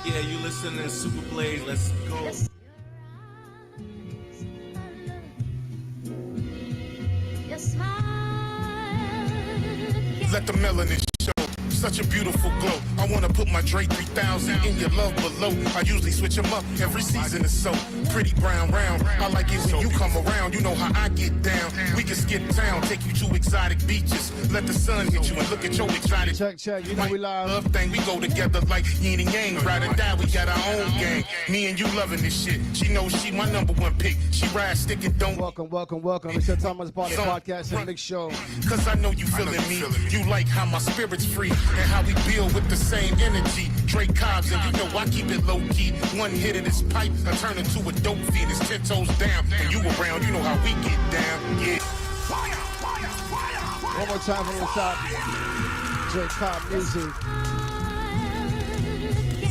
Yeah, you listen to Super Blaze. Let's go. Let the melanin show. Such a beautiful glow. I wanna put my Dre 3000 in your love below. I usually switch them up every season or so. Pretty brown round. I like it when you come around. You know how I get down. We can skip town, take you to exotic beaches. Let the sun hit you and look at your exotic. Check. You know we live. Love thing, we go together like yin and yang. Ride or die, we got our own gang. Me and you loving this shit. She knows she my number one pick. She ride, stick and don't. Welcome. It's your Thomas Party Podcast and Mix Show. Cause I know you feeling me. You like how my spirit's free and how we build with the same energy. Drake Cobbs, and you know I keep it low key. One hit of this pipe, I turn into a dope fiend. It's 10 toes down. When you around, you know how we get down. Yeah. One more time from the top. Drake Cobb music.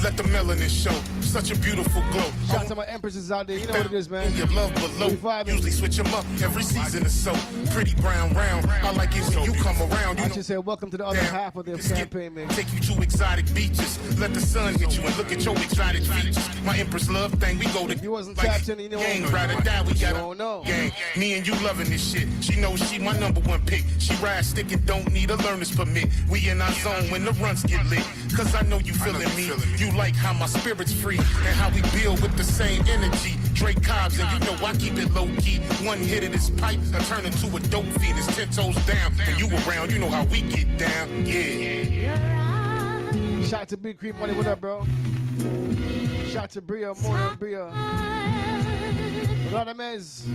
Let the melanin show. Such a beautiful glow. Shout out to my empresses out there. You know what it is, man. Your love below. Usually switch them up every season or so. Pretty brown round. I like it when you come around. I should say welcome to the other half of the campaign, man. Take you to exotic beaches. Let the sun hit you and look at your exotic features. My Empress love thing, we go to. You wasn't tapped in, you know. Gang, ride or die, we got a gang. Me and you loving this shit. She knows she my number one pick. She ride stick and don't need a learner's permit. We in our zone when the runs get lit. Cause I know you feeling me. You like how my spirit's free and how we build with the same energy. Drake Cobbs, and you know I keep it low key. One hit of this pipe, I turn into a dope fiend. It's 10 toes down. When you around, you know how we get down. Yeah. Shout out to Big Creep Money. What up, bro? Shout out to Bria, Mona, Bria. Rodamez.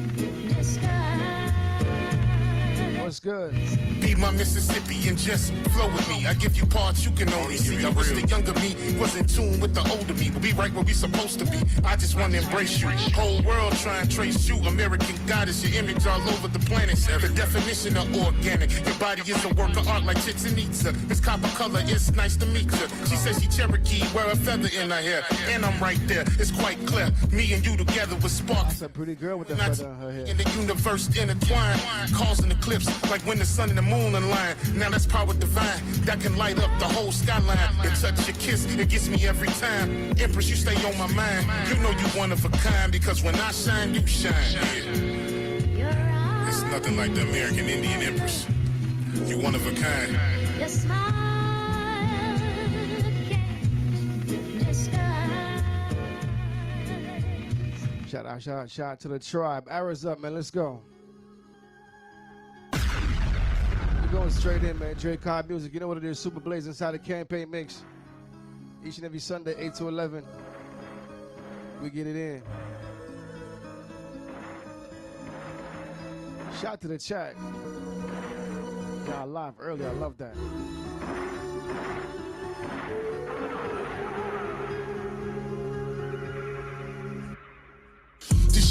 What's good? Be my Mississippi and just flow with me. I give you parts you can only see. I wish the younger me was in tune with the older me. We'll be right where we supposed to be. I just want to embrace you. Whole world try and trace you. American goddess, your image all over the planet. The definition of organic. Your body is a work of art like Chichen Itza. It's copper color, it's nice to meet you. She says she Cherokee, wear a feather in her hair. And I'm right there, it's quite clear. Me and you together with sparks. That's a pretty girl with the feather in her hair. In the universe intertwined, causing eclipse like when the sun and the moon align. Now that's power divine that can light up the whole skyline. The touch, your kiss, it gets me every time. Empress, you stay on my mind. You know you one of a kind because when I shine, you shine. Yeah. It's nothing like the American Indian Empress. You one of a kind. Shout out to the tribe. Arrows up, man. Let's go. Going straight in, man. Drake Cobb music. You know what it is. Super Blaze inside the campaign mix. Each and every Sunday, 8 to 11. We get it in. Shout out to the chat. Y'all live early. I love that.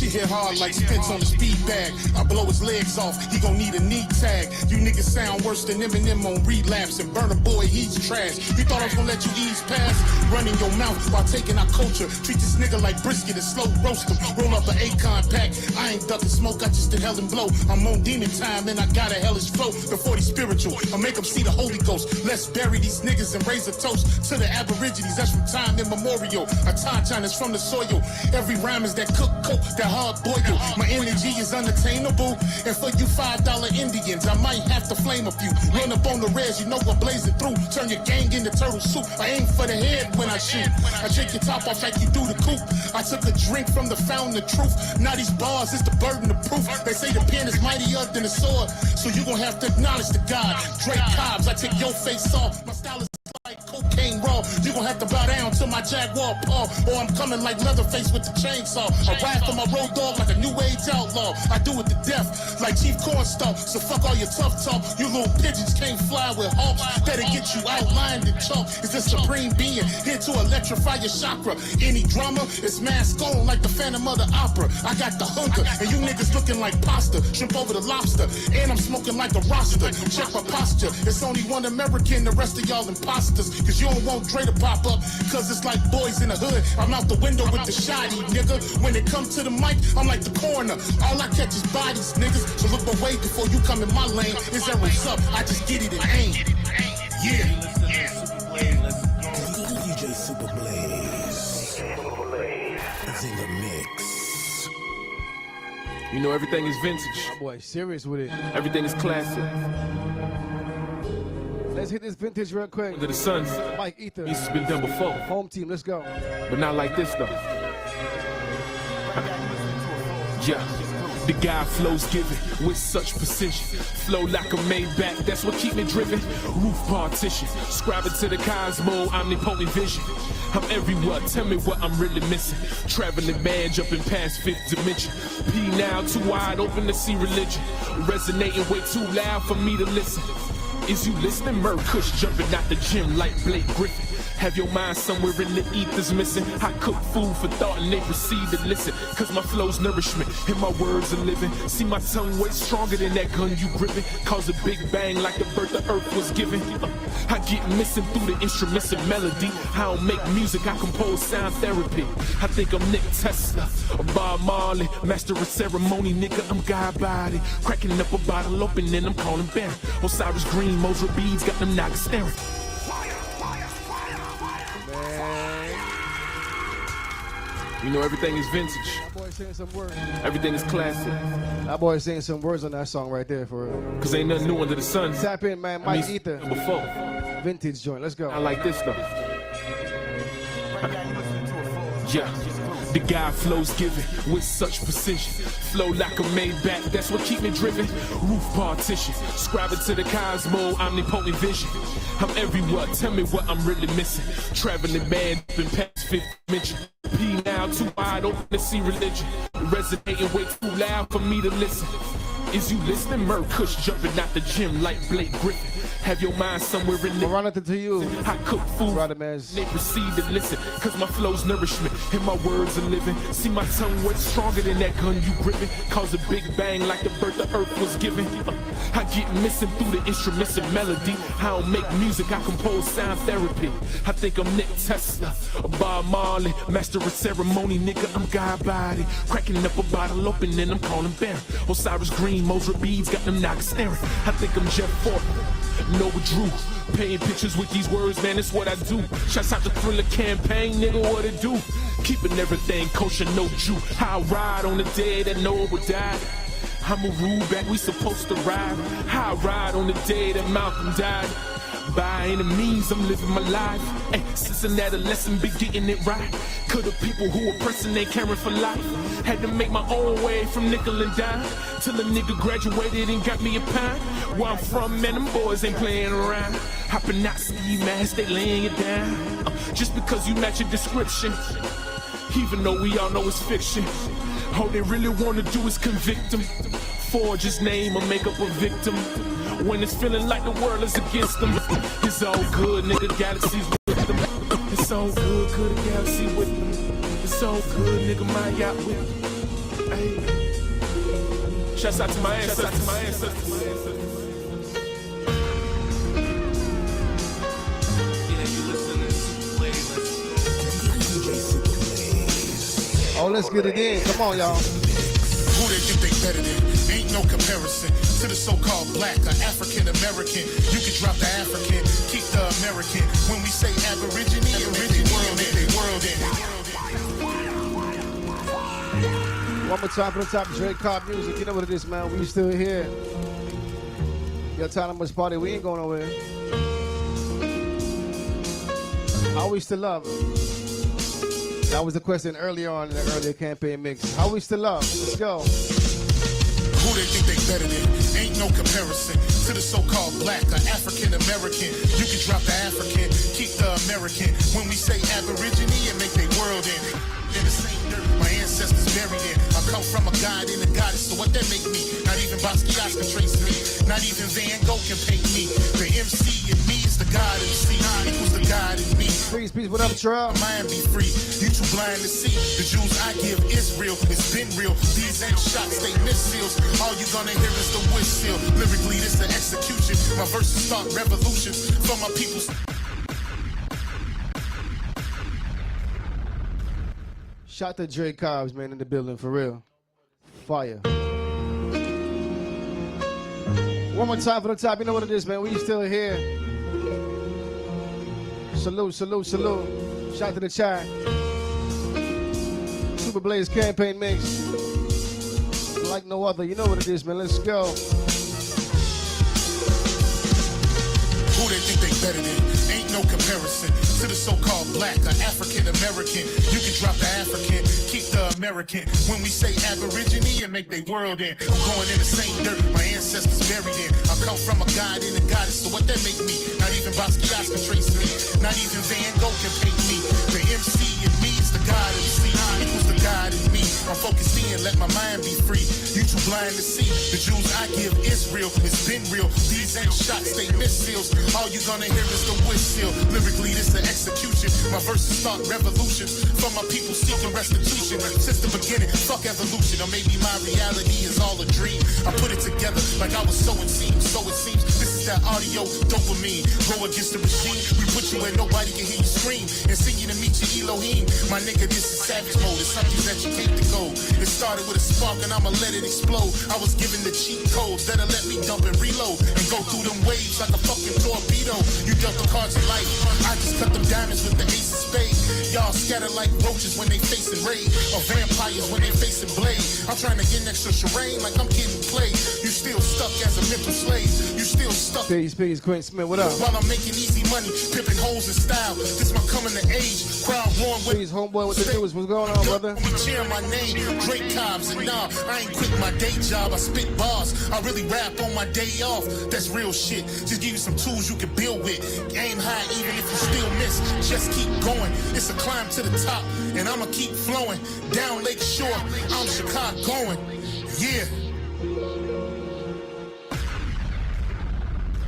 Shit hit hard like Spence on the speed bag. I blow his legs off, he gon' need a knee tag. You niggas sound worse than Eminem on relapse. And Burner Boy, he's trash. You thought I was gonna let you ease past? Running your mouth while taking our culture. Treat this nigga like brisket and slow roast him. Roll up an Akon pack. I ain't ducking smoke, I just did hell and blow. I'm on demon time and I got a hellish flow. The 40 spiritual, I make them see the Holy Ghost. Let's bury these niggas and raise a toast to the Aborigines. That's from time immemorial. A Tajan is from the soil. Every rhyme is that cook coke, that hard boil. My energy is unattainable. And for you $5 Indians, I might have to flame a few. Run up on the res, you know I'm blazing through. Turn your gang into turtle soup. I aim for the head when I shoot. I take your top off like you do the coop. I took a drink from the fountain of truth. Now these bars is the burden of proof. They say the pen is mightier than the sword, so you gon' have to acknowledge the God. Drake Cobbs, I take your face off. My style is like cocaine raw. You gon' have to bow down to my Jaguar paw, or I'm coming like Leatherface with the chainsaw. I ride for my road dog like a new age outlaw. I do it to death like Chief Cornstalk. So fuck all your tough talk. You little pigeons can't fly with hawks. That'll get you outlined in chalk. Is the supreme being here to electrify your chakra? Any drama, it's mask on like the Phantom of the Opera. I got the hunger, and you niggas looking like pasta. Shrimp over the lobster, and I'm smoking like a roster. Check my posture. It's only one American, the rest of y'all imposters. Cause you don't want Dre to pop up, cause it's like boys in the hood. I'm out the window with the shoddy, nigga. When it comes to the mic, I'm like the coroner. All I catch is bodies, niggas. So look away before you come in my lane. Is there what's up? I just get it and aim. Yeah. DJ Super Blaze. is in the mix. You know everything is vintage. My boy, serious with it. Everything is classic. Let's hit this vintage real quick. Under the sun, Mike Ether. this has been done before, Home team, let's go. but not like this though. Yeah. The guy flows giving with such precision. Flow like a Maybach, that's what keep me driven. Roof partition, scribing to the cosmo, omnipotent vision. I'm everywhere, tell me what I'm really missing. Traveling man, jumping past fifth dimension. P now, too wide open to see religion. Resonating way too loud for me to listen. Is you listening? Merc Kush jumping out the gym like Blake Griffin. Have your mind somewhere in the ethers missing. I cook food for thought and they proceed to listen. Cause my flow's nourishment and my words are living. See my tongue way stronger than that gun you gripping. Cause a big bang like the birth of earth was given. I get missing through the instruments and melody. I don't make music, I compose sound therapy. I think I'm Nick Tesla, or Bob Marley. Master of ceremony, nigga, I'm God body. Cracking up a bottle open and I'm calling Baron. Osiris Green, Mosra beads, got them knockers staring. You know everything is vintage. That boy saying some words. Everything is classic. That boy saying some words on that song right there for real. Cause ain't nothing new under the sun. Tap in, man. Mike Ether. Before. Vintage joint. Let's go. I like this though. Yeah. The guy flows giving with such precision. Flow like a Maybach, that's what keep me driven. Roof partition, scribing to the cosmo, omnipotent vision. I'm everywhere, tell me what I'm really missing. Traveling man, been past fifth dimension. P now, too wide open to see religion. Resonating way too loud for me to listen. Is you listening? Merc Kush jumping out the gym like Blake Griffin. Have your mind somewhere in the... Run it to you. I cook food. Brother, man. They proceed to listen. Cause my flow's nourishment and my words are living. See my tongue way stronger than that gun you gripping. Cause a big bang like the birth of earth was given. I get missing through the instruments and melody. I don't make music, I compose sound therapy. I think I'm Nick Tesla, or Bob Marley. Master of ceremony, nigga, I'm God body. Cracking up a bottle open and I'm calling Baron. Osiris Green, Mosra beads, got them knockers staring. I think I'm Jeff Ford. Noah Drew, painting pictures with these words, man, it's what I do. Shouts out the Thriller campaign, nigga, what it do? Keeping everything kosher, no Jew. How I ride on the day that Noah would die. I'm a rule back, we supposed to ride. How I ride on the day that Malcolm died. By any means, I'm living my life. Hey, since an adolescent, been getting it right. Cause the people who are pressing ain't caring for life. Had to make my own way from nickel and dime. Till a nigga graduated and got me a pound. Where I'm from, man, them boys ain't playing around. Hopping out ski mask, they laying it down. Just because you match your description. Even though we all know it's fiction. All they really wanna do is convict them. Forge his name or make up a victim. When it's feeling like the world is against them. It's all good, nigga, galaxies with them. It's all good, a galaxy with them. It's all good, nigga, my yacht with them. Hey. Shouts out to my ancestors. Oh, let's get it in. Come on, y'all. Who they think they better than? Ain't no comparison to the so-called black or African American. You can drop the African, keep the American. When we say Aborigine, world in. One more time for the top of Dre Cobb music. You know what it is, man. We still here. Your autonomous party, we ain't going nowhere. How we still love? That was the question earlier on in the earlier campaign mix. How we still love? Let's go. Who they think they better than? Ain't no comparison to the so-called black or African American. You can drop the African, keep the American. When we say Aborigine, and make they world in it. In the same dirt my ancestors buried in. I come from a god and a goddess, so what that make me? Not even Basquiat can trace me. Not even Van Gogh can paint me. The MC in me is the god MC. Equals the god in me. Peace, what up, Trail? Mind be free. You too blind to see. The Jews I give is real. It's been real. These ain't shots, they missiles. All you gonna hear is the whistle. Lyrically, this the execution. My verses start revolutions for my people's. Shout to Dre Cobbs, man, in the building, for real. Fire. One more time for the top. You know what it is, man. We still here. Salute. Shout to the chat. Super Blaze campaign mix. Like no other. You know what it is, man. Let's go. Who they think they better than? Ain't no comparison to the so-called black or African American. You can drop the African, keep the American. When we say Aborigine and make they world in, I'm going in the same dirt my ancestors buried in. I come from a god and a goddess, so what that make me? Not even Basquiat can trace me. Not even Van Gogh can paint me. The MC in me is the God MC. Equals the God in me. I'm focused in, let my mind be free. You too blind to see. The Jews I give is real. It's been real. These ain't shots, they missiles. All you gonna hear is the whistle. Lyrically, this the execution. My verses start revolutions. From my people seeking restitution. Since the beginning, fuck evolution. Or maybe my reality is all a dream. I put it together like I was sowing seeds. So it seems this is that audio dopamine. Go against the regime. We put you where nobody can hear you scream. And sing you to meet your Elohim. My nigga, this is savage mode. It's something that you can't go. It started with a spark and I'ma let it explode. I was given the cheat codes that'll let me dump and reload. And go through them waves like a fucking torpedo. You dealt the cards of life. I just cut them diamonds with the ace of spades. Y'all scatter like roaches when they facing raid. Or vampires when they facing blade. I'm trying to get next to Shireen like I'm getting played. You still stuck as a mental slave. You still stuck. Peace, Queen Smith, what up? While I'm making easy money, pimping hoes in style. This my coming to age. Crowd roaring with. Please, homeboy, what the news? What's going on, brother? We cheer my name, Drake Cobbs, and nah, I ain't quit my day job. I spit bars. I really rap on my day off. That's real shit. Just give you some tools you can build with. Aim high even if you still miss. Just keep going. It's a climb to the top, and I'ma keep flowing down Lake Shore. I'm Chicagoan. Yeah.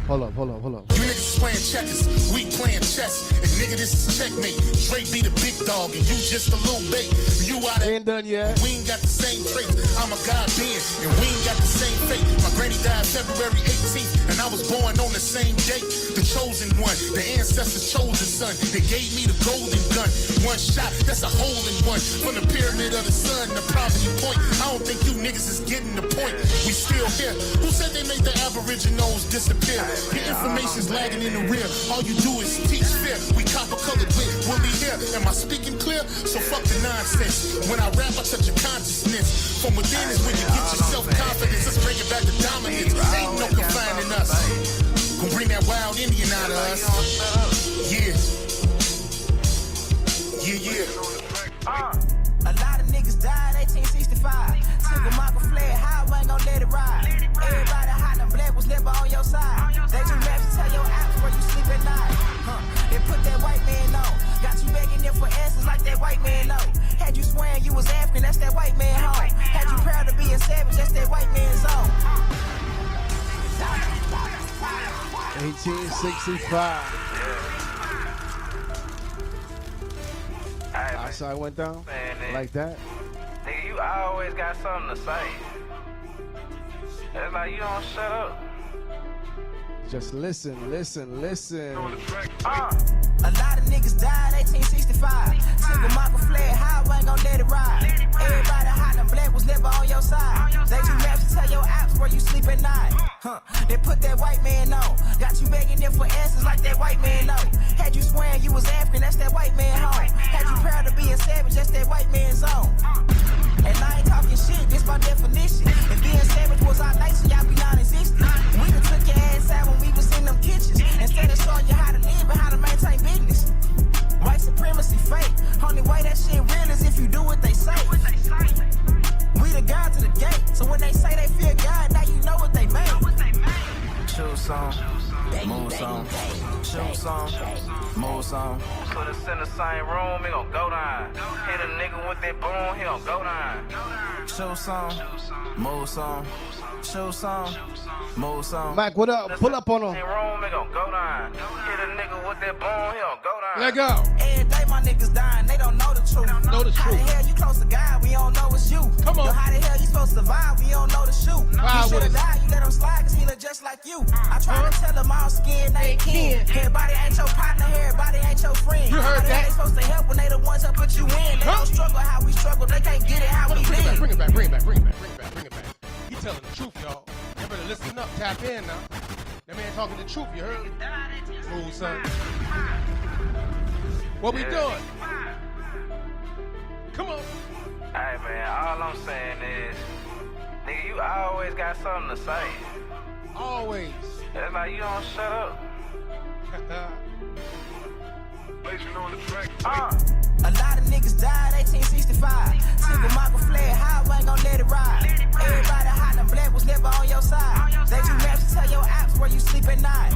Hold up. You niggas playing checkers, we playing chess. And nigga, this is checkmate. Dre be the big dog, and you just a little bait. You out of ain't done yet. We ain't got the same traits. I'm a god being, and we ain't got the same fate. My granny died February 18th, and I was born on the same date. The chosen one, the ancestors' chosen son. They gave me the golden gun. One shot, that's a hole in one. From the pyramid of the sun, the poverty point. I don't think you niggas is getting the point. We still here. Who said they made the Aboriginals disappear? Your information's lagging in the rear. All you do is teach fear. We copper-colored wit. We'll be here. Am I speaking clear? So fuck the nonsense. When I rap, I touch your consciousness. From within is when you get your self-confidence. Let's bring it back to dominance. Ain't no confining us. Gonna bring that wild Indian out of us. Yeah. A lot of niggas died 1865. Took a Michael flag, how I ain't gon' let it ride. Everybody hot and black was never on your side. They do maps to tell your apps where you sleep at night. They put that white man on. Got you begging them for answers like that white man know. Had you swearing you was African, that's that white man home. Had you proud of being savage, that's that white man's zone. 1865. That's how it went down? Man, like that? Nigga, you always got something to say. It's like you don't shut up. Just listen. A lot of niggas died 1865. Took a Michael flag, how I ain't gon' let it ride. Everybody hot and black was never on your side. They do maps to tell your apps where you sleep at night. They put that white man on. Got you begging them for answers like that white man know. Had you swearing you was African, that's that white man home. Had you proud of being savage, that's that white man's zone. And I ain't talking shit, this by definition. And being savage was our nature, y'all be non-existent. We done took your ass out when we was in them kitchens. Instead of showing you how to live and how to maintain business. White supremacy fake. Only way that shit real is if you do what they say. We the God to the gate. So when they say they fear God, now you know what they made. Choose some, move some, choose some, move some. Put us in the same room, he gon' go down. Hit a nigga with that boom, he gon' go down. Choose some, move some, choose some, move some. Mac, what up? Pull up on him. Room, he gon' go down. Hit a nigga with that boom, he gon' go down. Let go. Every day my niggas dying, they don't know the truth. How the hell you close to God, we don't know it's you. Come on. Yo, how the hell you supposed to survive, we don't know the shoot. You should've died, you let him slide, cause he look just like you. I try to tell him all skin ain't kin. Everybody ain't your partner, everybody ain't your friend. You heard that? They supposed to help when they the ones that put you in. They don't struggle how we struggle, they can't get it how we live. Bring it back. He telling the truth, y'all. You better listen up, tap in now. That man talking the truth, you heard? Smooth, son. What we doing? Come on. Hey man, all I'm saying is, nigga, you always got something to say. Always. It's like you don't shut up. A lot of niggas died 1865. Single Michael fled high, ain't gon' let it ride. Everybody hot and black was never on your side. They do maps to tell your apps where you sleep at night.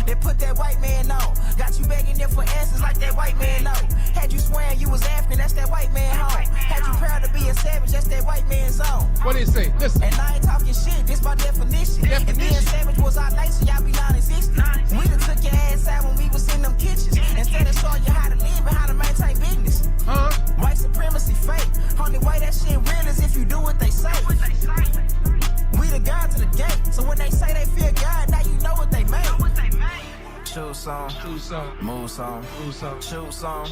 They put that white man on. Got you begging them for answers like that white man know. Had you swearing you was African, that's that white man home. Had you proud to be a savage, that's that white man's zone. What do you say? Listen. And I ain't talking shit, this my definition. If being savage was our nature, y'all be non-existent. We done took your ass out when we was in them kitchens. Instead of showing you how to live and how to maintain business. White supremacy fake. Only way that shit real is if you do what they say. We the God to the gate. So when they say they fear God, now you know what they made. Shoot some, move some, shoot some,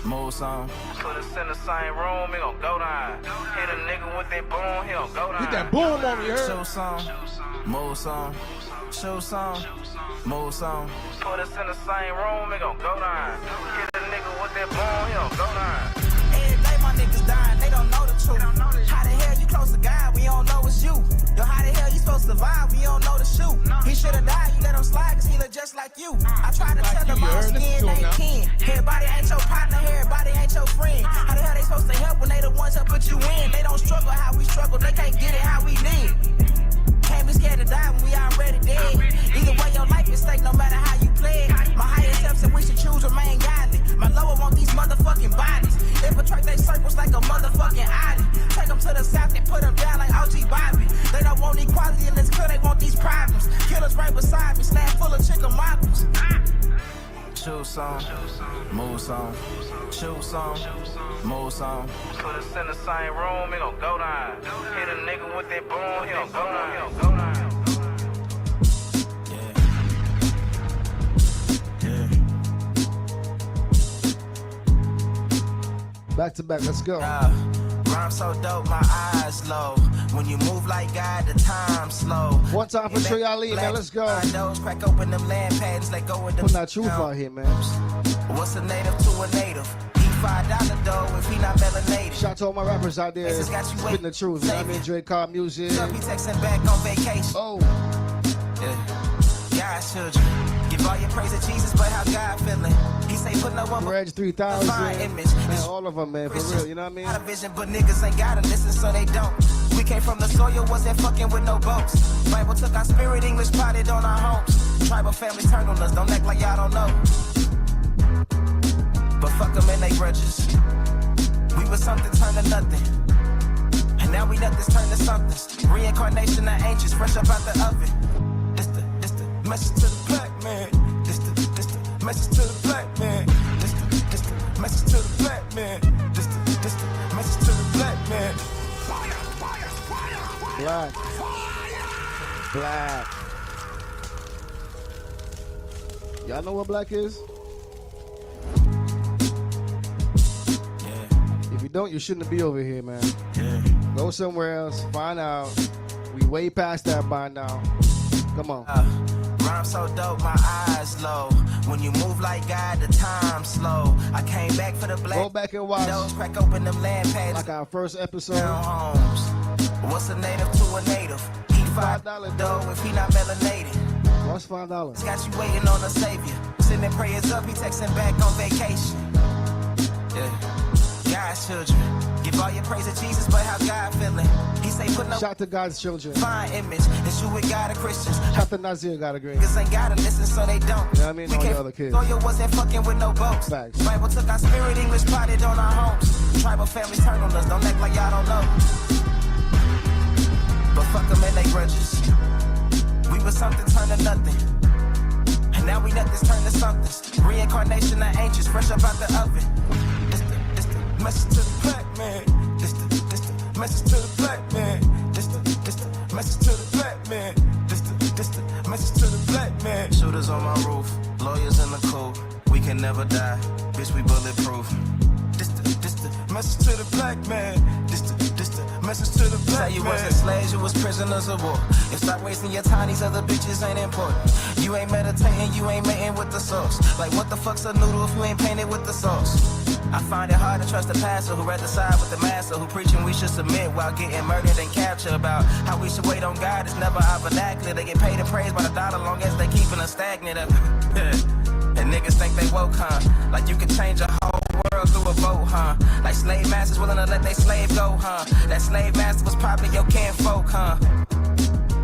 move some. Put us in the same room, it gon' go down. Hit a nigga with that boom, he gon' go down. Get that boom on me, you heard? Shoot some, move some, shoot some, move some. Put us in the same room, it gon' go down. Hit a nigga with that boom, he gon' go down. Every day my niggas dying, they don't know the truth. How the hell you close to God, we don't know it's you. Yo, how the hell you supposed to survive, we don't know the shoot. He should've died, you let him slide, cause he look just like you. I try to tell him my skin ain't kin. Everybody ain't your partner, everybody ain't your friend. How the hell they supposed to help when they the ones that put you in? They don't struggle how we struggle, they can't get it how we live. Can't be scared to die when we already dead. Either way, your life is stake no matter how you play it. My higher self said we should choose remain godly. My lower want these motherfucking bodies. Infiltrate they circles like a motherfucking Audi. Take them to the south and put them down like OG Bobby. They don't want equality in this club, they want these problems. Killers right beside me, slab full of chicken moppers. Shoot some, move some, shoot some, move some. Put us in the same room, it gon' go down. Hit a nigga with that boom, he gon' go down. Back to back, let's go. Rhyme so dope, my eyes low. When you move like God, the time slow. One time for Trey Ali, man, let's go. Crack open them land patents, let go with them. Putting that truth out here, man. What's a native to a native? He $5 dough if he not melanated. Shout out to all my rappers out there spitting the truth. You know what I mean? Dre Cobb music. He texting back on vacation. Oh. Yeah. God's children. Give all your praise to Jesus, but how God feeling? He say put no one Reg 3000. Man, all of them, man, for real, you know what I mean? Got a vision, but niggas ain't gotta listen, so they don't. We came from the soil, wasn't fucking with no boats. Bible took our spirit, English potted on our homes. Tribal families turned on us, don't act like y'all don't know. But fuck them and they grudges. We was something turned to nothing. And now we nothing's turned to something. Reincarnation of angels, fresh up out the oven. This the message to the black man. This the message to the black man. This the message to the black man. This the message to the black man. Black. Y'all know what black is? Yeah. If you don't, you shouldn't be over here, man. Yeah. Go somewhere else, find out. We way past that by now. Come on. Rhyme so dope, my eyes low. When you move like God, the time slow. I came back for the black. Go back and watch. Those crack open them land pads. Like our first episode. Homes. What's a native to a native? He $5 dough if he not melanated. What's $5? Got you waiting on a savior. Sending prayers up, he texting back on vacation. Yeah. God's children. Give all your praise to Jesus, but how God feeling? He say put no. Shout to God's children. Fine image. It's you with God and Christians. Shout to Nazir, God agree. Niggas ain't gotta listen, so they don't. You know what I mean? All the other kids. Soil wasn't fucking with no boats. Facts. Bible took our spirit, English potted on our homes. Tribal families turned on us, don't act like y'all don't know. But fuck them and they grudges. We was something turned to nothing. And now we nothing's turned to something. Reincarnation of angels, fresh up out the oven. This the message to the black man. This the message to the black man. This the message to the black man. This the message to the black man. Shooters on my roof, lawyers in the coop. We can never die, bitch, we bulletproof. This the message to the black man. This the message to the black man. Say you wasn't slaves, you was prisoners of war. And stop wasting your time, these other bitches ain't important. You ain't meditating, you ain't mating with the sauce. Like what the fuck's a noodle if you ain't painted with the sauce? I find it hard to trust the pastor who rather side with the master, who preaching we should submit while getting murdered and captured. About how we should wait on God is never our vernacular. They get paid and praised by the dollar long as they keeping us stagnant. And niggas think they woke, huh? Like you can change a whole world through a vote, huh? Like slave masters willing to let their slave go, huh? That slave master was probably your kinfolk, huh?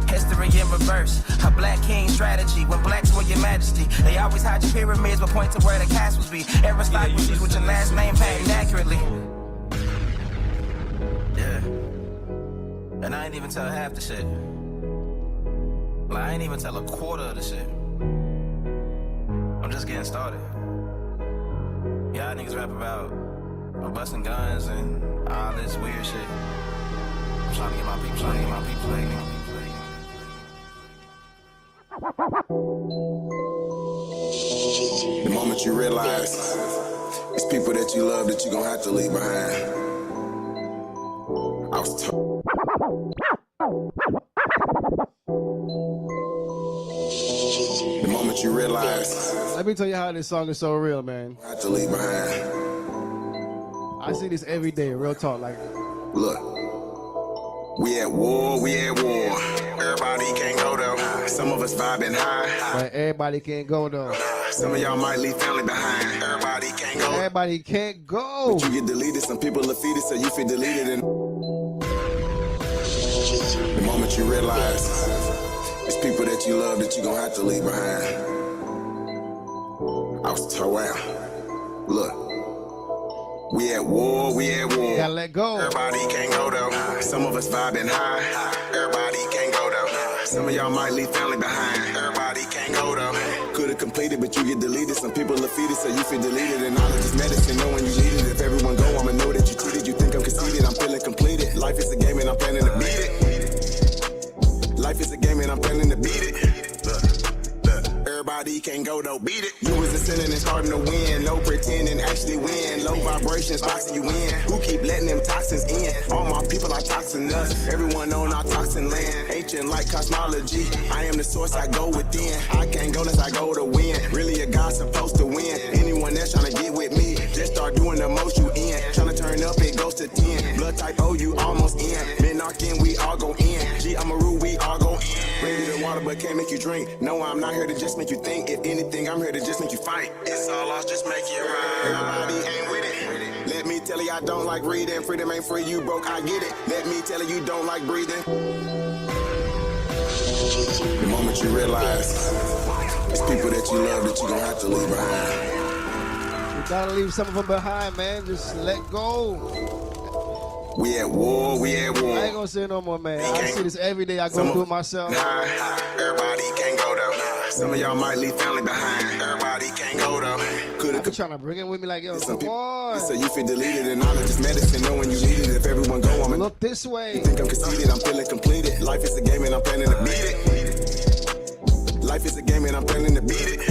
History in reverse, a black king strategy. When blacks were your majesty, they always hide your pyramids but point to where the castles be. Aristocracies with your last name patent accurately. Yeah. And I ain't even tell half the shit. Like, I ain't even tell a quarter of the shit. I'm just getting started. Y'all niggas rap about busting guns and all this weird shit. I'm trying to get my people, The moment you realize it's people that you love that you gon' have to leave behind. I was told. The moment you realize. Let me tell you how this song is so real, man. I have to leave behind. I see this every day, real talk. Like, look, we at war. Everybody can't go though. Some of us vibing high, but everybody can't go though. Some of y'all might leave family behind. Everybody can't go. Everybody can't go. But you get deleted. Some people are defeated, so you feel deleted. And the moment you realize it's people that you love that you gon' have to leave behind. I was told out. Look, we at war. Gotta let go. Everybody can't go though. Some of us vibing high. Everybody can't go though. Some of y'all might leave family behind. Everybody can't go though. Could've completed, but you get deleted. Some people are defeated, so you feel deleted. And knowledge is medicine, know when you need it. If everyone go, I'ma know that you cheated. You think I'm conceited, I'm feeling completed. Life is a game and I'm planning to beat it. Life is a game and I'm planning to beat it. Everybody can't go though, beat it. You was a sinner and starting to win. No pretending, actually win. Low vibrations, boxing you in. Who keep letting them toxins in? All my people are toxin us. Everyone on our toxin land. Ancient like cosmology. I am the source, I go within. I can't go unless I go to win. Really a God supposed to win. Anyone that's trying to get with me, just start doing the most you in. Trying to turn up, it goes to 10. Blood type O, you almost in. Minarchin, we all go in. G, I'm a rule, we all go in. Ready to water, but can't make you drink. No, I'm not here to just make you think. If anything, I'm here to just make you fight. It's all lost, just make it right. Everybody ain't with it. Let me tell you, I don't like reading. Freedom ain't free, you broke, I get it. Let me tell you, you don't like breathing. The moment you realize it's people that you love that you gon' have to leave behind. You gotta leave some of them behind, man. Just let go. We at war. I ain't gonna say no more, man. I see this every day. I go through it myself. Everybody can't go though. Some of y'all might leave family behind. Everybody can't go though. I be trying to bring it with me like, yo, come on. So you feel deleted and knowledge is medicine. Know when you need it. If everyone go, I'ma look this way. You think I'm conceited? I'm feeling completed. Life is a game and I'm planning to beat it. Life is a game and I'm planning to beat it.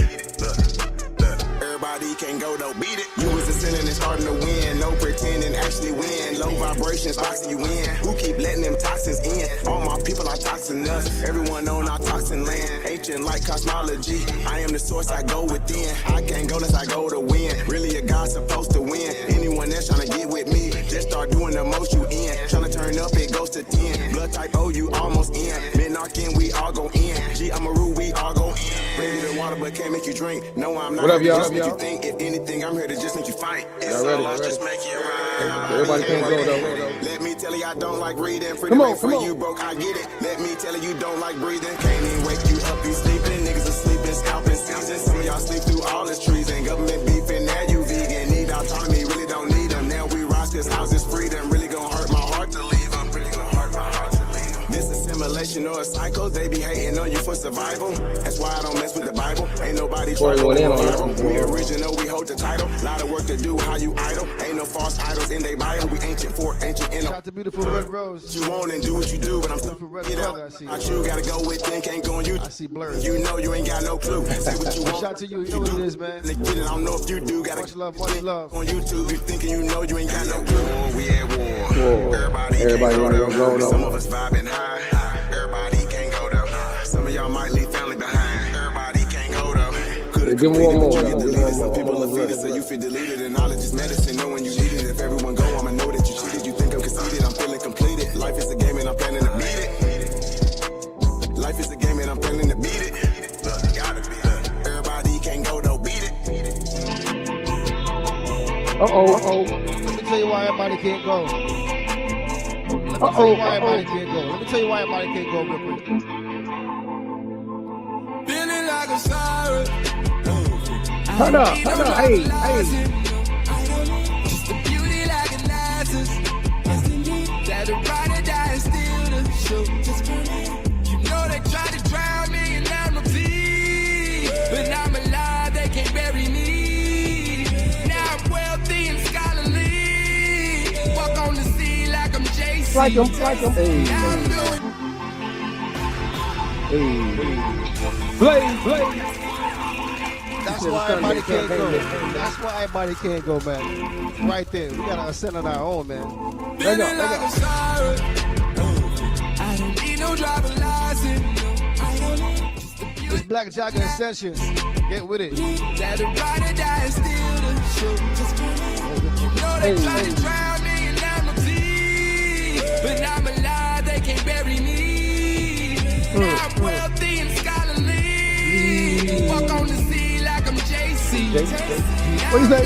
Everybody can't go though, beat it. You was a sinner and starting to win. No pretending, actually win. Low vibrations, boxing you in. Who keep letting them toxins in? All my people are toxin us. Everyone on our toxin land. Ancient like cosmology. I am the source, I go within. I can't go unless I go to win. Really a God supposed to win. Anyone that's trying to get with me, just start doing the most you in. Trying to turn up, it goes to 10. Blood type O, you almost in. Minarchin, we all go in. G, I'm a rule, we all go in. Ready to water, but can't make you drink. No, I'm not. What up, y'all? You think if anything, I'm here to just make you fight. It's ready, all lost, just make it right. Everybody can't go though. Let me tell you, I don't like reading. Freedom ain't free, you broke, I get it. Let me tell you, you don't like breathing. Can't even wake you up, you sleeping. Niggas are sleeping, scalping season. Some of y'all sleep through all this treason. Government beefing, now you vegan. Need autonomy, really don't need them. Now we rise, cause houses freedom. Really gonna hurt my heart to leave them. Really gonna hurt my heart to leave them. This assimilation or a cycle, they be hating on you for survival. That's why I don't mess with the Bible. Ain't nobody trying to we original, we hold the title. Lot of work to do, how you idle. Ain't no false idols in they bio. We ancient for ancient in Shout out to beautiful Red Rose. You want and do what you do, but I'm still get out. I see. You gotta go within, can't go on you. I see blurs. You know you ain't got no clue. Say what you want. Shout out to you. You know what it is, man. I don't know if you do. Gotta much love on YouTube. You thinking you know you ain't got no clue. We at war. Everybody wanna go though. Some of us vibing high. Everybody can't go though. Some of y'all might leave family behind. Everybody can't go though. better Give him one more. Some people are feeders, so you feel deleted. And knowledge is medicine, knowing you need it. If everyone go, I'ma know that you cheated. You think I'm conceited, I'm feeling completed. Life is a game and I'm planning to beat it. Life is a game and I'm planning to beat it. Look, gotta be. Everybody can't go, though, beat it. Uh-oh. Let me tell you why everybody can't go. Let me tell you why everybody can't go. Let me tell you why everybody can't go real quick. Feeling like a siren. Turn up. Hey. Just the beauty like a license. That the ride or die is still the show. You know they try to drown me in amnesty, but I'm alive, they can't bury me. Now I'm wealthy and scholarly. Walk on the sea like I'm JC. Like him. Now I'm doing Play. That's why everybody can't go. That's why everybody can't go, man. Right there. We gotta ascend on our own, man. feeling like a siren. I don't need no driver license. It's Black Jagger Ascension. Get with it. That the ride or die is still the show. You know they try to drown me in amnesty, but I'm alive, they can't bury me. Now I'm wealthy and scholarly. Walk on the sea like I'm JC. What you say?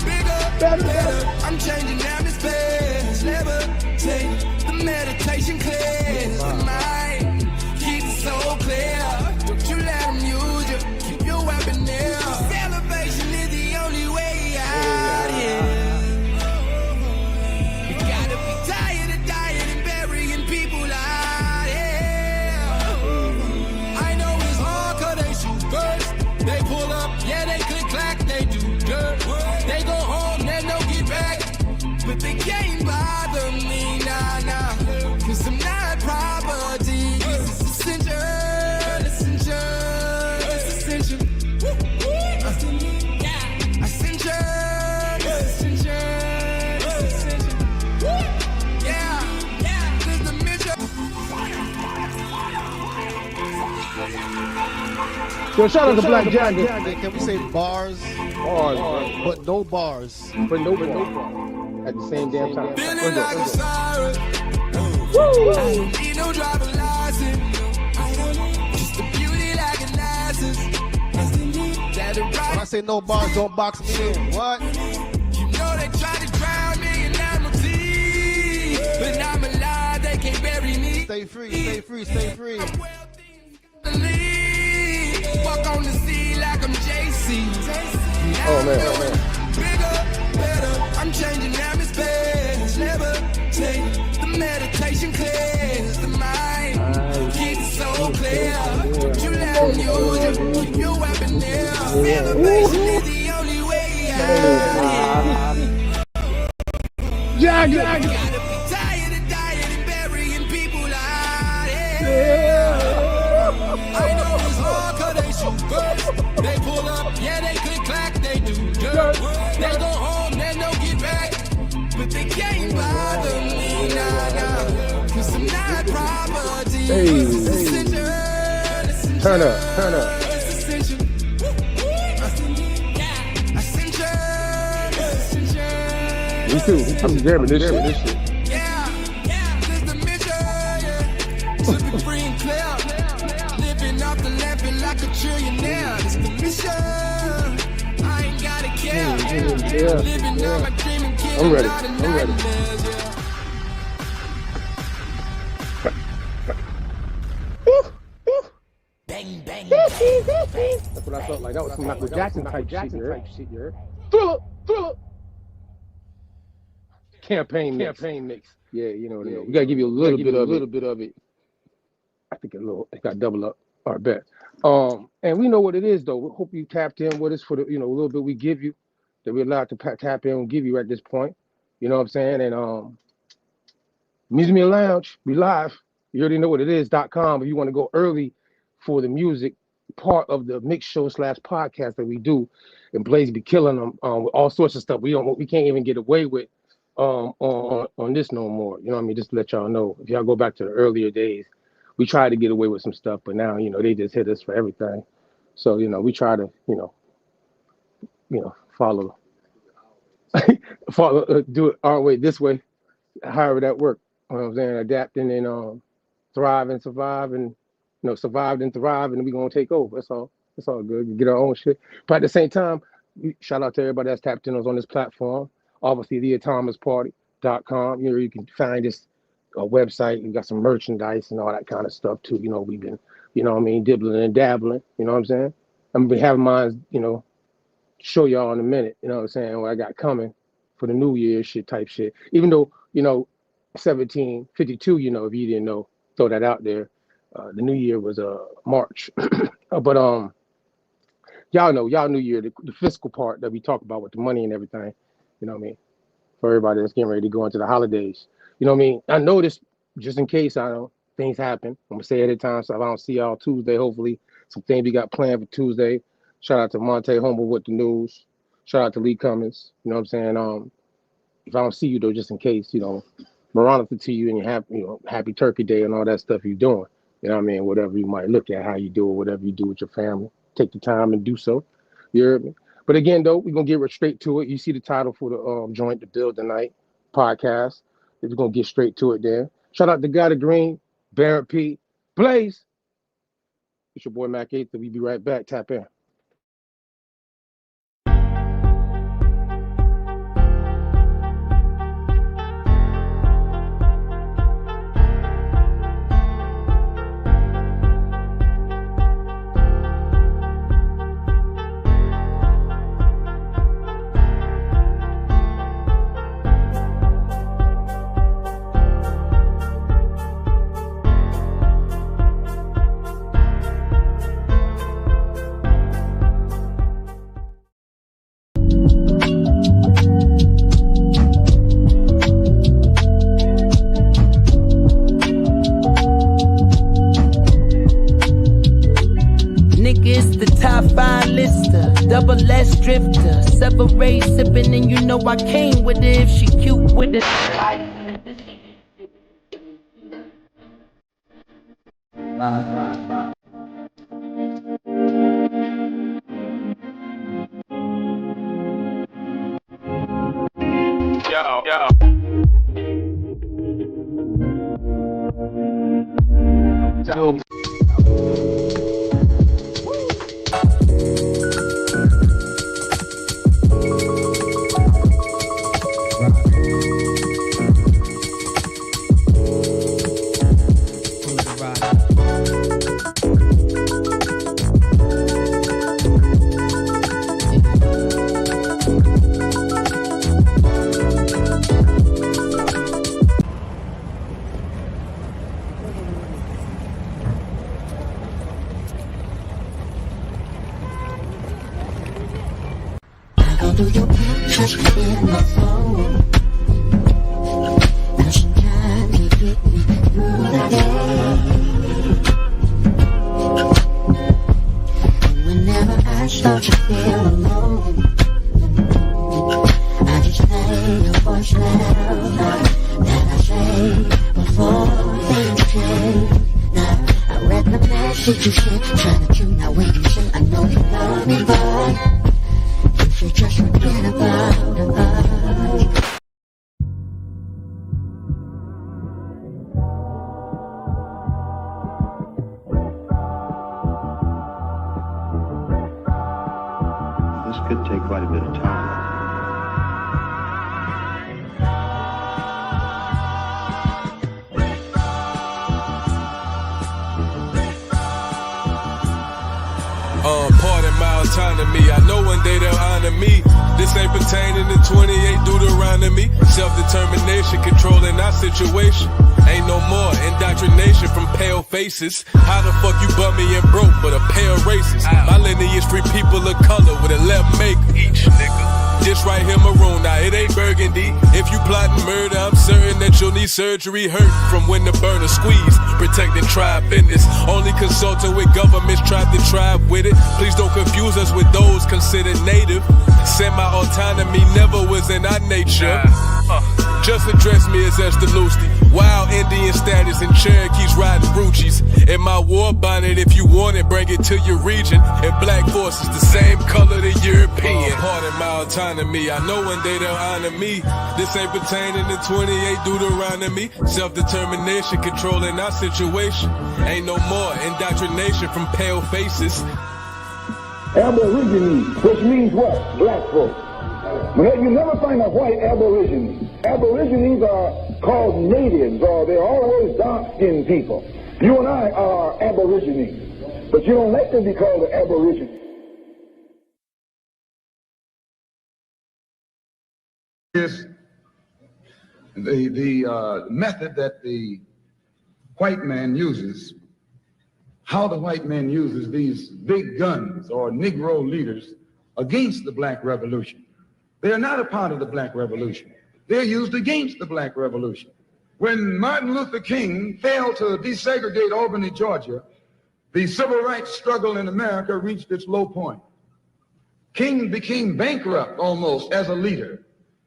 Bigger, better. I'm changing atmospheres. Levitate. The meditation clears the mind. Keep the soul clear. Don't you let them use you. Keep your weapon near. Elevation is the only way out here. You gotta be tired of dying and burying people out here. I know it's hard 'cause they shoot first. They pull up, yeah, they click clack, they do dirt. They go home, then they'll get back. But they can't bother me, nah. 'Cause I'm not property. It's essential. Essential. Yeah. 'Cause the mission. So shout out to Black Jagger. Hey, can we say bars? But no bars. But no bar. At the same damn time. Feeling like a siren. I don't need no driver license. Just the beauty like a license. That the When I ride. say no bars, don't box me in. What? You know they try to drown me in amnesty, but I'm alive, they can't bury me. Stay free. Walk on the sea like I'm JC. Oh man. Bigger, better. I'm changing atmospheres. Levitate. The meditation clears the mind. Keep the soul clear. Don't you let them use you. Keep your weapon near. Elevation is the only way out. Jagger. Gotta be tired of dying and burying people out here. I know it's hard 'cause they shoot first. They pull up, yeah, they click clack, they do dirt. They go home, then they'll get back. But they can't bother me, nah. 'Cause I'm not property. It's essential. Turn up. It's essential. Essential. Me too. I'm jamming this shit. Yeah, this the mission, yeah. To be free and clear. Living off the land like a trillionaire. This the mission. I ain't gotta care. Living out my dream and killing I'm ready. all the nightmares, yeah. Bang, bang, bang. That's what I felt like. That was some Michael Jackson type shit, you heard? Thriller. Campaign mix. Yeah, you know what I mean. We gotta give you a little bit of it. I think it got double up. All right, bet. And we know what it is though. We hope you tapped in with us for the, a little bit we give you that we're allowed to tap in and give you at this point. You know what I'm saying? And Music Me Lounge, we live. You already know what it is.com. If you want to go early for the music part of the mix show / podcast that we do, and Blaze be killing them with all sorts of stuff. We can't even get away with on this no more. You know what I mean? Just to let y'all know. If y'all go back to the earlier days, we tried to get away with some stuff, but now they just hit us for everything. So, you know, we try to, follow, do it our way, this way, however that worked. You know what I'm saying? Adapting and thrive and survive and, survive and thrive, and we're going to take over. That's all. It's all good. We get our own shit. But at the same time, shout out to everybody that's tapped in on this platform. Obviously, theatomisparty.com. You can find this website. We got some merchandise and all that kind of stuff too. We've been, dibbling and dabbling. You know what I'm saying? I'm gonna be having mine, show y'all in a minute. You know what I'm saying? What I got coming for the New Year type shit. Even though 1752. If you didn't know, throw that out there. The New Year was March, but y'all New Year, the fiscal part that we talk about with the money and everything. You know what I mean? For everybody that's getting ready to go into the holidays. You know what I mean? I know this just in case things happen. I'm gonna say it at a time, so if I don't see y'all Tuesday, hopefully some things we got planned for Tuesday. Shout out to Monte Humble with the news. Shout out to Lee Cummins. You know what I'm saying? If I don't see you though, just in case, Maranatha to you and you happy Turkey Day and all that stuff you're doing. You know what I mean? Whatever you might look at, how you do it, whatever you do with your family, take the time and do so. You heard me? But again, though, we're gonna get straight to it. You see the title for the joint, the Build the Night podcast. We're gonna get straight to it there. Shout out to God of Green, Barrett P, Blaze. It's your boy Mac 8th. We'll be right back. Tap in. Double S drifter, separate sipping, and I came with it if she cute with it. Pardon my autonomy. I know one day they'll honor me. This ain't pertaining to 28 Deuteronomy. Self-determination, controlling our situation. Ain't no more indoctrination from pale faces. How the fuck you bummy and broke but a pair of races? My lineage free people of color with a left maker. Each nigga. This right here maroon, now it ain't burgundy. If you plotting murder, I'm certain that you'll need surgery. Hurt from when the burner squeeze. Protecting tribe business. Only consulting with governments, tribe to tribe with it. Please don't confuse us with those considered native. Semi-autonomy never was in our nature. Just once addressed me as Estelusti. Wild Indian status and Cherokees riding Ruchis. In my war bonnet, if you want it, bring it to your region. And black forces, the same color the European. Pardon my autonomy, I know one day they'll honor me. This ain't pertaining to 28 Deuteronomy. Self-determination, controlling our situation. Ain't no more indoctrination from pale faces. Aborigines, which means what? Black folks. But you never find a white aborigine. Aborigines are called natives, or they're always dark-skinned people. You and I are aborigines, but you don't like to be called an aborigine. Is the method that the white man uses, how the white man uses these big guns or Negro leaders against the black revolution. They are not a part of the black revolution. They're used against the black revolution. When Martin Luther King failed to desegregate Albany, Georgia, the civil rights struggle in America reached its low point. King became bankrupt almost as a leader.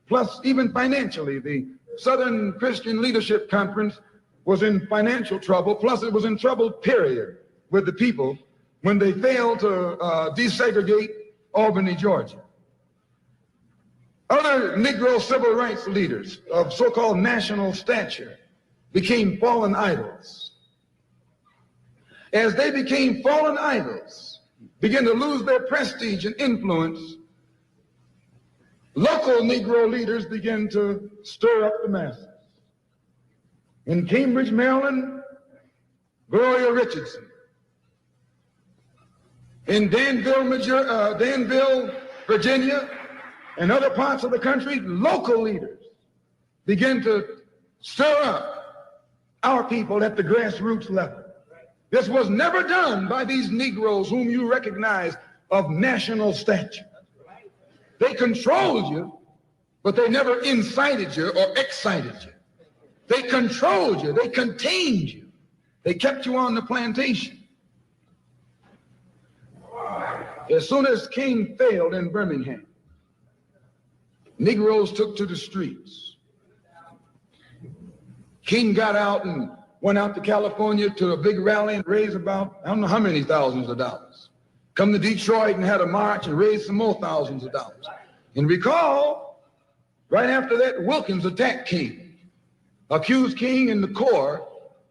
Plus, even financially, the Southern Christian Leadership Conference was in financial trouble. Plus, it was in trouble, period, with the people when they failed to desegregate Albany, Georgia. Other Negro civil rights leaders of so-called national stature became fallen idols. As they became fallen idols, began to lose their prestige and influence, local Negro leaders began to stir up the masses. In Cambridge, Maryland, Gloria Richardson. In Danville, Virginia, and other parts of the country, local leaders begin to stir up our people at the grassroots level. This was never done by these Negroes whom you recognize of national stature. They controlled you, but they never incited you or excited you. They controlled you, they contained you. They kept you on the plantation. As soon as King failed in Birmingham, Negroes took to the streets. King got out and went out to California to a big rally and raised about, I don't know how many thousands of dollars. Come to Detroit and had a march and raised some more thousands of dollars. And recall, right after that, Wilkins attacked King, accused King and the Corps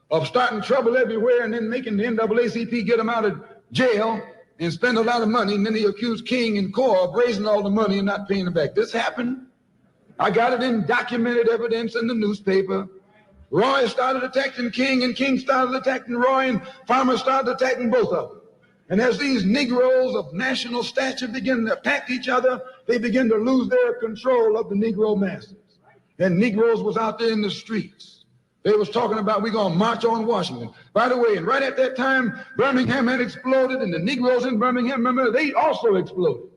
of starting trouble everywhere and then making the NAACP get him out of jail and spend a lot of money, and then he accused King and Corps of raising all the money and not paying it back. This happened. I got it in documented evidence in the newspaper. Roy started attacking King, and King started attacking Roy, and Farmer started attacking both of them. And as these Negroes of national stature begin to attack each other, they begin to lose their control of the Negro masses. And Negroes was out there in the streets. They was talking about, we're going to march on Washington. By the way, and right at that time, Birmingham had exploded, and the Negroes in Birmingham, remember, they also exploded.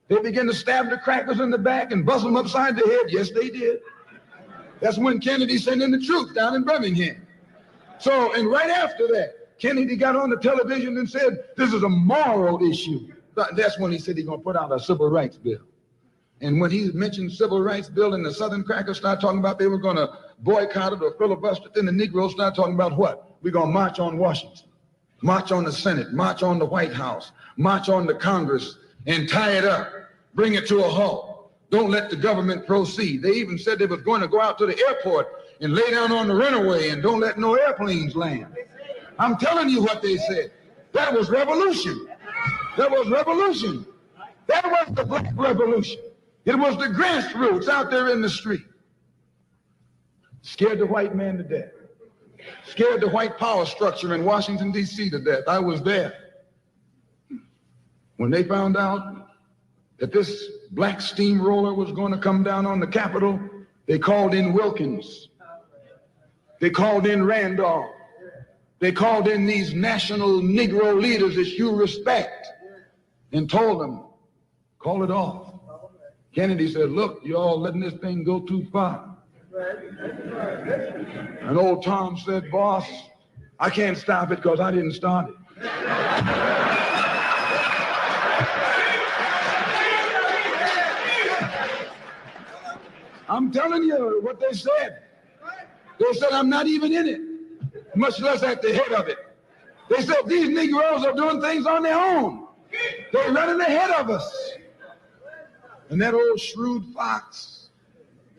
They began to stab the crackers in the back and bust them upside the head. Yes, they did. That's when Kennedy sent in the troops down in Birmingham. So, and right after that, Kennedy got on the television and said, this is a moral issue. That's when he said he's going to put out a civil rights bill. And when he mentioned civil rights bill and the Southern crackers started talking about they were going to boycott it or filibuster it, then the Negroes started talking about what? We're going to march on Washington, march on the Senate, march on the White House, march on the Congress, and tie it up, bring it to a halt. Don't let the government proceed. They even said they was going to go out to the airport and lay down on the runway and don't let no airplanes land. I'm telling you what they said. That was revolution. That was revolution. That was the black revolution. It was the grassroots out there in the street. Scared the white man to death. Scared the white power structure in Washington, D.C. to death. I was there. When they found out that this black steamroller was going to come down on the Capitol, they called in Wilkins. They called in Randolph. They called in these national Negro leaders that you respect and told them, call it off. Kennedy said, look, you all letting this thing go too far. And old Tom said, boss, I can't stop it because I didn't start it. I'm telling you what they said. They said I'm not even in it, much less at the head of it. They said these Negroes are doing things on their own. They're running ahead of us. And that old shrewd fox,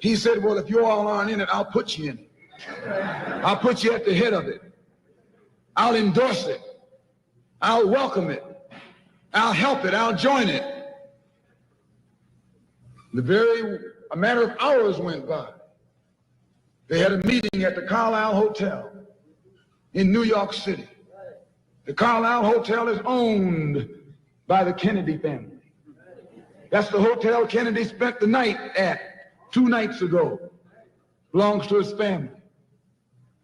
he said, well, if you all aren't in it, I'll put you in it. I'll put you at the head of it. I'll endorse it. I'll welcome it. I'll help it. I'll join it. A matter of hours went by. They had a meeting at the Carlisle Hotel in New York City. The Carlisle Hotel is owned by the Kennedy family. That's the hotel Kennedy spent the night at 2 nights ago. Belongs to his family.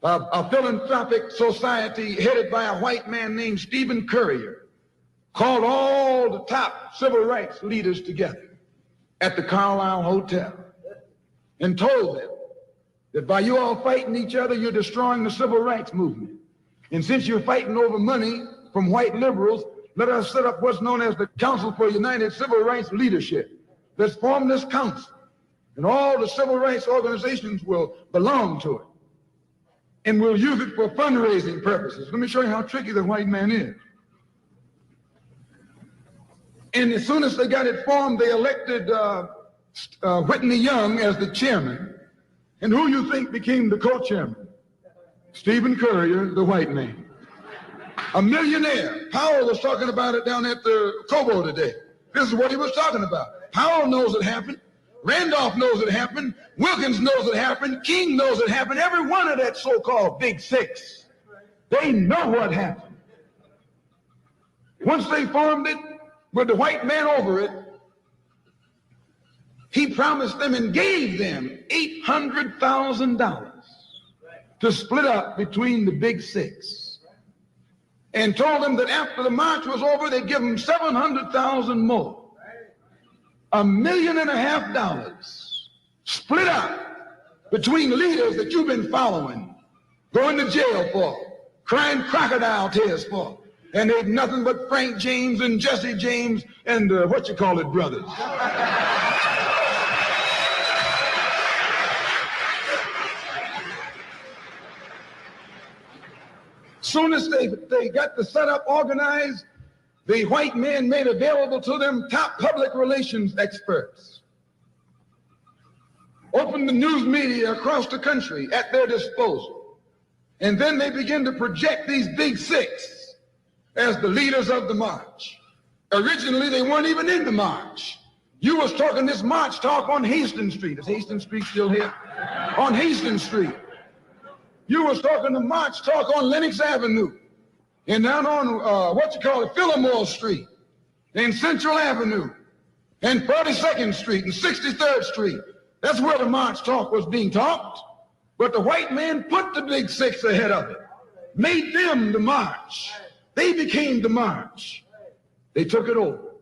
A philanthropic society headed by a white man named Stephen Currier called all the top civil rights leaders together at the Carlisle Hotel and told them that by you all fighting each other, you're destroying the civil rights movement. And since you're fighting over money from white liberals, let us set up what's known as the Council for United Civil Rights Leadership. Let's form this council, and all the civil rights organizations will belong to it. And we'll use it for fundraising purposes. Let me show you how tricky the white man is. And as soon as they got it formed, they elected Whitney Young as the chairman. And who you think became the co-chairman? Stephen Currier, the white man. A millionaire. Powell was talking about it down at the Cobo today. This is what he was talking about. Powell knows it happened. Randolph knows it happened. Wilkins knows it happened. King knows it happened. Every one of that so-called Big Six. They know what happened. Once they formed it, with the white man over it, he promised them and gave them $800,000 to split up between the Big Six, and told them that after the march was over, they'd give them $700,000 more. $1.5 million split up between leaders that you've been following, going to jail for, crying crocodile tears for, and they've nothing but Frank James and Jesse James and brothers. Soon as they got the setup organized, the white men made available to them top public relations experts, opened the news media across the country at their disposal, and then they began to project these Big Six as the leaders of the march. Originally, they weren't even in the march. You was talking this march talk on Hastings Street. Is Hastings Street still here? On Hastings Street. You was talking the march talk on Lenox Avenue, and down on Fillmore Street, and Central Avenue, and 42nd Street, and 63rd Street. That's where the march talk was being talked. But the white man put the Big Six ahead of it, made them the march. They became the march. They took it over.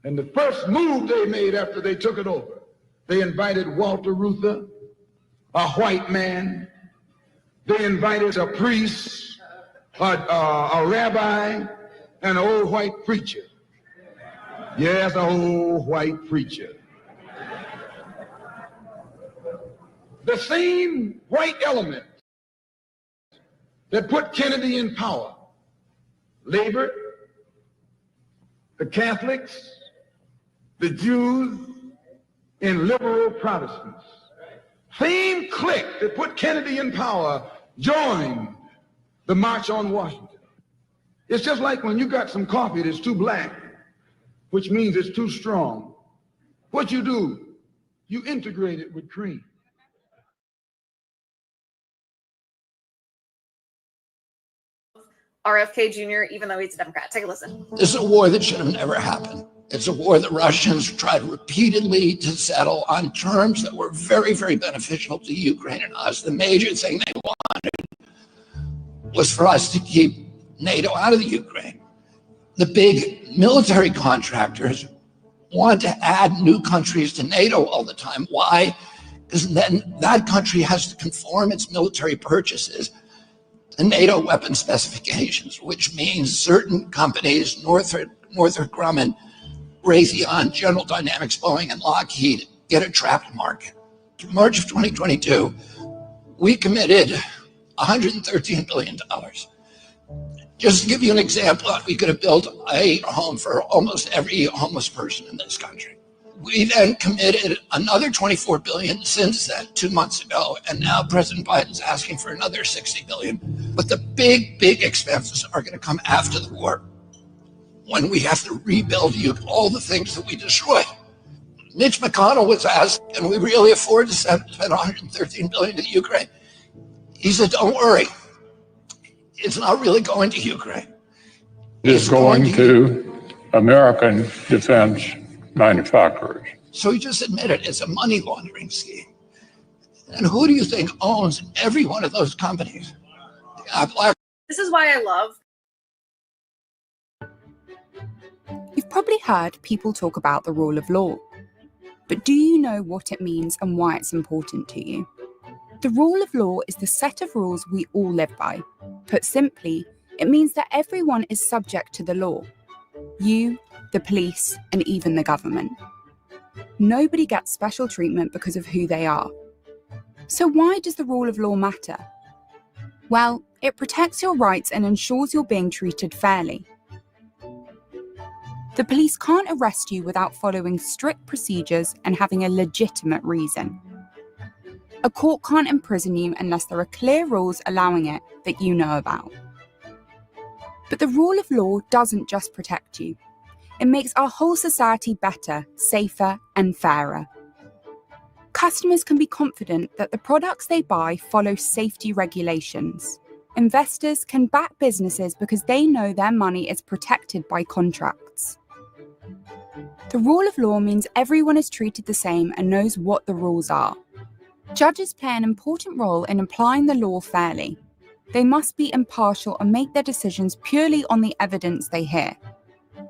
And the first move they made after they took it over, they invited Walter Reuther, a white man. They invited a priest, a rabbi, and an old white preacher. Yes, an old white preacher. The same white element that put Kennedy in power, labor, the Catholics, the Jews, and liberal Protestants. Same clique that put Kennedy in power joined the March on Washington. It's just like when you got some coffee that's too black, which means it's too strong. What you do, you integrate it with cream. RFK Jr., even though he's a Democrat. Take a listen. This is a war that should have never happened. It's a war the Russians tried repeatedly to settle on terms that were very, very beneficial to Ukraine and us. The major thing they wanted was for us to keep NATO out of the Ukraine. The big military contractors want to add new countries to NATO all the time. Why? Because then that country has to conform its military purchases to NATO weapon specifications, which means certain companies, Northrop Grumman, Raytheon, General Dynamics, Boeing, and Lockheed, get a trapped market. March of 2022, we committed $113 billion. Just to give you an example, we could have built a home for almost every homeless person in this country. We then committed another $24 billion since then, 2 months ago, and now President Biden's asking for another $60 billion. But the big expenses are going to come after the war, when we have to rebuild all the things that we destroyed. Mitch McConnell was asked, can we really afford to spend $113 billion to Ukraine? He said, don't worry. It's not really going to Ukraine. It's going to American defense manufacturers. So he just admitted it's a money laundering scheme. And who do you think owns every one of those companies? This is why I love. You've probably heard people talk about the rule of law. But do you know what it means and why it's important to you? The rule of law is the set of rules we all live by. Put simply, it means that everyone is subject to the law. You, the police, and even the government. Nobody gets special treatment because of who they are. So why does the rule of law matter? Well, it protects your rights and ensures you're being treated fairly. The police can't arrest you without following strict procedures and having a legitimate reason. A court can't imprison you unless there are clear rules allowing it that you know about. But the rule of law doesn't just protect you. It makes our whole society better, safer, and fairer. Customers can be confident that the products they buy follow safety regulations. Investors can back businesses because they know their money is protected by contracts. The rule of law means everyone is treated the same and knows what the rules are. Judges play an important role in applying the law fairly. They must be impartial and make their decisions purely on the evidence they hear.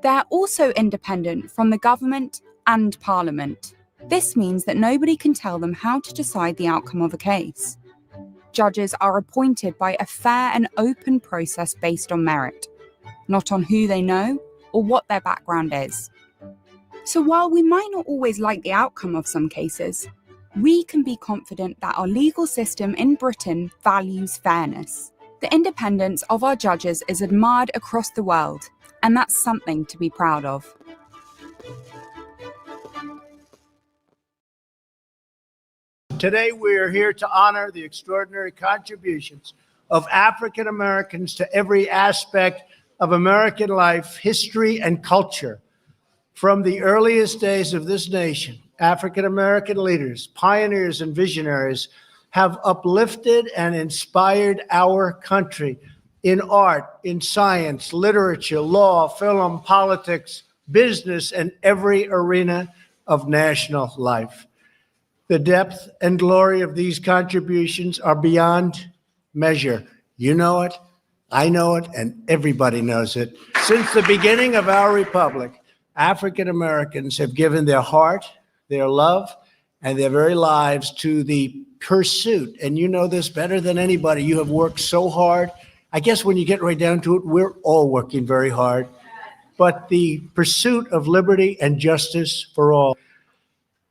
They are also independent from the government and Parliament. This means that nobody can tell them how to decide the outcome of a case. Judges are appointed by a fair and open process based on merit, not on who they know or what their background is. So while we might not always like the outcome of some cases, we can be confident that our legal system in Britain values fairness. The independence of our judges is admired across the world, and that's something to be proud of. Today we are here to honor the extraordinary contributions of African Americans to every aspect of American life, history, and culture. From the earliest days of this nation, African American leaders, pioneers, and visionaries have uplifted and inspired our country in art, in science, literature, law, film, politics, business, and every arena of national life. The depth and glory of these contributions are beyond measure. You know it, I know it, and everybody knows it. Since the beginning of our republic, African Americans have given their heart, their love, and their very lives to the pursuit. And you know this better than anybody. You have worked so hard. I guess when you get right down to it, we're all working very hard. But the pursuit of liberty and justice for all.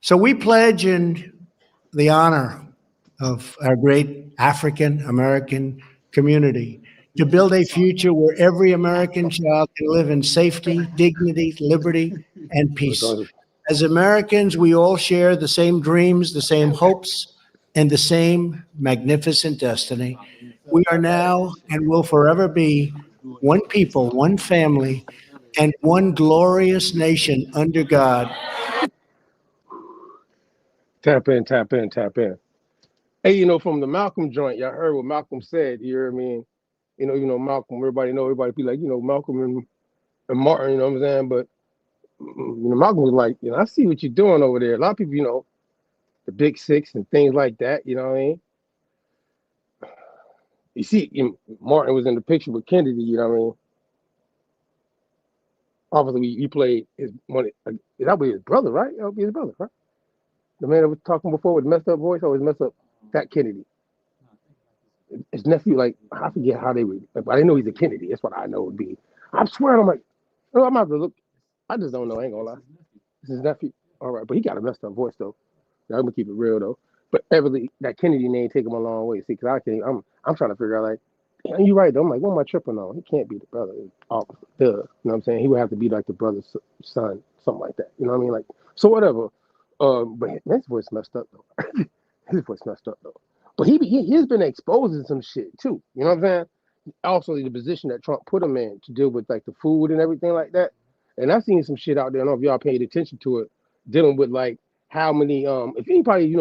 So we pledge in the honor of our great African American community to build a future where every American child can live in safety, dignity, liberty, and peace. As Americans, we all share the same dreams, the same hopes, and the same magnificent destiny. We are now and will forever be one people, one family, and one glorious nation under God. Tap in, tap in, tap in. Hey, you know, from the Malcolm joint, y'all heard what Malcolm said. You hear me? You know, Malcolm, everybody be like, you know, Malcolm and Martin, you know what I'm saying? But, you know, Malcolm was like, you know, I see what you're doing over there. A lot of people, you know, the Big Six and things like that, you know what I mean? You see, Martin was in the picture with Kennedy, you know what I mean? Obviously, he played that was his brother, right? That would be his brother, right? The man that was talking before with messed up voice always messed up Fat Kennedy. His nephew, like, I forget how they would, but I didn't know he's a Kennedy. That's what I know it would be. I swear, I'm like, oh, I'm about to look. I just don't know. I ain't gonna lie. This is his nephew. All right, but he got a messed up voice though. I'm gonna keep it real though. But evidently that Kennedy name take him a long way. See, because I'm trying to figure out like, and you're right though. I'm like, what am I tripping on? He can't be the brother. Oh, duh. You know what I'm saying? He would have to be like the brother's son, something like that. You know what I mean? Like, so whatever. But his voice messed up though. His voice messed up though. But he's been exposing some shit too. You know what I'm saying? Also the position that Trump put him in to deal with like the food and everything like that. And I've seen some shit out there. I don't know if y'all paid attention to it, dealing with like how many if anybody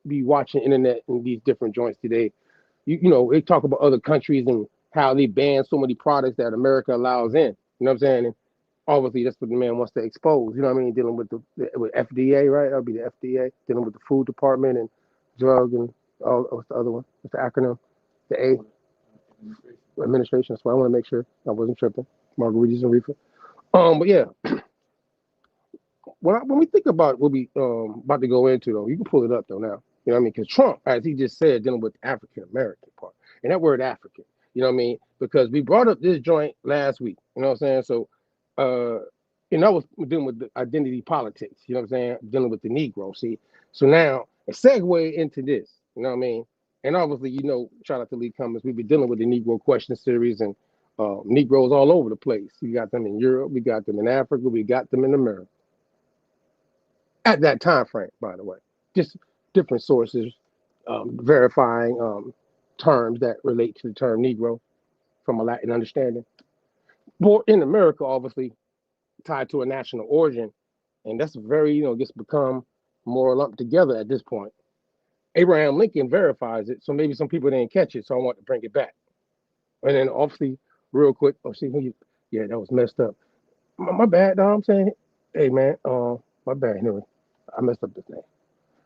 be watching internet and these different joints today, they talk about other countries and how they ban so many products that America allows in. You know what I'm saying? And obviously that's what the man wants to expose. You know what I mean? Dealing with with FDA, right? That'll be the FDA, dealing with the food department and drug and what's the other one? What's the acronym? The A. Administration. That's why I want to make sure I wasn't tripping. Margaritas and reefer. But yeah, when we think about what we about to go into though, you can pull it up though now. You know what I mean? Because Trump, as he just said, dealing with the African American part, and that word African. You know what I mean? Because we brought up this joint last week. You know what I'm saying? So, and I was dealing with the identity politics. You know what I'm saying? Dealing with the Negro. See, so now a segue into this. You know what I mean? And obviously, shout out to Lee Cummings. We've been dealing with the Negro question series and Negroes all over the place. We got them in Europe, we got them in Africa, we got them in America. At that time frame, by the way, just different sources verifying terms that relate to the term Negro from a Latin understanding. Born in America, obviously tied to a national origin, and that's very, gets become more lumped together at this point. Abraham Lincoln verifies it, so maybe some people didn't catch it, so I want to bring it back. And then obviously, real quick, yeah, that was messed up. My bad, dog. I'm saying, hey man, my bad, Henry. I messed up this name.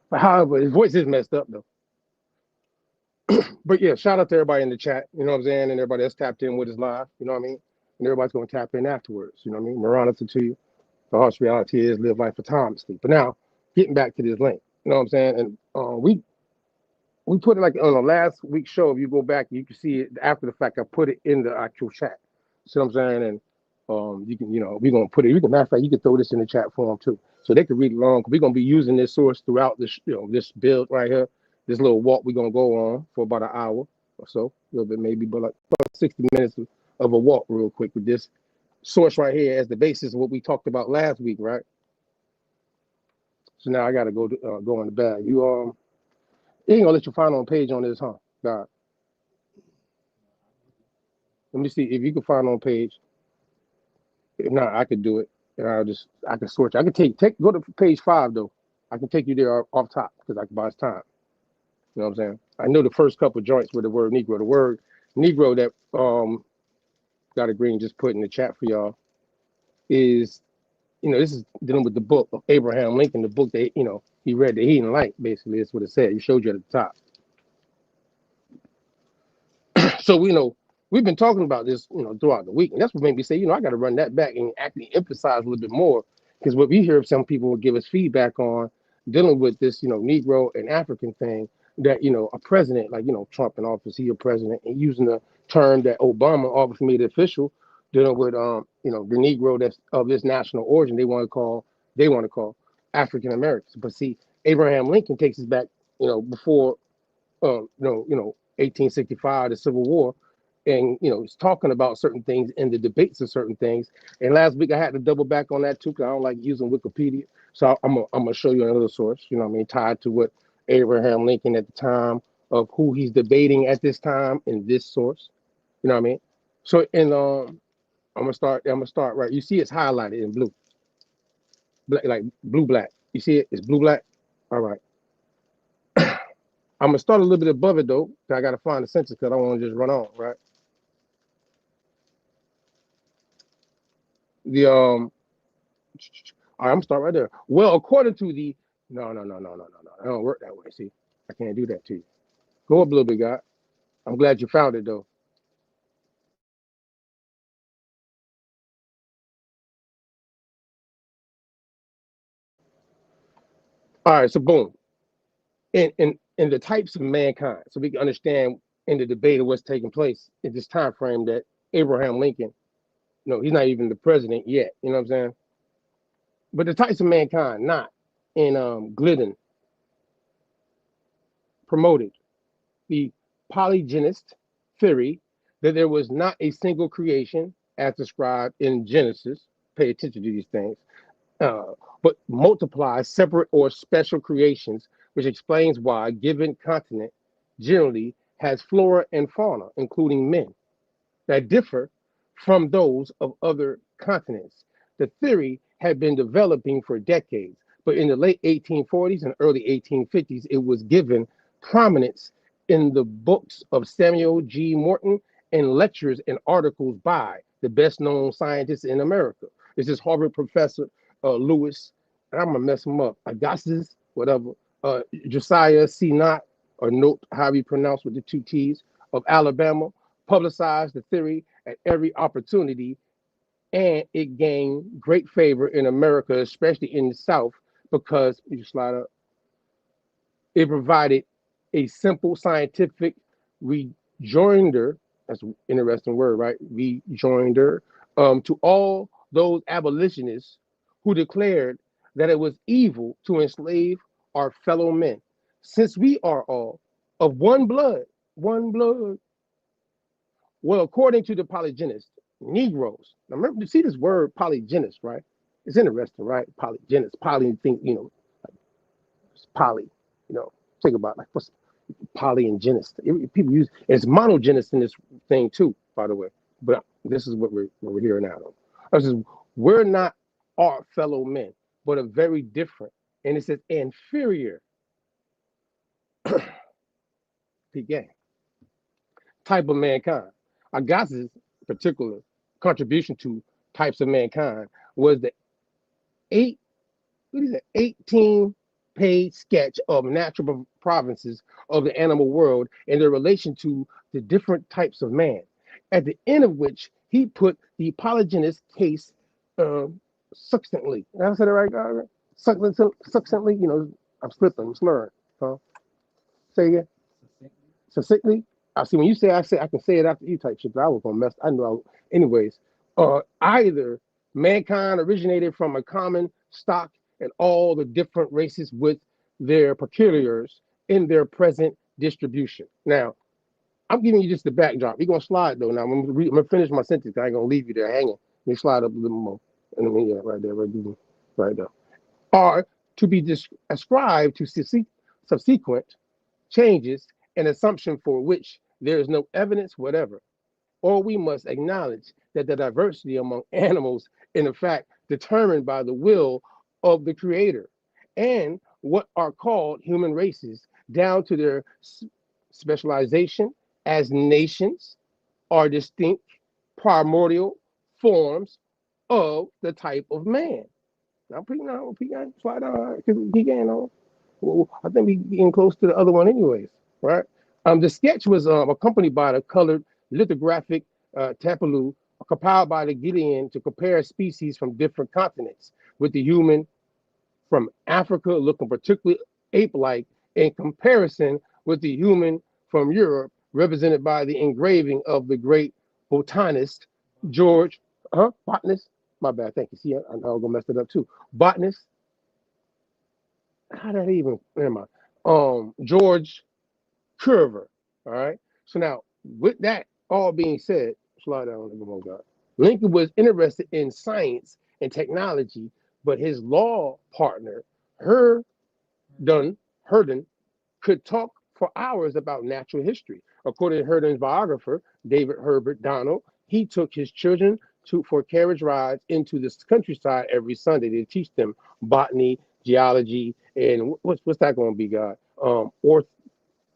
But however, his voice is messed up though. But yeah, shout out to everybody in the chat, you know what I'm saying, and everybody that's tapped in with us live, you know what I mean? And everybody's gonna tap in afterwards, you know what I mean? Maranatha to you. The harsh reality is live life autonomously. But now, getting back to this link, you know what I'm saying? And we put it like on the last week's show. If you go back, you can see it after the fact. I put it in the actual chat. See what I'm saying? And you can, we're gonna put it. You can, matter of fact, you can throw this in the chat form too, so they can read along. We're gonna be using this source throughout this, this build right here, this little walk we're gonna go on for about an hour or so, a little bit maybe, but like about 60 minutes of a walk, real quick, with this source right here as the basis of what we talked about last week, right? So now I gotta go in the bag. You ain't gonna let you find on page on this, huh? God. Let me see if you can find on page. If not, I could do it. And I can sort you. I can go to page 5 though. I can take you there off top because I can buy us time. You know what I'm saying? I know the first couple of joints with the word Negro. The word Negro that got a green just put in the chat for y'all is, this is dealing with the book of Abraham Lincoln, the book that he read that he didn't like. Basically, that's what it said. He showed you at the top. So we've been talking about this, throughout the week, and that's what made me say, I got to run that back and actually emphasize a little bit more, because what we hear some people will give us feedback on dealing with this, Negro and African thing, that a president like Trump in office, he a president, and using the term that Obama obviously made official, dealing with the Negro that's of this national origin, they want to call African Americans. But see, Abraham Lincoln takes us back, before 1865, the Civil War. And he's talking about certain things in the debates of certain things. And last week I had to double back on that too, because I don't like using Wikipedia. So I'm gonna show you another source, tied to what Abraham Lincoln at the time of who he's debating at this time in this source. You know what I mean? So I'm gonna start right. You see it's highlighted in blue. Like blue black. You see it? It's blue black. All right. I'm gonna start a little bit above it though, because I gotta find the sentence because I don't want to just run on, right? All right, I'm gonna start right there. Well, according to the no, it don't work that way. See, I can't do that to you. Go up a little bit, God. I'm glad you found it though. All right, so boom. In the types of mankind, so we can understand in the debate of what's taking place in this time frame that Abraham Lincoln, he's not even the president yet. You know what I'm saying? But the types of mankind, not in Glidden, promoted the polygenist theory that there was not a single creation as described in Genesis. Pay attention to these things. But multiply separate or special creations, which explains why a given continent generally has flora and fauna, including men, that differ from those of other continents. The theory had been developing for decades, but in the late 1840s and early 1850s, it was given prominence in the books of Samuel G. Morton and lectures and articles by the best known scientists in America. This is Harvard professor Lewis, and I'm gonna mess him up, Agassiz, whatever, Josiah C. Knott, or Note, however you pronounce with the two T's, of Alabama, publicized the theory at every opportunity, and it gained great favor in America, especially in the South, because, you slide up, it provided a simple scientific rejoinder, that's an interesting word, right? Rejoinder, to all those abolitionists who declared that it was evil to enslave our fellow men. Since we are all of one blood, well, according to the polygenists, Negroes. Now remember, you see this word polygenists, right? It's interesting, right? Polygenists, poly, think, like it's poly, think about like what's poly and genist. People use it's monogenist in this thing too, by the way. But this is what we're hearing now. This is, we're not our fellow men, but a very different, and it says inferior began type of mankind. Agassiz' particular contribution to types of mankind was the 18-page sketch of natural provinces of the animal world and their relation to the different types of man, at the end of which he put the polygenist case succinctly. Did I say that right, guys? Succinctly, I'm slipping, I'm slurring. Say again. Succinctly. I see when you say I can say it after you type shit, but I was gonna mess. I know. Anyways, either mankind originated from a common stock and all the different races with their peculiars in their present distribution. Now, I'm giving you just the backdrop. We're gonna slide though. Now I'm gonna finish my sentence. I ain't gonna leave you there hanging. Let me slide up a little more. And then yeah, right there, right there. Are to be ascribed to subsequent changes, an assumption for which there is no evidence whatever, or we must acknowledge that the diversity among animals in effect determined by the will of the creator, and what are called human races down to their specialization as nations are distinct primordial forms of the type of man. Now, slide down, because we getting on. Well, I think we getting close to the other one anyways, right? The sketch was accompanied by the colored lithographic tableau compiled by the Gideon to compare species from different continents, with the human from Africa looking particularly ape-like in comparison with the human from Europe, represented by the engraving of the great botanist botanist. My bad, thank you. See, I'm gonna mess it up too. Botanist. How did I even? Never mind. George Curver. All right. So now, with that all being said, slide down a little more, God. Lincoln was interested in science and technology, but his law partner, Herndon, could talk for hours about natural history. According to Herndon's biographer, David Herbert Donald, he took his children for carriage rides into the countryside every Sunday to teach them botany, geology, and what's that going to be, God?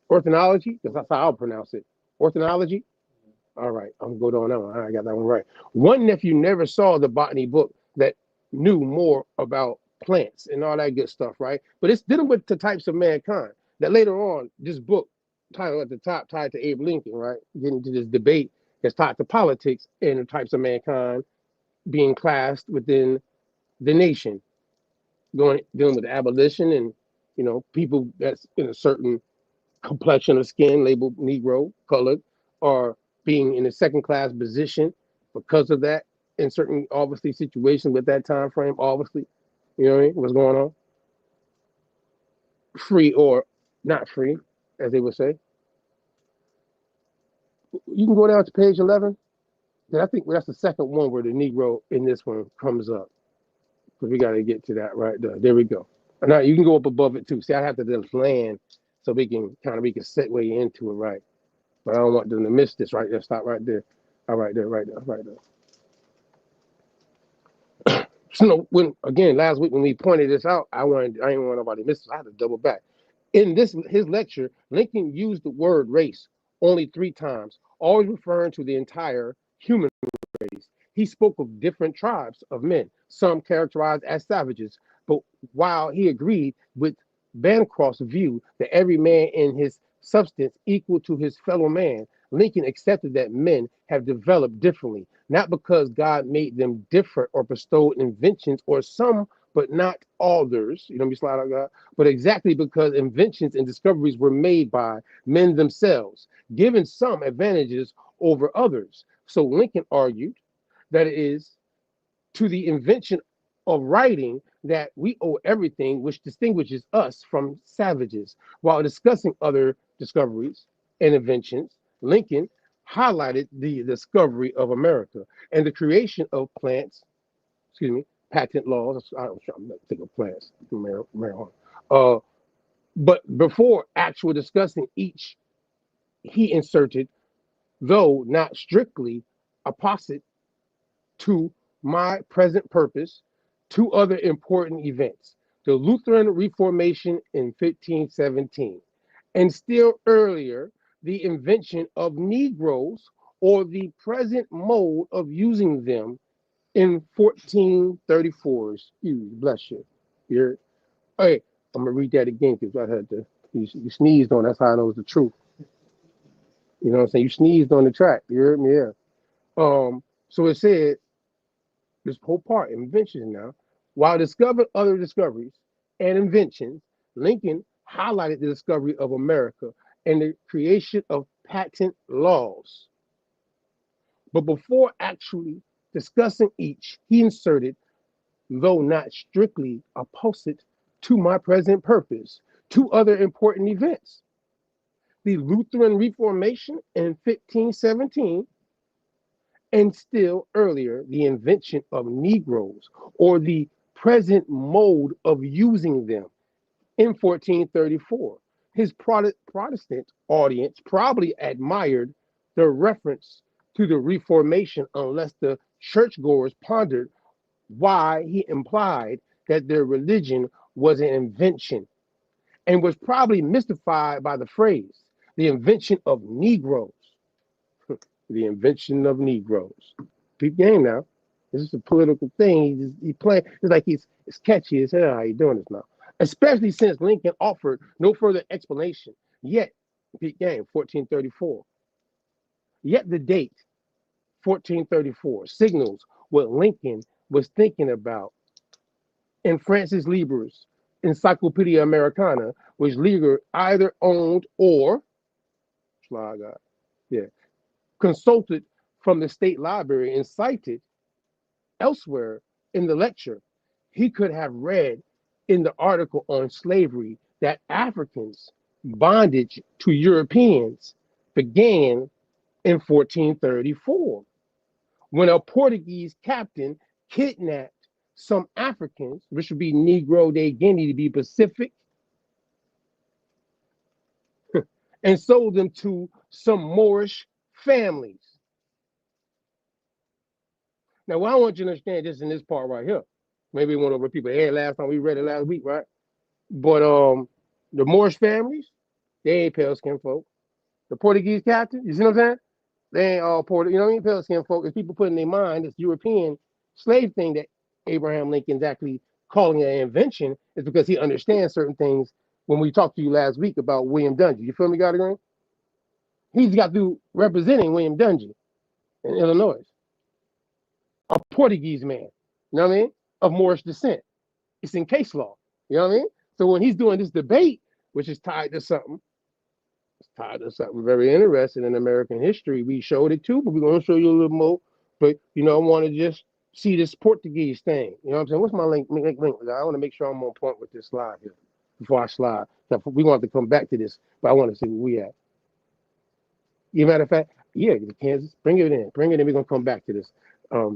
Ornithology? That's how I'll pronounce it. Ornithology? All right, I'm going to go on that one. I got that one right. One nephew never saw the botany book that knew more about plants and all that good stuff, right? But it's dealing with the types of mankind that later on, this book, title at the top, tied to Abe Lincoln, right? Getting into this debate that's tied to politics and the types of mankind being classed within the nation, dealing with abolition and, people that's in a certain complexion of skin, labeled Negro, colored, or being in a second-class position because of that in certain, obviously, situations with that time frame, obviously, you know what I mean? What's going on? Free or not free. as they would say. You can go down to page 11. And I think that's the second one where the Negro in this one comes up. Because we got to get to that right there. There we go. Now you can go up above it too. See, I have to just land so we can segue into it, right? But I don't want them to miss this right there. Stop right there. All right there, right there, right there. So last week when we pointed this out, I didn't want nobody to miss this. I had to double back. In his lecture, Lincoln used the word race only 3 times, always referring to the entire human race. He spoke of different tribes of men, some characterized as savages, but while he agreed with Bancroft's view that every man in his substance equal to his fellow man, Lincoln accepted that men have developed differently, not because God made them different or bestowed inventions or some but not others, but exactly because inventions and discoveries were made by men themselves, given some advantages over others. So Lincoln argued that it is to the invention of writing that we owe everything which distinguishes us from savages. While discussing other discoveries and inventions, Lincoln highlighted the discovery of America and the creation of patent laws. I was trying to think of plants, marijuana. But before actual discussing each, he inserted, though not strictly opposite to my present purpose, 2 other important events: the Lutheran Reformation in 1517, and still earlier, the invention of Negroes or the present mode of using them in 1434. Excuse, bless you. Hey, I'm gonna read that again because I had to. You sneezed on. That's how I know it's the truth. You know what I'm saying? You sneezed on the track. You heard me? Yeah. So it said this whole part inventions now. While discovering other discoveries and inventions, Lincoln highlighted the discovery of America and the creation of patent laws. But before actually discussing each, he inserted, though not strictly opposite to my present purpose, 2 other important events: the Lutheran Reformation in 1517, and still earlier, the invention of Negroes or the present mode of using them in 1434. His Protestant audience probably admired the reference to the Reformation unless the churchgoers pondered why he implied that their religion was an invention, and was probably mystified by the phrase, the invention of Negroes. The invention of Negroes. Big game now. This is a political thing. He playing. It's like it's catchy as hell how he doing this now. Especially since Lincoln offered no further explanation. Yet, big game, 1434. Yet the date, 1434, signals what Lincoln was thinking about in Francis Lieber's Encyclopedia Americana, which Lieber either owned or consulted from the state library and cited elsewhere in the lecture. He could have read in the article on slavery that Africans' bondage to Europeans began in 1434, when a Portuguese captain kidnapped some Africans, which would be Negro de Guinea to be Pacific, and sold them to some Moorish families. Now, I want you to understand this in this part right here. Maybe it went over people's head last time we read it last week, right? But the Moorish families, they ain't pale skinned folk. The Portuguese captain, you see what I'm saying? They ain't all Portuguese, you know what I mean? Pale skinned folk. If people put in their mind this European slave thing that Abraham Lincoln's actually calling an invention is because he understands certain things. When we talked to you last week about William Dungy, you feel me, God Green? He's got through representing William Dungy in Illinois, a Portuguese man, you know what I mean, of Moorish descent. It's in case law, you know what I mean? So when he's doing this debate, which is tied to something, it's tied to something very interesting in American history. We showed it too, but we're going to show you a little more. But, you know, I want to just see this Portuguese thing. You know what I'm saying? What's my link? I want to make sure I'm on point with this slide here. before I slide. We want to come back to this, but I want to see where we at. Matter of fact, yeah, Kansas, bring it in. We're going to come back to this.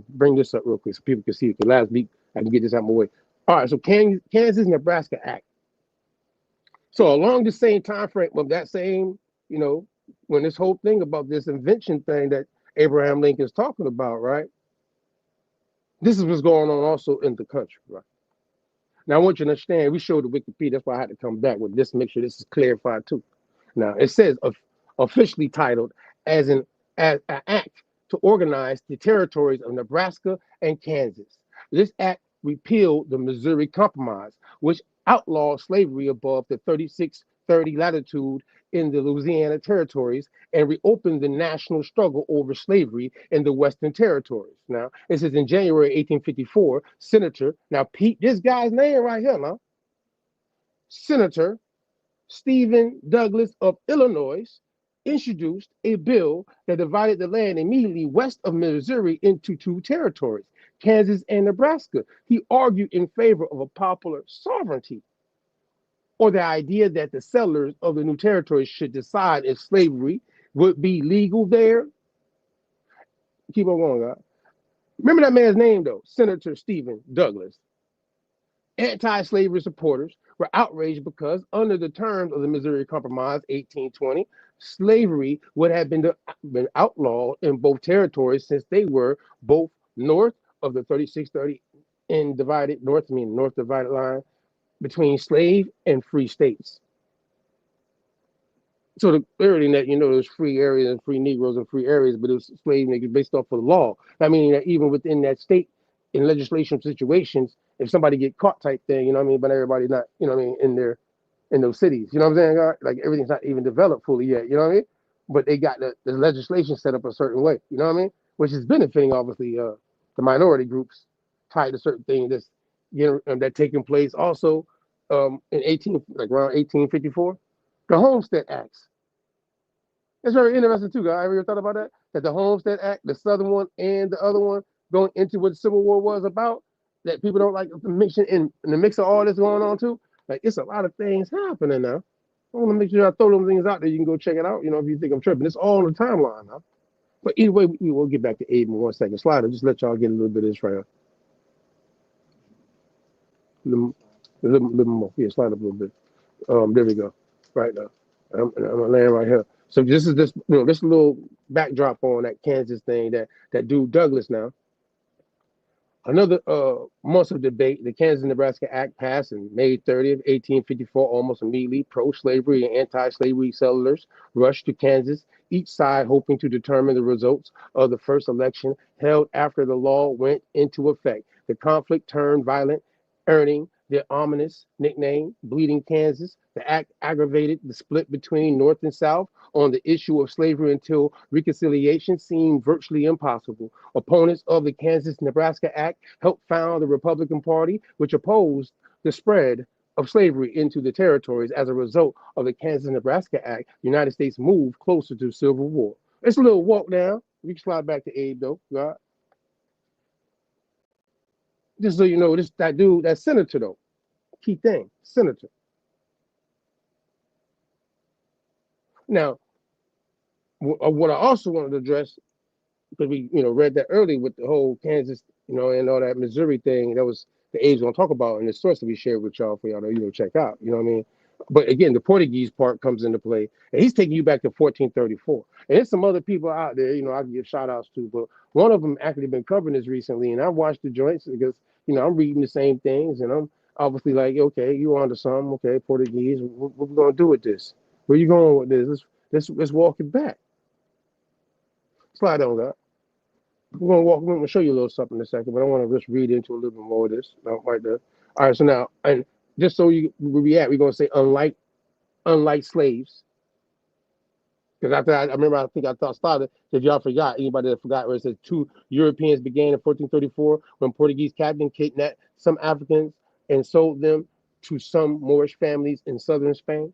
Bring this up real quick so people can see it. Because last week, I can get this out of my way. All right, so Kansas-Nebraska Act. So along the same time frame of that same, when this whole thing about this invention thing that Abraham Lincoln's talking about, right? This is what's going on also in the country, right? Now, I want you to understand, we showed the Wikipedia. That's why I had to come back with this, make sure this is clarified too. Now, it says officially titled as an act to organize the territories of Nebraska and Kansas. This act repealed the Missouri Compromise, which outlawed slavery above the 3630 latitude in the Louisiana territories and reopened the national struggle over slavery in the Western territories. Now, this is in January 1854, Senator, now Pete, this guy's name right here, now, Senator Stephen Douglas of Illinois introduced a bill that divided the land immediately west of Missouri into two territories, Kansas and Nebraska. He argued in favor of a popular sovereignty, or the idea that the settlers of the new territories should decide if slavery would be legal there. Keep on going, guys. Remember that man's name, though, Senator Stephen Douglas. Anti-slavery supporters were outraged because under the terms of the Missouri Compromise, 1820, slavery would have been outlawed in both territories since they were both north of the 3630 and north divided line between slave and free states. So the clarity that, there's free areas and free Negroes and free areas, but it was slave niggas based off of the law. I mean, that even within that state, in legislation situations, if somebody get caught type thing, but everybody's not, in those cities, you know what I'm saying, God? Like everything's not even developed fully yet, you know what I mean? But they got the legislation set up a certain way, you know what I mean? Which is benefiting, obviously, the minority groups tied to certain things that taking place also around 1854, the Homestead Acts. It's very interesting too, guys. Have you ever thought about that? That the Homestead Act, the Southern one and the other one, going into what the Civil War was about, that people don't like mixing in the mix of all this going on too. Like it's a lot of things happening now. I want to make sure I throw them things out there. You can go check it out. If you think I'm tripping, it's all on the timeline now. But either way, we will get back to Abe in 1 second. Slide, just let y'all get a little bit of this right here. A little more. Yeah, slide up a little bit. There we go. Right now. I'm gonna land right here. So this is this little backdrop on that Kansas thing that dude Douglas now. Another months of debate, the Kansas-Nebraska Act passed on May 30th, 1854. Almost immediately, pro-slavery and anti-slavery settlers rushed to Kansas, each side hoping to determine the results of the first election held after the law went into effect. The conflict turned violent, earning the ominous nickname Bleeding Kansas. The act aggravated the split between North and South on the issue of slavery until reconciliation seemed virtually impossible. Opponents of the Kansas-Nebraska Act helped found the Republican Party, which opposed the spread of slavery into the territories. As a result of the Kansas-Nebraska Act, the United States moved closer to civil war. It's a little walk down. We can slide back to Abe, though. God. Just so you know, that dude, that senator, though. Key thing, senator. Now, what I also wanted to address, because we, read that early with the whole Kansas, and all that Missouri thing, that was the Abe's gonna talk about, and the source that we shared with y'all for y'all to, check out. You know what I mean? But again, the Portuguese part comes into play, and he's taking you back to 1434. And there's some other people out there, I can give shout outs to, but one of them actually been covering this recently, and I watched the joints because, I'm reading the same things, and I'm obviously like, okay, you onto something, okay, Portuguese, what we gonna do with this? Where you going with this? Let's walk it back. Slide on, God. We're gonna show you a little something in a second, but I want to just read into a little bit more of this right there. All right, so now, and just so where we at, we're gonna say unlike slaves. Because after I remember, I think I thought started, if y'all forgot, anybody that forgot where it says 2 Europeans began in 1434 when Portuguese captain kidnapped some Africans and sold them to some Moorish families in southern Spain,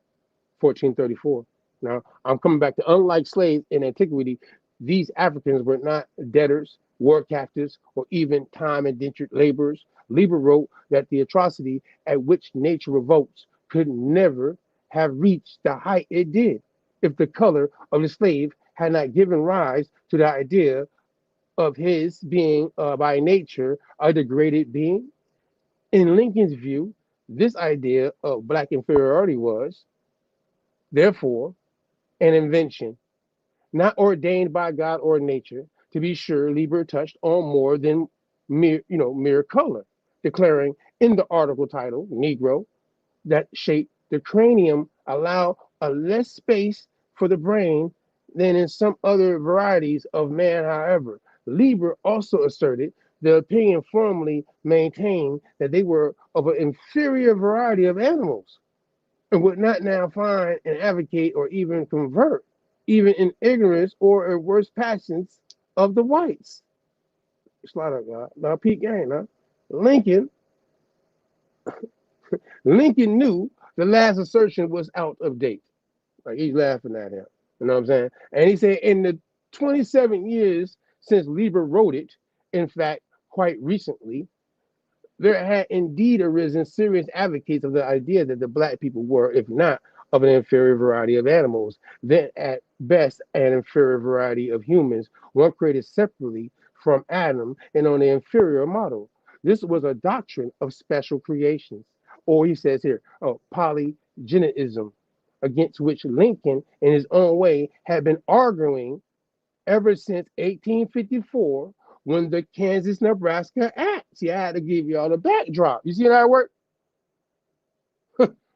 1434. Now, I'm coming back to unlike slaves in antiquity, these Africans were not debtors, war captives, or even time indentured laborers. Lieber wrote that the atrocity at which nature revolts could never have reached the height it did if the color of the slave had not given rise to the idea of his being by nature a degraded being. In Lincoln's view, this idea of black inferiority was, therefore, an invention, not ordained by God or nature. To be sure, Lieber touched on more than mere color, declaring in the article title, Negro, that shape the cranium allow a less space for the brain than in some other varieties of man. However, Lieber also asserted the opinion firmly maintained that they were of an inferior variety of animals and would not now find and advocate or even convert, even in ignorance or in worse passions of the whites. Slide up, y'all. Now, peak game, huh? Lincoln knew the last assertion was out of date. Like he's laughing at him. You know what I'm saying? And he said in the 27 years since Lieber wrote it, in fact, quite recently, there had indeed arisen serious advocates of the idea that the black people were, if not of an inferior variety of animals, then at best an inferior variety of humans, one created separately from Adam and on the inferior model. This was a doctrine of special creations, or he says here, polygenism, against which Lincoln, in his own way, had been arguing ever since 1854 when the Kansas-Nebraska Act. See, I had to give y'all the backdrop. You see how that worked?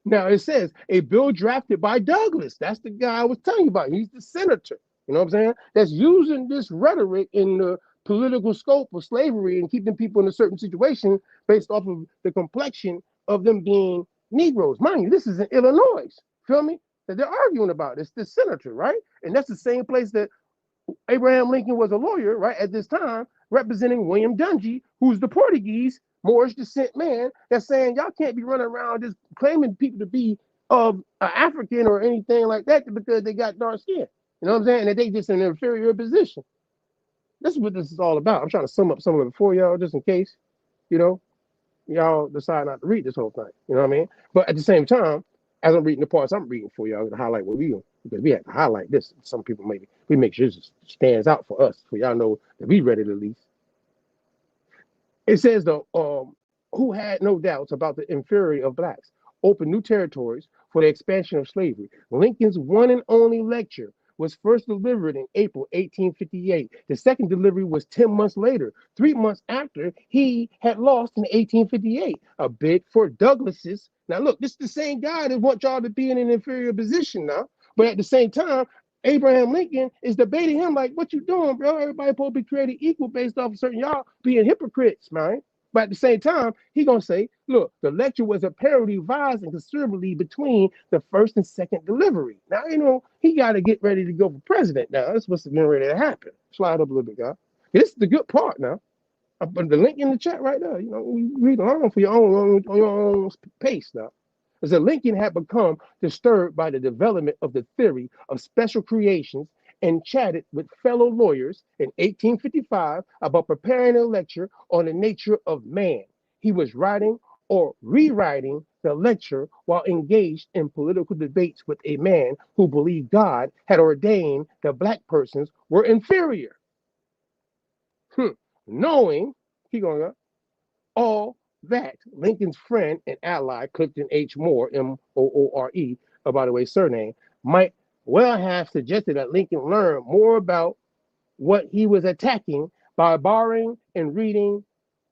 Now it says a bill drafted by Douglas. That's the guy I was telling you about. He's the senator. You know what I'm saying? That's using this rhetoric in the political scope of slavery and keeping people in a certain situation based off of the complexion of them being Negroes. Mind you, this is in Illinois. Feel me? That they're arguing about this senator, right? And that's the same place that Abraham Lincoln was a lawyer, right, at this time, representing William Dungy, who's the Portuguese Moorish descent man that's saying y'all can't be running around just claiming people to be African or anything like that because they got dark skin. You know what I'm saying? And they just in an inferior position. This is what this is all about. I'm trying to sum up some of it for y'all just in case, y'all decide not to read this whole thing. You know what I mean? But at the same time, as I'm reading the parts I'm reading for y'all, I'm going to highlight what we do. Because we have to highlight this. Some people maybe, we make sure it stands out for us. So y'all know that we read it at least. It says, though, who had no doubts about the inferiority of blacks, opened new territories for the expansion of slavery. Lincoln's one and only lecture was first delivered in April 1858. The second delivery was 10 months later, 3 months after he had lost in 1858. A bid for Douglas's. Now, look, this is the same guy that wants y'all to be in an inferior position now. But at the same time, Abraham Lincoln is debating him like, what you doing, bro? Everybody supposed to be created equal based off of certain y'all being hypocrites, man. But at the same time, he going to say, look, the lecture was apparently revised and considerably between the first and second delivery. Now, he got to get ready to go for president now. That's what's getting ready to happen. Slide up a little bit, guys. This is the good part now. I put the link in the chat right now. You read along for your own pace now. As that Lincoln had become disturbed by the development of the theory of special creations and chatted with fellow lawyers in 1855 about preparing a lecture on the nature of man. He was writing or rewriting the lecture while engaged in political debates with a man who believed God had ordained that black persons were inferior. Knowing, keep going on, all that, Lincoln's friend and ally, Clifton H. Moore, M-O-O-R-E, by the way, surname, might well have suggested that Lincoln learn more about what he was attacking by borrowing and reading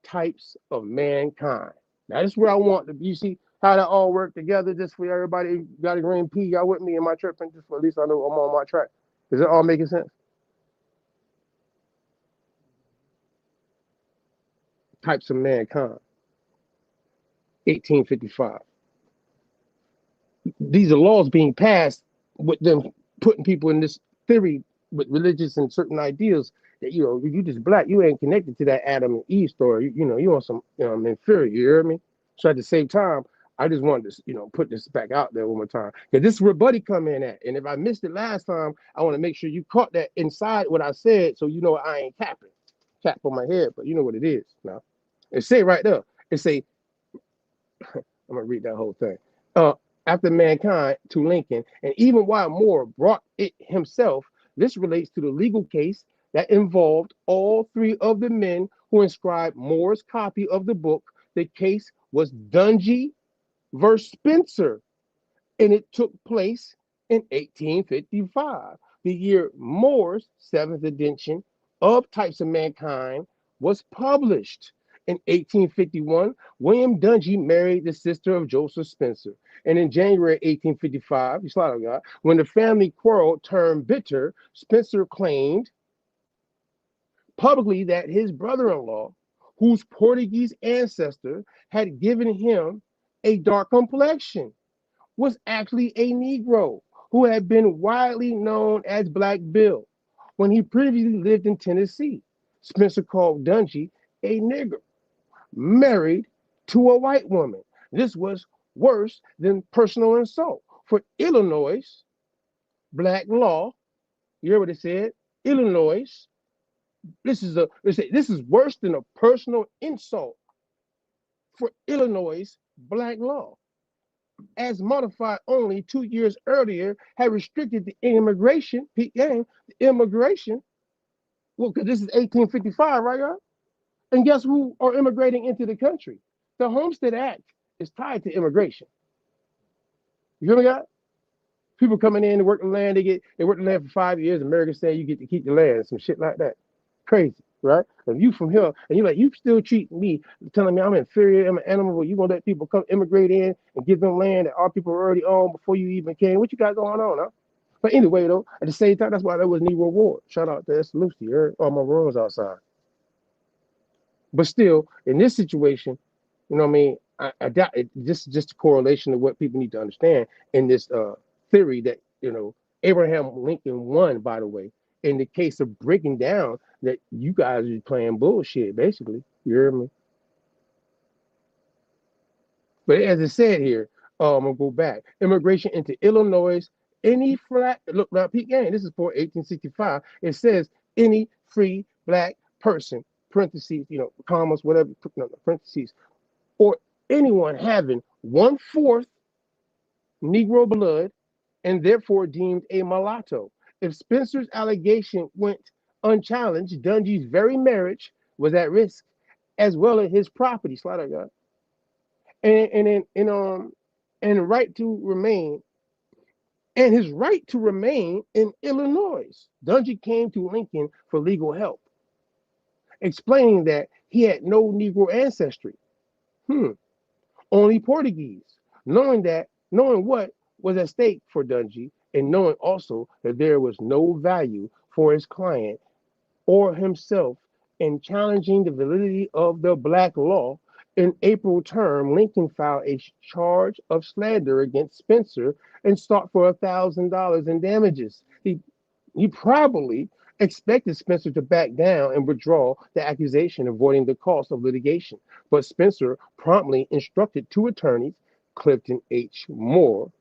types of mankind. Now, this is where I want to, you see how that all worked together, just for everybody got a green P, y'all with me in my trip, and just for at least I know I'm on my track. Is it all making sense? Types of mankind. 1855. These are laws being passed with them putting people in this theory with religious and certain ideas that, if you just black, you ain't connected to that Adam and Eve story. You want some inferior, you hear me? So at the same time, I just wanted to, put this back out there one more time. Because this is where Buddy come in at. And if I missed it last time, I want to make sure you caught that inside what I said so you know I ain't capping. Cap on my head, but you know what it is now. It say right there, it say, I'm gonna read that whole thing. after mankind to Lincoln, and even while Moore brought it himself, this relates to the legal case that involved all three of the men who inscribed Moore's copy of the book. The case was Dungy versus Spencer, and it took place in 1855, the year Moore's 7th edition of Types of Mankind was published. In 1851, William Dungy married the sister of Joseph Spencer. And in January 1855, when the family quarrel turned bitter, Spencer claimed publicly that his brother-in-law, whose Portuguese ancestor had given him a dark complexion, was actually a Negro who had been widely known as Black Bill when he previously lived in Tennessee. Spencer called Dungy a nigger, married to a white woman. This was worse than personal insult. For Illinois, black law, you hear what it said? Illinois, this is worse than a personal insult for Illinois black law, as modified only 2 years earlier, had restricted the immigration, well, because this is 1855, right, y'all? And guess who are immigrating into the country? The Homestead Act is tied to immigration. You hear me, guys? People coming in to work the land, they work the land for 5 years. America say you get to keep the land, some shit like that. Crazy, right? If you from here and you're like, you still treat me, telling me I'm inferior, I'm an animal, well, you gonna let people come immigrate in and give them land that our people already own before you even came? What you got going on, huh? But anyway, though, at the same time, that's why there was Negro War. Shout out to S. Lucy, you heard? All my rooms outside. But still, in this situation, you know what I mean? I doubt it. This is just a correlation of what people need to understand in this theory that, you know, Abraham Lincoln won, by the way, in the case of breaking down that you guys are playing bullshit, basically. You hear me? But as it said here, I'm going to go back. Immigration into Illinois, any flat, look, now, Pete Gang, this is for 1865. It says any free black person, parentheses, you know, commas, whatever, parentheses, or anyone having 1/4 Negro blood and therefore deemed a mulatto. If Spencer's allegation went unchallenged, Dungy's very marriage was at risk, as well as his property. Slide out, guys. And right to remain, and his right to remain in Illinois. Dungy came to Lincoln for legal help, explaining that he had no Negro ancestry, only Portuguese. Knowing what was at stake for Dungy, and knowing also that there was no value for his client or himself in challenging the validity of the black law, in April term, Lincoln filed a charge of slander against Spencer and sought for $1,000 in damages. He probably expected Spencer to back down and withdraw the accusation, avoiding the cost of litigation. But Spencer promptly instructed two attorneys, Clifton H. Moore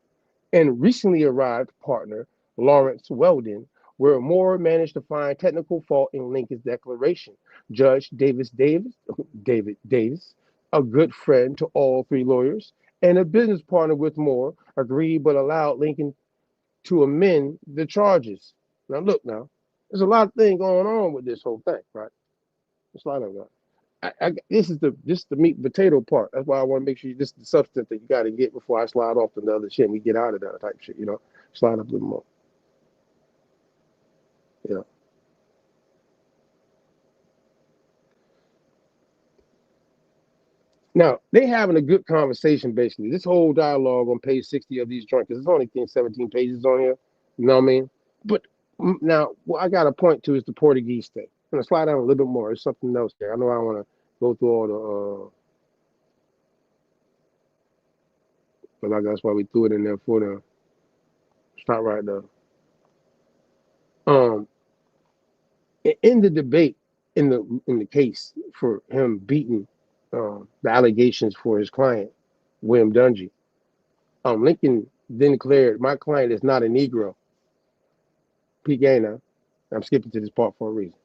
and recently arrived partner Lawrence Weldon, where Moore managed to find technical fault in Lincoln's declaration. Judge David Davis, a good friend to all three lawyers and a business partner with Moore, agreed but allowed Lincoln to amend the charges. Now look, there's a lot of things going on with this whole thing, right? It's a lot of that. This is the meat and potato part. That's why I want to make sure this is the substance that you got to get before I slide off to the other shit and we get out of that type shit, you know? Slide up a little more. Yeah. Now, they having a good conversation, basically. This whole dialogue on page 60 of these joints, because it's only 17 pages on here, you know what I mean? But now, what I got to point to is the Portuguese thing. I'm going to slide down a little bit more. There's something else there. I know I don't want to go through all the, but that's why we threw it in there for the, stop right there. In the debate, in the case for him beating the allegations for his client, William Dungy, Lincoln then declared, my client is not a Negro. Pete Gaynor, I'm skipping to this part for a reason.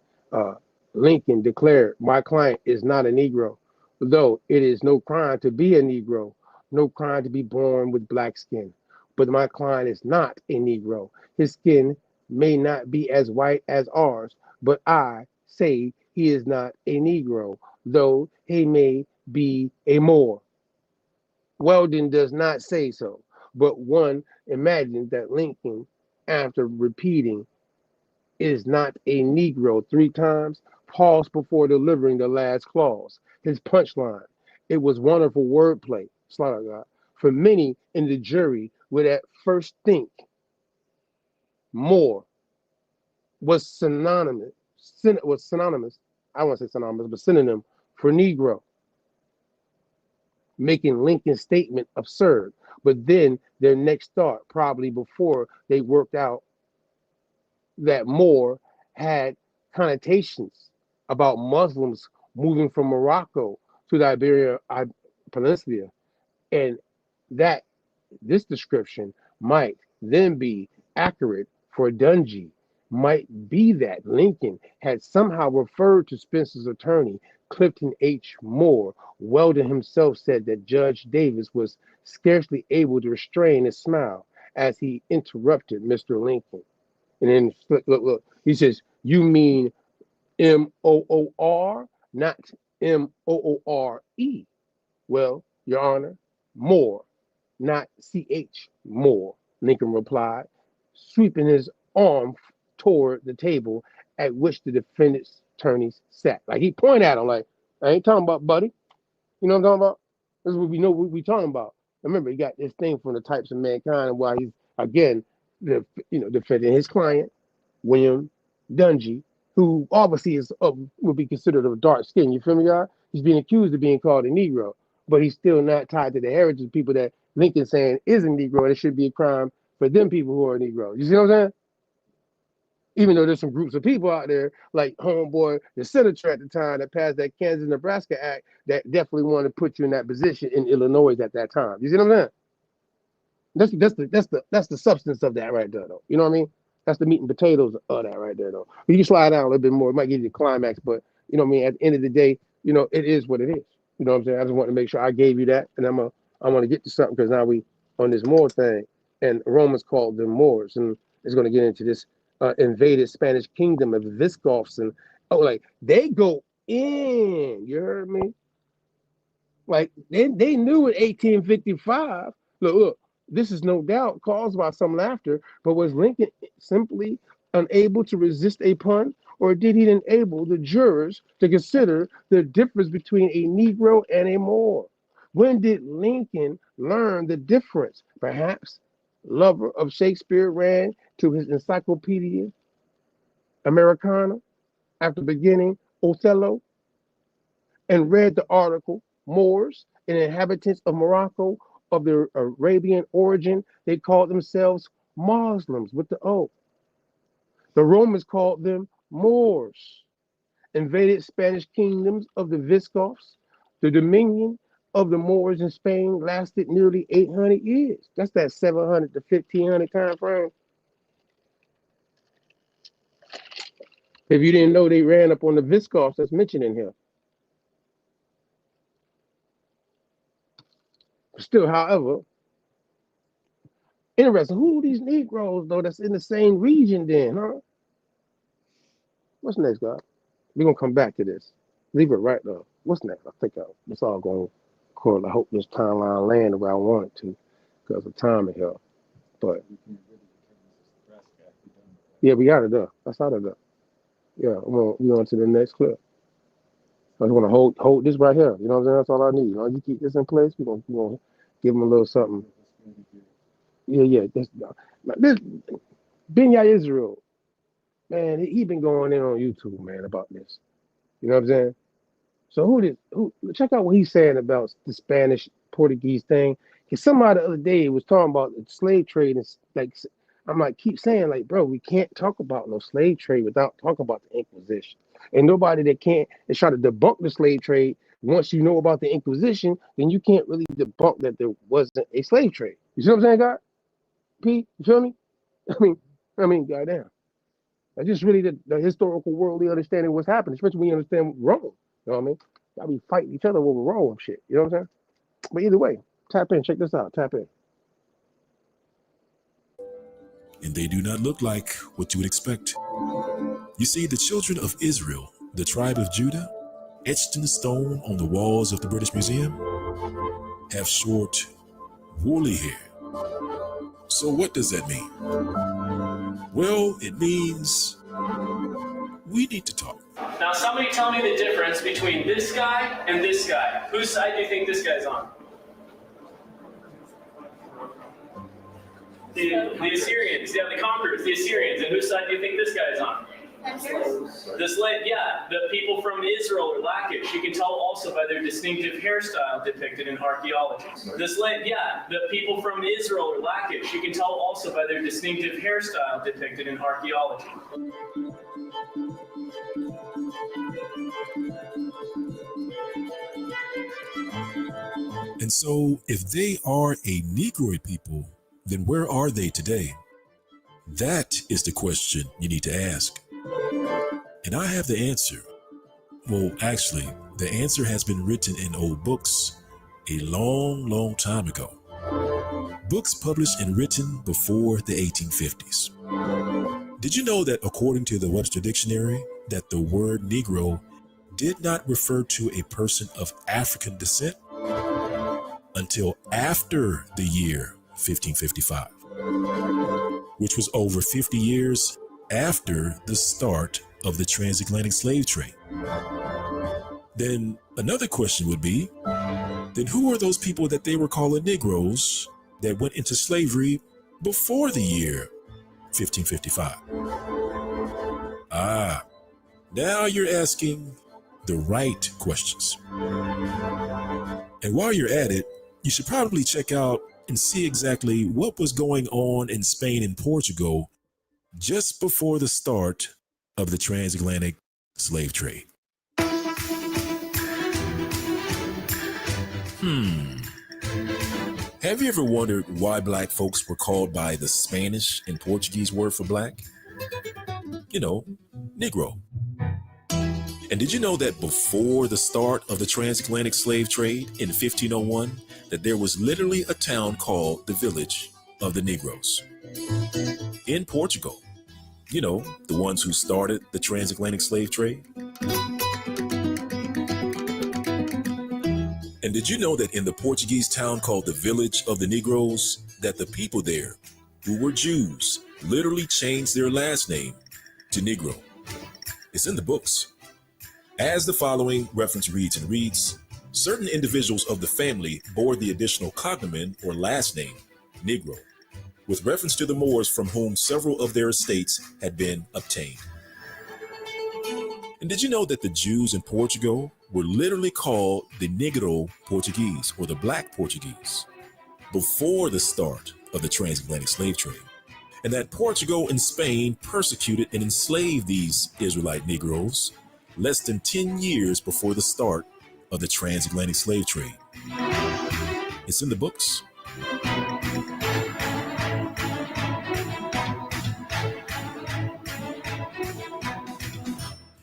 Lincoln declared, my client is not a Negro, though it is no crime to be a Negro, no crime to be born with black skin. But my client is not a Negro. His skin may not be as white as ours, but I say he is not a Negro, though he may be a Moor. Weldon does not say so, but one imagines that Lincoln, after repeating is not a Negro 3 times, paused before delivering the last clause, his punchline. It was wonderful wordplay, slaughter God. For many in the jury would at first think Moor was synonymous, I won't say synonymous, but synonym for Negro, making Lincoln's statement absurd. But then their next thought, probably before they worked out that Moor had connotations about Muslims moving from Morocco to the Iberian Peninsula, and that this description might then be accurate for Dungy, might be that Lincoln had somehow referred to Spencer's attorney, Clifton H. Moore. Weldon himself said that Judge Davis was scarcely able to restrain a smile as he interrupted Mr. Lincoln. And then look, he says, "You mean Moor, not Moore? Well, Your Honor, Moore, not CH Moore," Lincoln replied, sweeping his arm toward the table at which the defendant's attorneys sat. Like he pointed at him, like, "I ain't talking about, buddy. You know what I'm talking about? This is what we know what we talking about." Remember, he got this thing from the Types of Mankind, and while he's again, defending his client, William Dungy, who obviously is would be considered of dark skin. You feel me, y'all? He's being accused of being called a Negro, but he's still not tied to the heritage of people that Lincoln saying is a Negro, and it should be a crime for them people who are Negro. You see what I'm saying? Even though there's some groups of people out there, like homeboy, the senator at the time that passed that Kansas-Nebraska Act, that definitely wanted to put you in that position in Illinois at that time. You see what I'm saying? That's the substance of that right there, though. You know what I mean? That's the meat and potatoes of that right there, though. You can slide down a little bit more. It might give you the climax, but you know what I mean? At the end of the day, it is what it is. You know what I'm saying? I just want to make sure I gave you that, and I want to get to something because now we on this Moor thing, and Romans called them Moors, and it's going to get into this invaded Spanish kingdom of Visigoths, and they go in. You heard me? Like they knew in 1855. Look. This is no doubt caused by some laughter, but was Lincoln simply unable to resist a pun, or did he enable the jurors to consider the difference between a Negro and a Moor? When did Lincoln learn the difference? Perhaps lover of Shakespeare ran to his Encyclopedia Americana after beginning Othello and read the article, Moors and inhabitants of Morocco of their Arabian origin. They called themselves Muslims with the O. The Romans called them Moors. Invaded Spanish kingdoms of the Visigoths. The dominion of the Moors in Spain lasted nearly 800 years. That's that 700 to 1500 time frame. If you didn't know, they ran up on the Visigoths that's mentioned in here. Still, however, interesting. Who are these Negroes, though, that's in the same region then, huh? What's next, guys? We're going to come back to this. Leave it right there. What's next? I think it's all going to correlate. I hope this timeline land where I want it to because of time in here. But, yeah, we got it there. That's out of there. Yeah, we're going to the next clip. I just want to hold this right here. You know what I'm saying? That's all I need. You keep this in place, we're gonna give them a little something. Yeah. This Benya Israel, man, he been going in on YouTube, man, about this. You know what I'm saying? So check out what he's saying about the Spanish Portuguese thing. Because somebody the other day was talking about the slave trade, and I'm like, keep saying, like, bro, we can't talk about no slave trade without talking about the Inquisition. And nobody that can't is try to debunk the slave trade. Once you know about the Inquisition, then you can't really debunk that there wasn't a slave trade. You see what I'm saying, God? P, you feel me? I mean, goddamn. That's just really the historical worldly understanding of what's happening, especially when you understand Rome. You know what I mean? Y'all be fighting each other over Rome and shit. You know what I'm saying? But either way, Tap in. Check this out. Tap in. And they do not look like what you would expect. You see, the children of Israel, the tribe of Judah, etched in stone on the walls of the British Museum, have short, woolly hair. So what does that mean? Well, it means we need to talk. Now somebody tell me the difference between this guy and this guy. Whose side do you think this guy's on? The Assyrians, yeah, the conquerors, the Assyrians. And whose side do you think this guy's on? The slave, yeah, the people from Israel or Lachish. You can tell also by their distinctive hairstyle depicted in archaeology. The slave, yeah, the people from Israel or Lachish. You can tell also by their distinctive hairstyle depicted in archaeology. And so, if they are a Negroid people, then where are they today? That is the question you need to ask. And I have the answer. Well, actually, the answer has been written in old books a long, long time ago. Books published and written before the 1850s. Did you know that according to the Webster Dictionary, that the word Negro did not refer to a person of African descent until after the year 1555, which was over 50 years after the start of the transatlantic slave trade? Then another question would be, then who are those people that they were calling Negroes that went into slavery before the year 1555? Now you're asking the right questions. And while you're at it, you should probably check out and see exactly what was going on in Spain and Portugal just before the start of the transatlantic slave trade. Have you ever wondered why black folks were called by the Spanish and Portuguese word for black? You know, Negro. And did you know that before the start of the transatlantic slave trade in 1501, that there was literally a town called the Village of the Negroes in Portugal? You know, the ones who started the transatlantic slave trade. And did you know that in the Portuguese town called the Village of the Negroes, that the people there, who were Jews, literally changed their last name to Negro? It's in the books. As the following reference reads and reads, certain individuals of the family bore the additional cognomen or last name, Negro, with reference to the Moors from whom several of their estates had been obtained. And did you know that the Jews in Portugal were literally called the Negro Portuguese, or the Black Portuguese, before the start of the transatlantic slave trade? And that Portugal and Spain persecuted and enslaved these Israelite Negroes less than 10 years before the start of the transatlantic slave trade. It's in the books.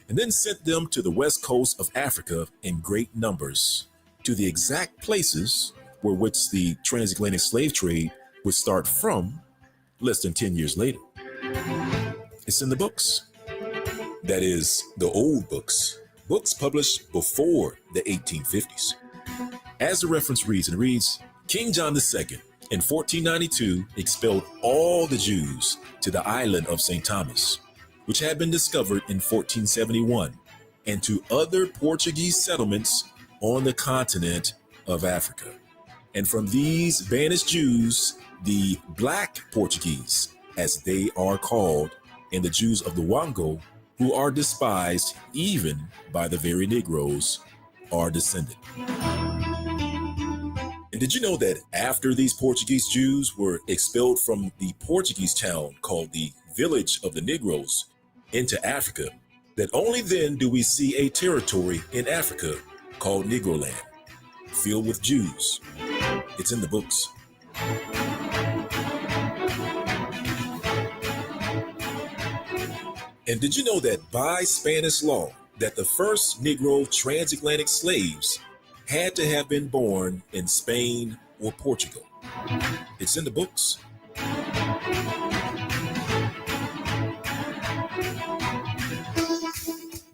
And then sent them to the west coast of Africa in great numbers, to the exact places where which the transatlantic slave trade would start from less than 10 years later. It's in the books. That is, the old books, books published before the 1850s. As the reference reads and reads, King John II in 1492 expelled all the Jews to the island of St. Thomas, which had been discovered in 1471, and to other Portuguese settlements on the continent of Africa. And from these banished Jews, the Black Portuguese, as they are called, and the Jews of the Wango, who are despised even by the very Negroes, are descended. And did you know that after these Portuguese Jews were expelled from the Portuguese town called the Village of the Negroes into Africa, that only then do we see a territory in Africa called Negroland, filled with Jews? It's in the books. And did you know that by Spanish law, that the first Negro transatlantic slaves had to have been born in Spain or Portugal? It's in the books.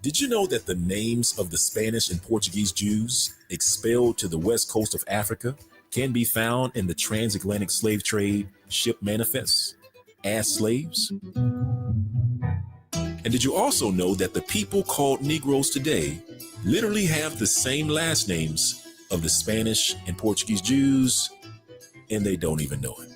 Did you know that the names of the Spanish and Portuguese Jews expelled to the west coast of Africa can be found in the transatlantic slave trade ship manifests as slaves? And did you also know that the people called Negroes today literally have the same last names of the Spanish and Portuguese Jews, and they don't even know it?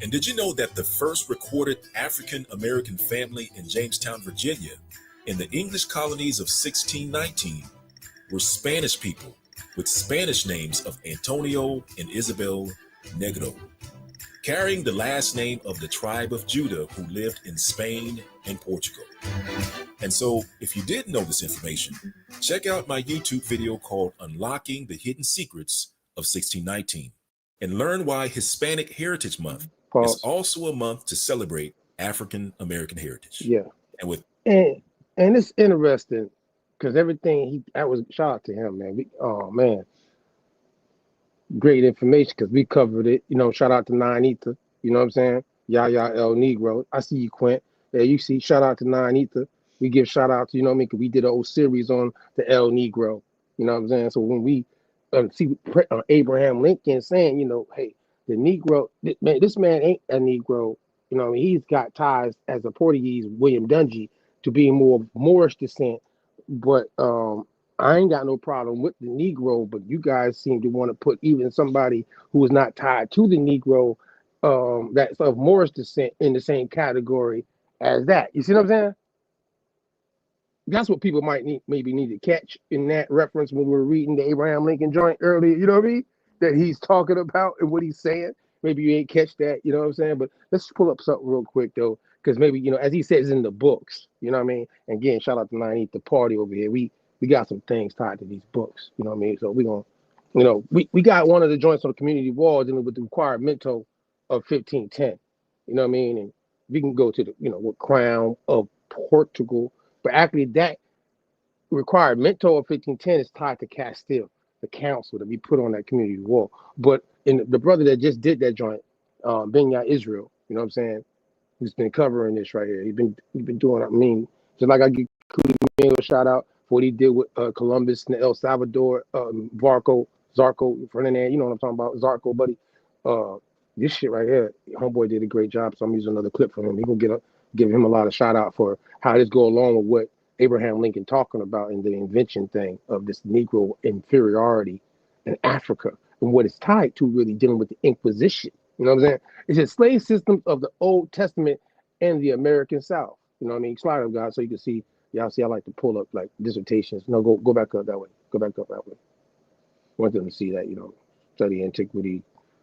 And did you know that the first recorded African American family in Jamestown, Virginia, in the English colonies of 1619, were Spanish people with Spanish names of Antonio and Isabel Negro, carrying the last name of the tribe of Judah who lived in Spain and Portugal? And so, if you didn't know this information, check out my YouTube video called Unlocking the Hidden Secrets of 1619 and learn why Hispanic Heritage Month is also a month to celebrate African American heritage. Yeah. And it's interesting because everything I was shout out to him, man. Great information because we covered it. Shout out to Nine Ether. You know what I'm saying? Yaya El Negro. I see you, Quint. Yeah, you see. Shout out to Nine Ether. We give shout out to, because we did a whole series on the El Negro. You know what I'm saying? So when we see Abraham Lincoln saying, hey, the Negro, this man ain't a Negro. He's got ties as a Portuguese, William Dungy, to being more of Moorish descent. But I ain't got no problem with the Negro, but you guys seem to want to put even somebody who is not tied to the Negro, that's of Moorish descent, in the same category as that. You see what I'm saying? That's what people might maybe need to catch in that reference when we were reading the Abraham Lincoln joint earlier, you know what I mean? That he's talking about and what he's saying. Maybe you ain't catch that, you know what I'm saying? But let's pull up something real quick, though, because maybe, as he says in the books, you know what I mean? And again, shout out to 9 the party over here. We got some things tied to these books, you know what I mean? So we're going to, we got one of the joints on the community wall dealing with the required mental of 1510, you know what I mean? And we can go to the, what Crown of Portugal, but actually that required mentor of 1510 is tied to Castile, the council that we put on that community wall. But in the brother that just did that joint, Benya Israel, you know what I'm saying, who's been covering this right here. He's been doing, just like I give Kudi a shout out for what he did with Columbus and El Salvador, Zarco, Ferdinand, you know what I'm talking about, Zarco, buddy. This shit right here, homeboy did a great job, so I'm using another clip from him. He gonna give him a lot of shout out for how this go along with what Abraham Lincoln talking about in the invention thing of this Negro inferiority in Africa and what it's tied to really dealing with the Inquisition. You know what I'm saying? It's just slave systems of the Old Testament and the American South. You know what I mean? Slide up, guys, so you can see. Y'all see I like to pull up like dissertations. No, go back up that way. Go back up that way. I want them to see that, study antiquity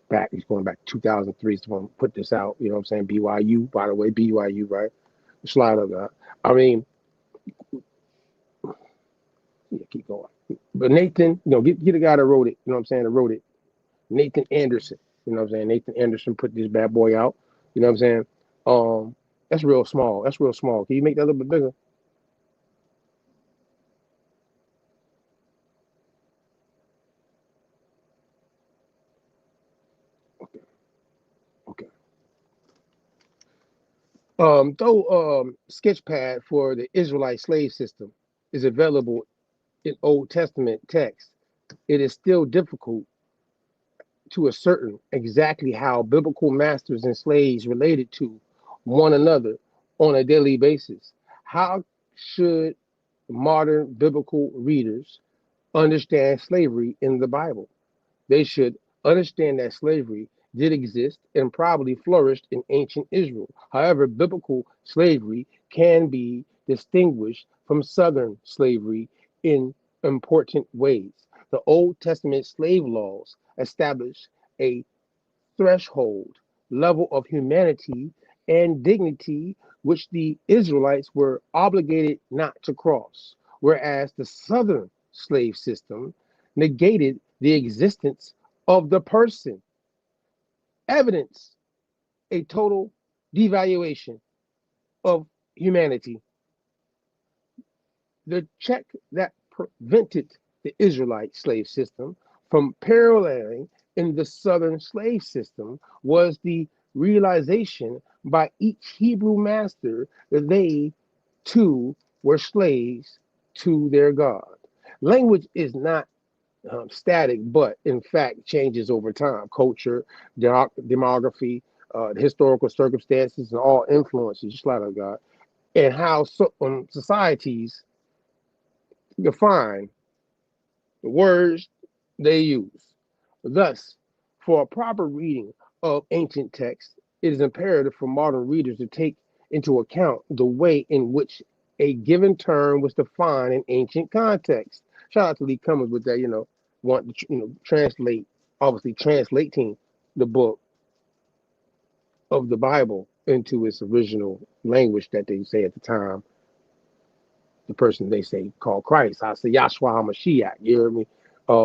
back. He's going back 2003. So I'm put this out. You know what I'm saying? BYU, by the way, BYU, right? Slide up, guys. Yeah, keep going. But Nathan, get the guy that wrote it, you know what I'm saying, that wrote it. Nathan Anderson, you know what I'm saying? Nathan Anderson put this bad boy out, you know what I'm saying? That's real small. That's real small. Can you make that a little bit bigger? Okay. Though Sketchpad for the Israelite slave system is available in Old Testament text, it is still difficult to ascertain exactly how biblical masters and slaves related to one another on a daily basis. How should modern biblical readers understand slavery in the Bible? They should understand that slavery did exist and probably flourished in ancient Israel. However, biblical slavery can be distinguished from Southern slavery in important ways. The Old Testament slave laws establish a threshold level of humanity and dignity which the Israelites were obligated not to cross, whereas the Southern slave system negated the existence of the person, evidence a total devaluation of humanity, the check that prevented the Israelite slave system from paralleling in the southern slave system was the realization by each Hebrew master that they too were slaves to their God. Language is not static, but in fact changes over time. Culture, demography, historical circumstances, and all influences, just like God, and how societies define the words they use. Thus, for a proper reading of ancient texts, it is imperative for modern readers to take into account the way in which a given term was defined in ancient context. Shout out to Lee Cummings with that, want to translating the book of the Bible into its original language that they say at the time. The person they say called Christ, I say Yahshua HaMashiach, you hear me?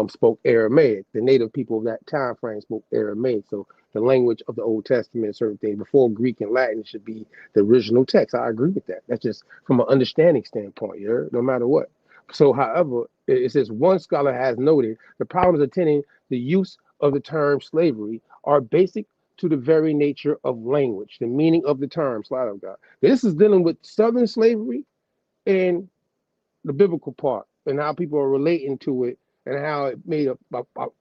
Spoke Aramaic. The native people of that time frame spoke Aramaic. So the language of the Old Testament, certain things before Greek and Latin should be the original text. I agree with that. That's just from an understanding standpoint, you heard? No matter what. So, however, it says one scholar has noted the problems attending the use of the term slavery are basic to the very nature of language, the meaning of the term. Slide of God. This is dealing with Southern slavery and the biblical part and how people are relating to it and how it made a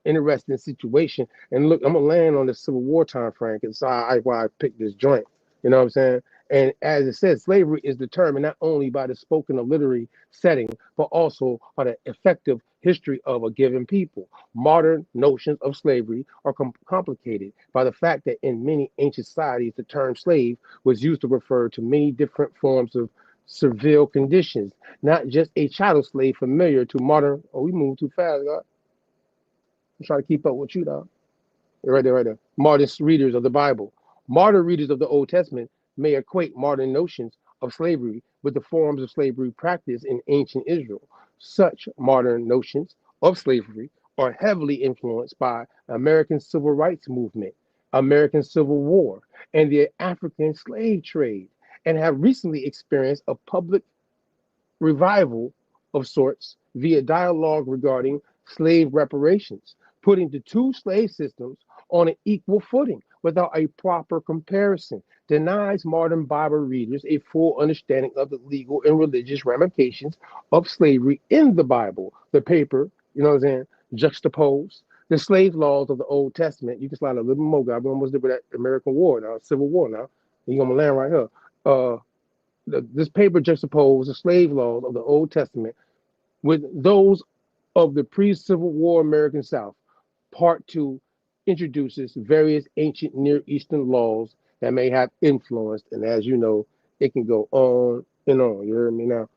interesting situation. And look, I'm gonna land on the Civil War time frame because why I picked this joint. You know what I'm saying? And as it says, slavery is determined not only by the spoken or literary setting, but also by the effective history of a given people. Modern notions of slavery are complicated by the fact that in many ancient societies, the term slave was used to refer to many different forms of servile conditions, not just a chattel slave familiar to modern. Oh, we move too fast, God. I'm trying to keep up with you, dog. Right there. Modern readers of the Bible. Modern readers of the Old Testament may equate modern notions of slavery with the forms of slavery practiced in ancient Israel. Such modern notions of slavery are heavily influenced by American civil rights movement, American Civil War, and the African slave trade, and have recently experienced a public revival of sorts via dialogue regarding slave reparations, putting the two slave systems on an equal footing without a proper comparison, denies modern Bible readers a full understanding of the legal and religious ramifications of slavery in the Bible. The paper, you know what I'm saying, juxtapose the slave laws of the Old Testament. You can slide a little more, guy. We almost did with that American War now, Civil War now. You're gonna land right here. This paper juxtaposes the slave laws of the Old Testament with those of the pre-Civil War American South. Part 2 introduces various ancient Near Eastern laws that may have influenced, and as you know, it can go on and on. You hear me now?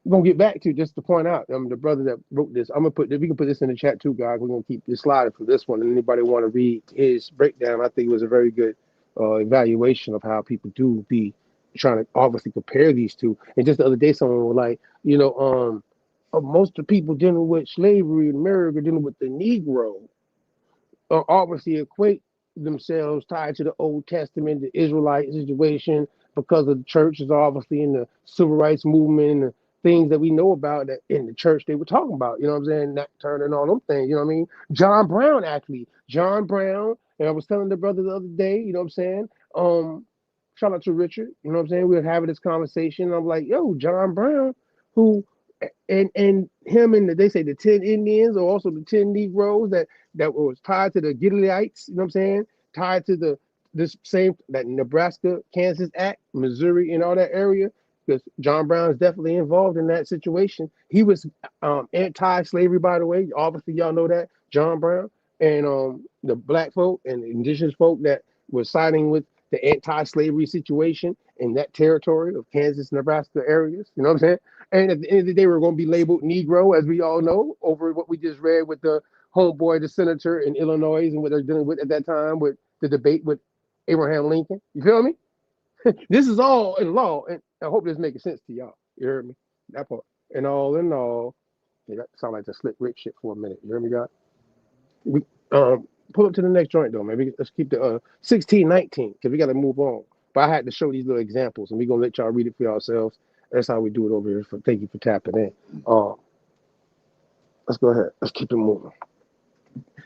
We're gonna get back to just to point out, the brother that wrote this. I'm gonna we can put this in the chat too, guys. We're gonna keep this sliding for this one. And anybody want to read his breakdown? I think it was a very good evaluation of how people do be trying to obviously compare these two. And just the other day, someone was like, most of the people dealing with slavery in America, dealing with the Negro, obviously equate themselves tied to the Old Testament, the Israelite situation, because of the church is obviously in the civil rights movement and the things that we know about that in the church they were talking about, you know what I'm saying? Not turning on them things, you know what I mean? John Brown, and I was telling the brother the other day, you know what I'm saying? Shout out to Richard, you know what I'm saying? We were having this conversation, and I'm like, yo, John Brown, who and him and they say the 10 Indians or also the 10 Negroes that was tied to the Gileadites, you know what I'm saying? Tied to that Nebraska, Kansas Act, Missouri, and all that area, because John Brown is definitely involved in that situation. He was anti-slavery, by the way. Obviously, y'all know that, John Brown. And the black folk and the indigenous folk that were siding with the anti-slavery situation in that territory of Kansas, Nebraska areas, you know what I'm saying? And at the end of the day, we're going to be labeled Negro, as we all know, over what we just read with the homeboy, the senator in Illinois, and what they're dealing with at that time with the debate with Abraham Lincoln. You feel me? This is all in law, and I hope this makes sense to y'all. You heard me? That part. And all in all, that sound like the Slick Rick shit for a minute. You heard me, God? We pull up to the next joint though, maybe let's keep the 1619 because we got to move on. But I had to show these little examples, and we're gonna let y'all read it for yourselves. That's how we do it over here. Thank you for tapping in. Let's go ahead. Let's keep it moving.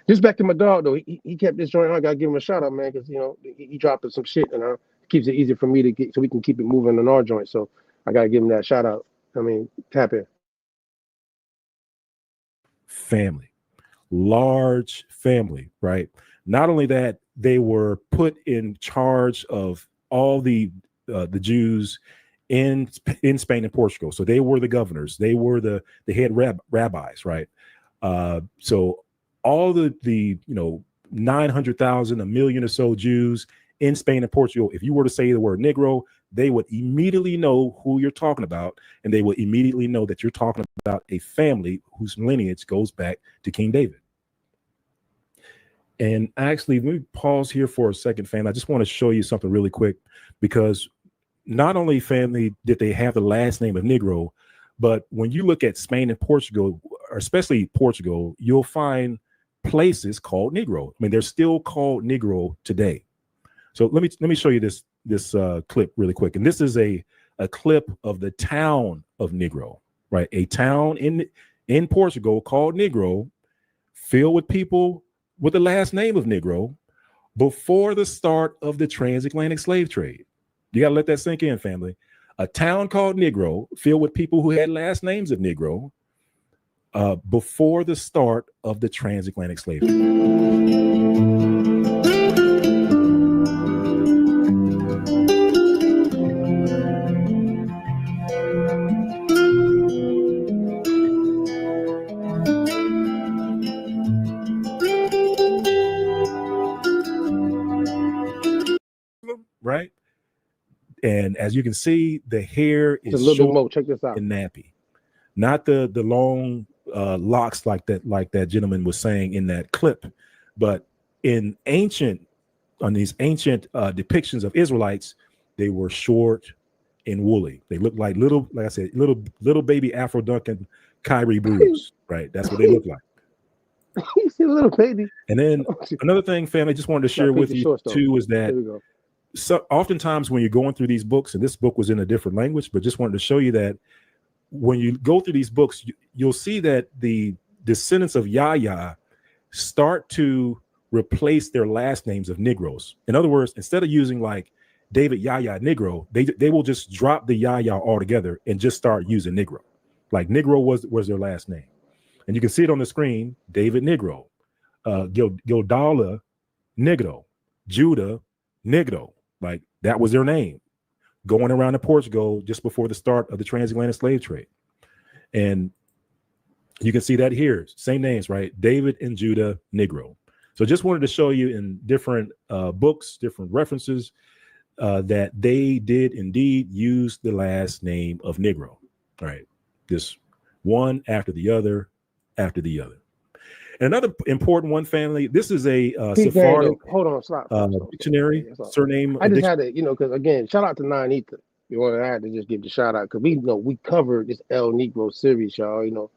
Just back to my dog though. He kept this joint on. I gotta give him a shout out, man, because he dropping some shit, and keeps it easy for me to get so we can keep it moving on our joint. So I gotta give him that shout out. I mean, tap in. Family, large family, right? Not only that, they were put in charge of all the Jews in Spain and Portugal. So they were the governors. They were the head rabbis, right? So all the 900,000, a million or so Jews in Spain and Portugal, if you were to say the word Negro, they would immediately know who you're talking about, and they would immediately know that you're talking about a family whose lineage goes back to King David. And actually, let me pause here for a second, family. I just want to show you something really quick, because not only, family, did they have the last name of Negro, but when you look at Spain and Portugal, or especially Portugal, you'll find places called Negro. I mean, they're still called Negro today. So let me show you this clip really quick. And this is a clip of the town of Negro, right? A town in Portugal called Negro, filled with people with the last name of Negro before the start of the transatlantic slave trade. You got to let that sink in, family. A town called Negro, filled with people who had last names of Negro, before the start of the transatlantic slave trade. Right? And as you can see, the hair is short. Check this out. And nappy, not the long locks like that gentleman was saying in that clip, but on these ancient depictions of Israelites, they were short and woolly. They looked like like I said, little baby Afro Duncan Kyrie Bruce, right? That's what they look like. You see a little baby. And then another thing, family, I just wanted to share with you too is that so oftentimes when you're going through these books, and this book was in a different language, but just wanted to show you that when you go through these books, you'll see that the descendants of Yahya start to replace their last names of Negroes. In other words, instead of using like David Yahya Negro, they will just drop the Yahya altogether and just start using Negro. Like Negro was their last name. And you can see it on the screen, David Negro, Gildala Negro, Judah Negro. Like that was their name going around to Portugal just before the start of the transatlantic slave trade. And you can see that here, same names, right? David and Judah Negro. So just wanted to show you in different books, different references, that they did indeed use the last name of Negro, right? This one after the other, after the other. And another important one, family, this is a Sephardic dictionary, surname. I just had to, because again, shout out to Nine Ether. I had to just give the shout out because we covered this El Negro series, y'all,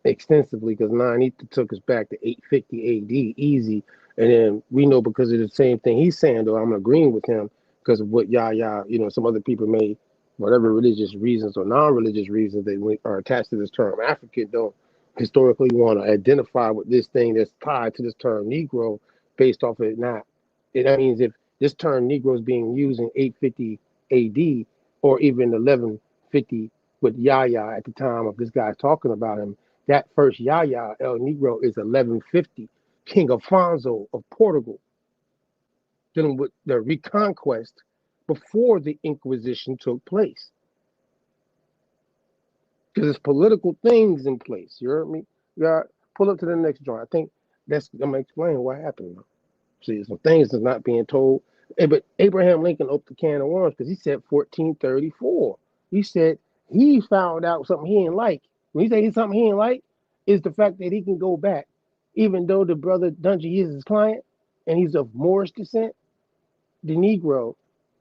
extensively, because Nine Ether took us back to 850 AD, easy. And then we know because of the same thing he's saying, though, I'm agreeing with him because of what Yahya, some other people may, whatever religious reasons or non-religious reasons they are attached to this term. African don't historically want to identify with this thing that's tied to this term Negro based off of it not. That means if this term Negro is being used in 850 AD or even 1150 with Yahya at the time of this guy talking about him, that first Yahya, El Negro, is 1150, King Afonso of Portugal, dealing with the reconquest before the Inquisition took place. Because there's political things in place. You heard me? Yeah, pull up to the next joint. I think I'm gonna explain what happened. See, some things that's not being told. But Abraham Lincoln opened the can of worms because he said 1434. He said he found out something he didn't like. When he said something he didn't like, is the fact that he can go back, even though the brother Dungy is his client and he's of Moorish descent. The Negro,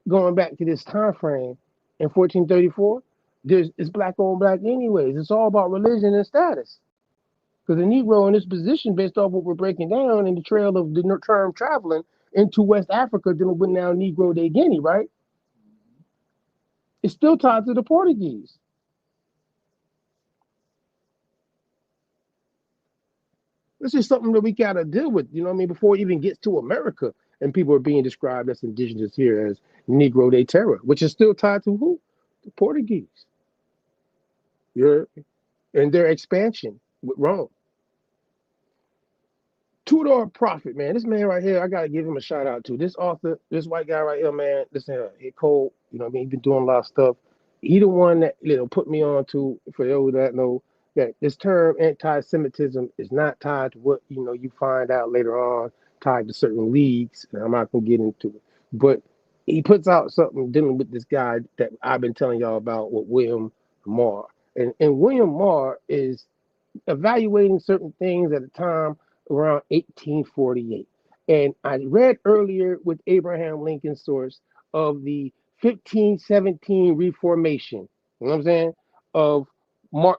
going back to this time frame in 1434. It's black on black anyways. It's all about religion and status. Because the Negro in this position, based off what we're breaking down in the trail of the term traveling into West Africa, dealing with now Negro de Guinea, right? It's still tied to the Portuguese. This is something that we gotta deal with, you know what I mean, before it even gets to America and people are being described as indigenous here as Negro de Terra, which is still tied to who? The Portuguese. And their expansion with Rome. Two-door prophet, man. This man right here, I gotta give him a shout out to. This author, this white guy right here, man. Listen here, he cold. You know what I mean? He's been doing a lot of stuff. He the one that put me on to, for those that know, that this term anti-Semitism is not tied to what you find out later on, tied to certain leagues. And I'm not gonna get into it, but he puts out something dealing with this guy that I've been telling y'all about with William Marr, and William Marr is evaluating certain things at a time around 1848. And I read earlier with Abraham Lincoln's source of the 1517 Reformation, you know what I'm saying, of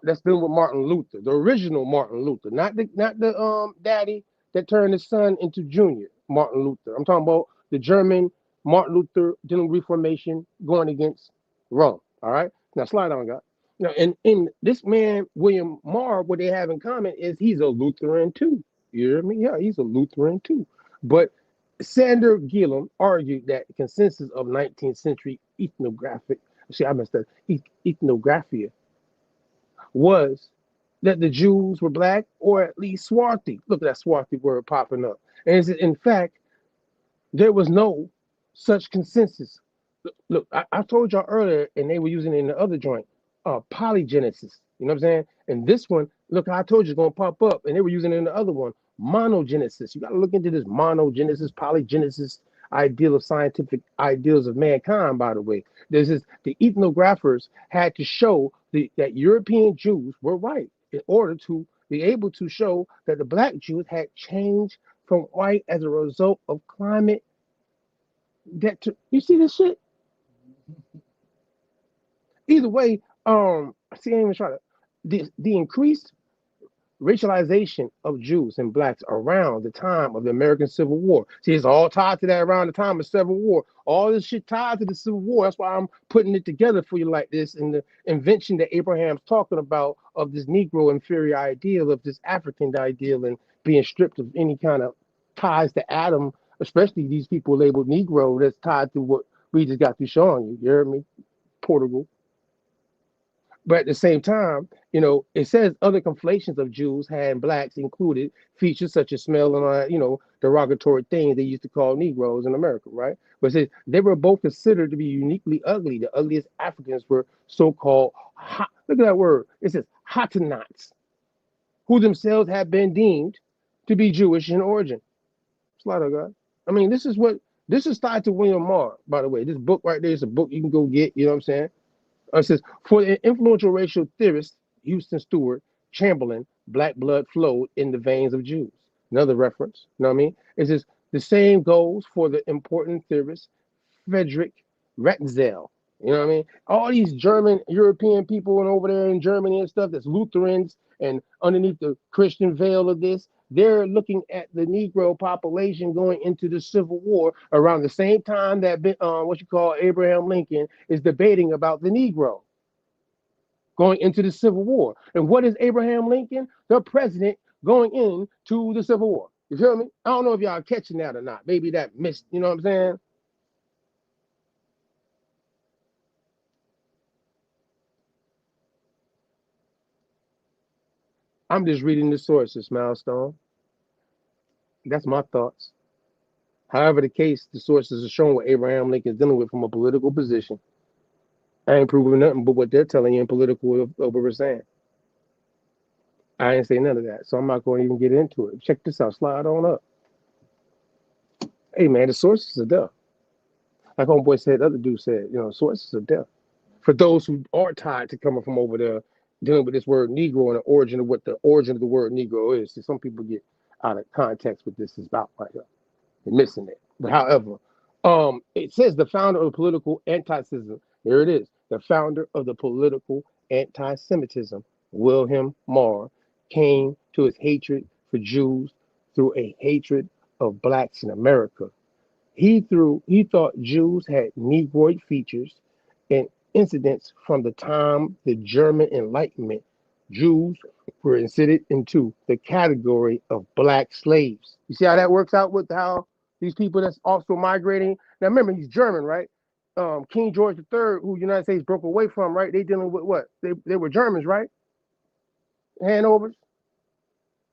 that's dealing with Martin Luther, the original Martin Luther, not the daddy that turned his son into Junior Martin Luther. I'm talking about the German Martin Luther dealing with Reformation going against Rome. All right, now slide on, guys. Now, and this man, William Marr, what they have in common is he's a Lutheran too. You hear me? Yeah, he's a Lutheran too. But Sander Gillam argued that the consensus of 19th century ethnographia was that the Jews were black or at least swarthy. Look at that swarthy word popping up. And in fact, there was no such consensus. Look, I told y'all earlier, and they were using it in the other joint, polygenesis. You know what I'm saying? And this one, look, I told you it's going to pop up, and they were using it in the other one, monogenesis. You got to look into this monogenesis, polygenesis ideal of scientific ideals of mankind, by the way. The ethnographers had to show that European Jews were white in order to be able to show that the black Jews had changed from white as a result of climate. You see this shit? Either way, I ain't even trying to. The increased racialization of Jews and blacks around the time of the American Civil War. See, it's all tied to that around the time of Civil War. All this shit tied to the Civil War. That's why I'm putting it together for you like this. And the invention that Abraham's talking about of this Negro inferior ideal, of this African ideal, and being stripped of any kind of ties to Adam, especially these people labeled Negro, that's tied to what we just got through showing you. You hear me? Portugal. But at the same time, it says other conflations of Jews and blacks included features such as smell and, derogatory things they used to call Negroes in America, right? But it says they were both considered to be uniquely ugly. The ugliest Africans were so-called, look at that word. It says Hottentots, who themselves had been deemed to be Jewish in origin. Slide on, God. I mean, this is tied to William Marr, by the way. This book right there is a book you can go get, you know what I'm saying? It says, for the influential racial theorist Houston Stewart Chamberlain, black blood flowed in the veins of Jews. Another reference, you know what I mean? It says, the same goes for the important theorist Friedrich Ratzel. You know what I mean? All these German, European people and over there in Germany and stuff, that's Lutherans, and underneath the Christian veil of this, they're looking at the Negro population going into the Civil War around the same time that Abraham Lincoln is debating about the Negro going into the Civil War. And what is Abraham Lincoln? The president going into the Civil War. You feel me? I don't know if y'all catching that or not. Maybe that missed, you know what I'm saying? I'm just reading the sources, Milestone. That's my thoughts. However the case, the sources are showing what Abraham Lincoln is dealing with from a political position. I ain't proving nothing but what they're telling you in political of what we're saying. I ain't say none of that, so I'm not going to even get into it. Check this out. Slide on up. Hey, man, the sources are there. Like homeboy said, the other dude said, sources are there. For those who are tied to coming from over there, dealing with this word Negro and the origin of what the origin of the word Negro is. See, some people get out of context what this is about right here. They're missing it. But however, it says the founder of political anti-Semitism. There it is. The founder of the political anti-Semitism, William Marr, came to his hatred for Jews through a hatred of blacks in America. He thought Jews had Negroid features, and incidents from the time the German Enlightenment, Jews were inserted into the category of black slaves. You see how that works out with how these people that's also migrating. Now remember, he's German, right? King George III, who the United States broke away from, right? They dealing with what? They were Germans, right? Handovers.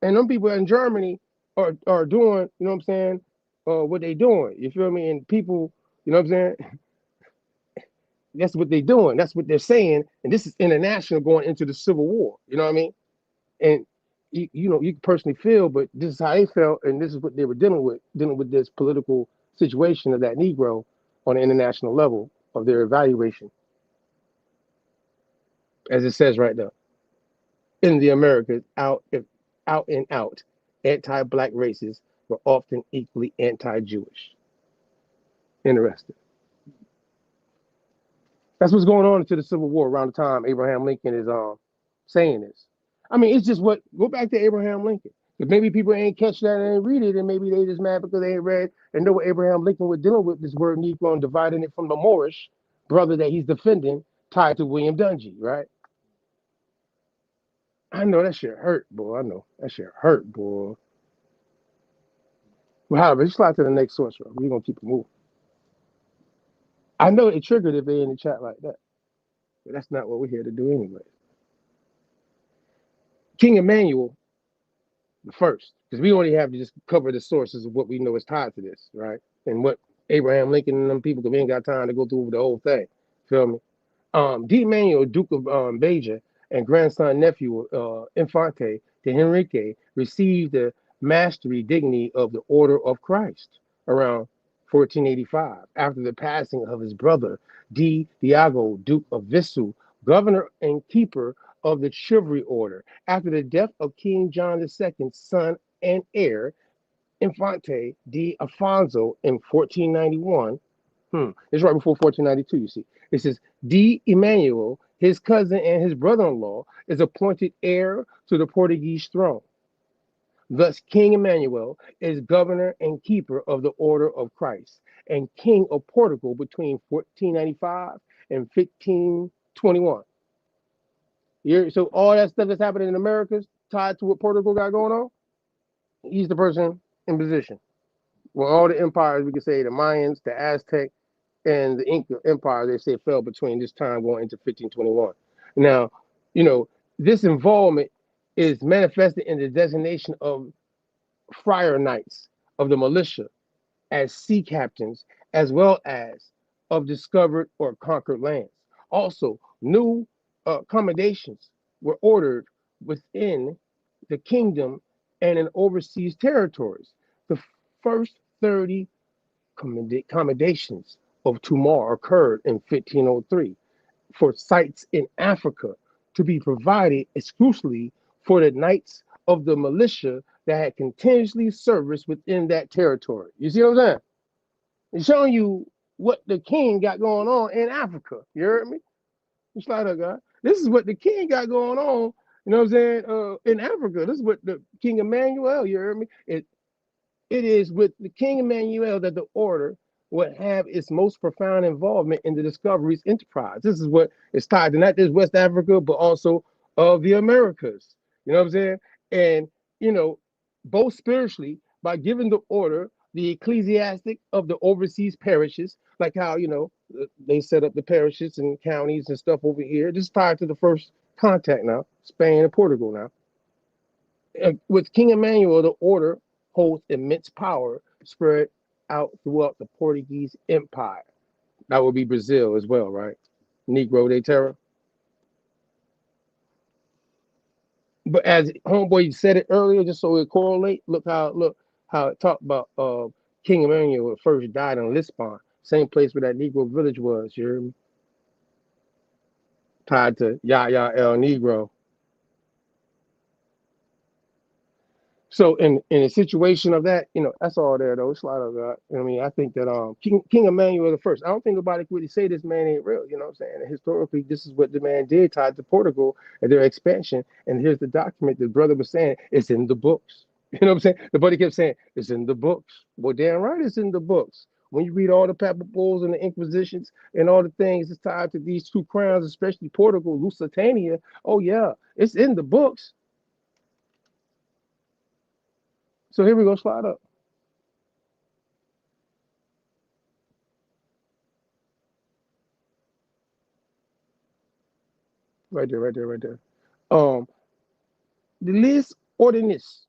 And them people in Germany are doing, you know what I'm saying, what they doing. You feel me? And people, you know what I'm saying? That's what they doing. That's what they're saying. And this is international going into the Civil War. You know what I mean? And you know, you can personally feel, but this is how they felt, and this is what they were dealing with this political situation of that Negro on an international level of their evaluation. As it says right now, in the Americas, out and out, anti-black races were often equally anti-Jewish. Interesting. That's what's going on into the Civil War around the time Abraham Lincoln is saying this. I mean, it's just what, go back to Abraham Lincoln. If maybe people ain't catch that and ain't read it, and maybe they just mad because they ain't read and know what Abraham Lincoln was dealing with, this word Negro, and dividing it from the Moorish brother that he's defending, tied to William Dungy, right? I know that shit hurt, boy. I know that shit hurt, boy. Well, however, just slide to the next source, bro. We're gonna keep it moving. I know it triggered if they in the chat like that, but that's not what we're here to do anyway. King Emmanuel the first, because we only have to just cover the sources of what we know is tied to this, right? And what Abraham Lincoln and them people, because we ain't got time to go through the whole thing. Feel me? D. Emmanuel, Duke of Beja, and grandson nephew Infante de Henrique received the mastery dignity of the Order of Christ around 1485, after the passing of his brother D. Diego, Duke of Visu, governor and keeper of the Chivalry Order. After the death of King John II's son and heir, Infante de Afonso in 1491. It's right before 1492, you see. It says, D. Emmanuel, his cousin and his brother-in-law, is appointed heir to the Portuguese throne. Thus, King Emmanuel is governor and keeper of the Order of Christ and King of Portugal between 1495 and 1521. So all that stuff that's happening in America is tied to what Portugal got going on. He's the person in position. Well, all the empires, we could say the Mayans, the Aztec, and the Inca Empire, they say fell between this time going into 1521. Now, you know, this involvement is manifested in the designation of friar knights of the militia as sea captains, as well as of discovered or conquered lands. Also, new accommodations were ordered within the kingdom and in overseas territories. The first 30 accommodations of Tumar occurred in 1503 for sites in Africa to be provided exclusively for the knights of the militia that had continuously serviced within that territory. You see what I'm saying? It's showing you what the king got going on in Africa. You heard me? You slide up, guy. This is what the king got going on, you know what I'm saying, in Africa. This is what the King Emmanuel, you heard me? It is with the King Emmanuel that the order would have its most profound involvement in the discoveries enterprise. This is what is tied to not just West Africa, but also of the Americas. You know what I'm saying? And, you know, both spiritually, by giving the order, the ecclesiastic of the overseas parishes, like how, you know, they set up the parishes and counties and stuff over here. This is tied to the first contact now, Spain and Portugal now. With King Emmanuel, the order holds immense power spread out throughout the Portuguese Empire. That would be Brazil as well, right? Negro de Terra. But as homeboy said it earlier, just so it correlate, look how it talked about King Emmanuel first died in Lisbon, same place where that Negro village was, you hear me? Tied to Yaya El Negro. So in a situation of that, you know, that's all there though. It's a lot of that. I mean, I think that King Emmanuel the First. I don't think nobody could really say this man ain't real. You know what I'm saying? And historically, this is what the man did tied to Portugal and their expansion. And here's the document the brother was saying it's in the books. You know what I'm saying? The buddy kept saying it's in the books. Well, damn right, it's in the books. When you read all the papal bulls and the inquisitions and all the things that's tied to these two crowns, especially Portugal, Lusitania, oh yeah, it's in the books. So here we go, slide up. Right there, right there, right there. The list ordinance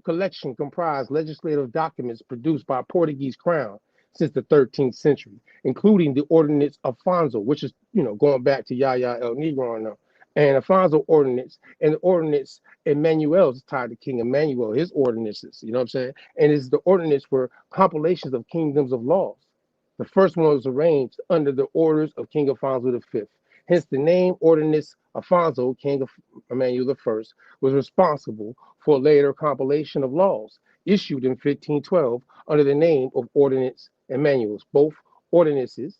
collection comprised legislative documents produced by Portuguese crown since the 13th century, including the Ordinance Afonso, which is, going back to Yahya El Negro now, and Afonso Ordinance, and the Ordinance Emmanuel is tied to King Emmanuel, his ordinances, you know what I'm saying? And it's the ordinance were compilations of kingdoms of laws. The first one was arranged under the orders of King Afonso V. Hence, the name Ordinance Afonso, King of Emmanuel I, was responsible for a later compilation of laws issued in 1512 under the name of Ordinance Emmanuel. Both ordinances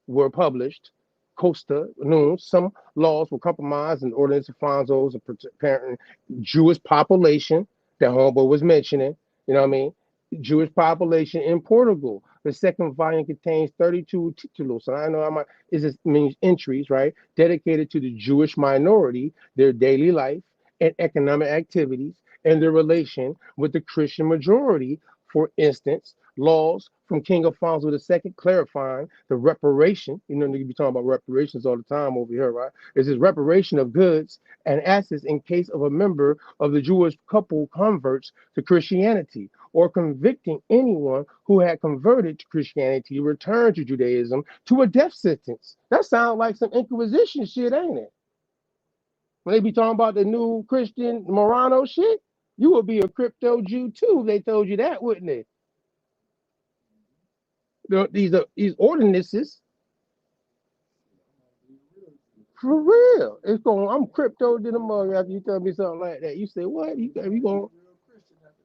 were published Costa Noon. Some laws were compromised, and Ordinance Afonso is apparent Jewish population that Homeboy was mentioning, you know what I mean? Jewish population in Portugal. The second volume contains 32 titulos. And I know it means entries, right? Dedicated to the Jewish minority, their daily life and economic activities, and their relation with the Christian majority. For instance, laws from King Afonso II clarifying the reparation. You be talking about reparations all the time over here, right? It's this reparation of goods and assets in case of a member of the Jewish couple converts to Christianity, or convicting anyone who had converted to Christianity to return to Judaism to a death sentence. That sounds like some Inquisition shit, ain't it? When they be talking about the new Christian Morano shit, you would be a crypto Jew too if they told you that, wouldn't they? These ordinances, for real. It's going. I'm crypto to the mug after you tell me something like that. You say what? You going?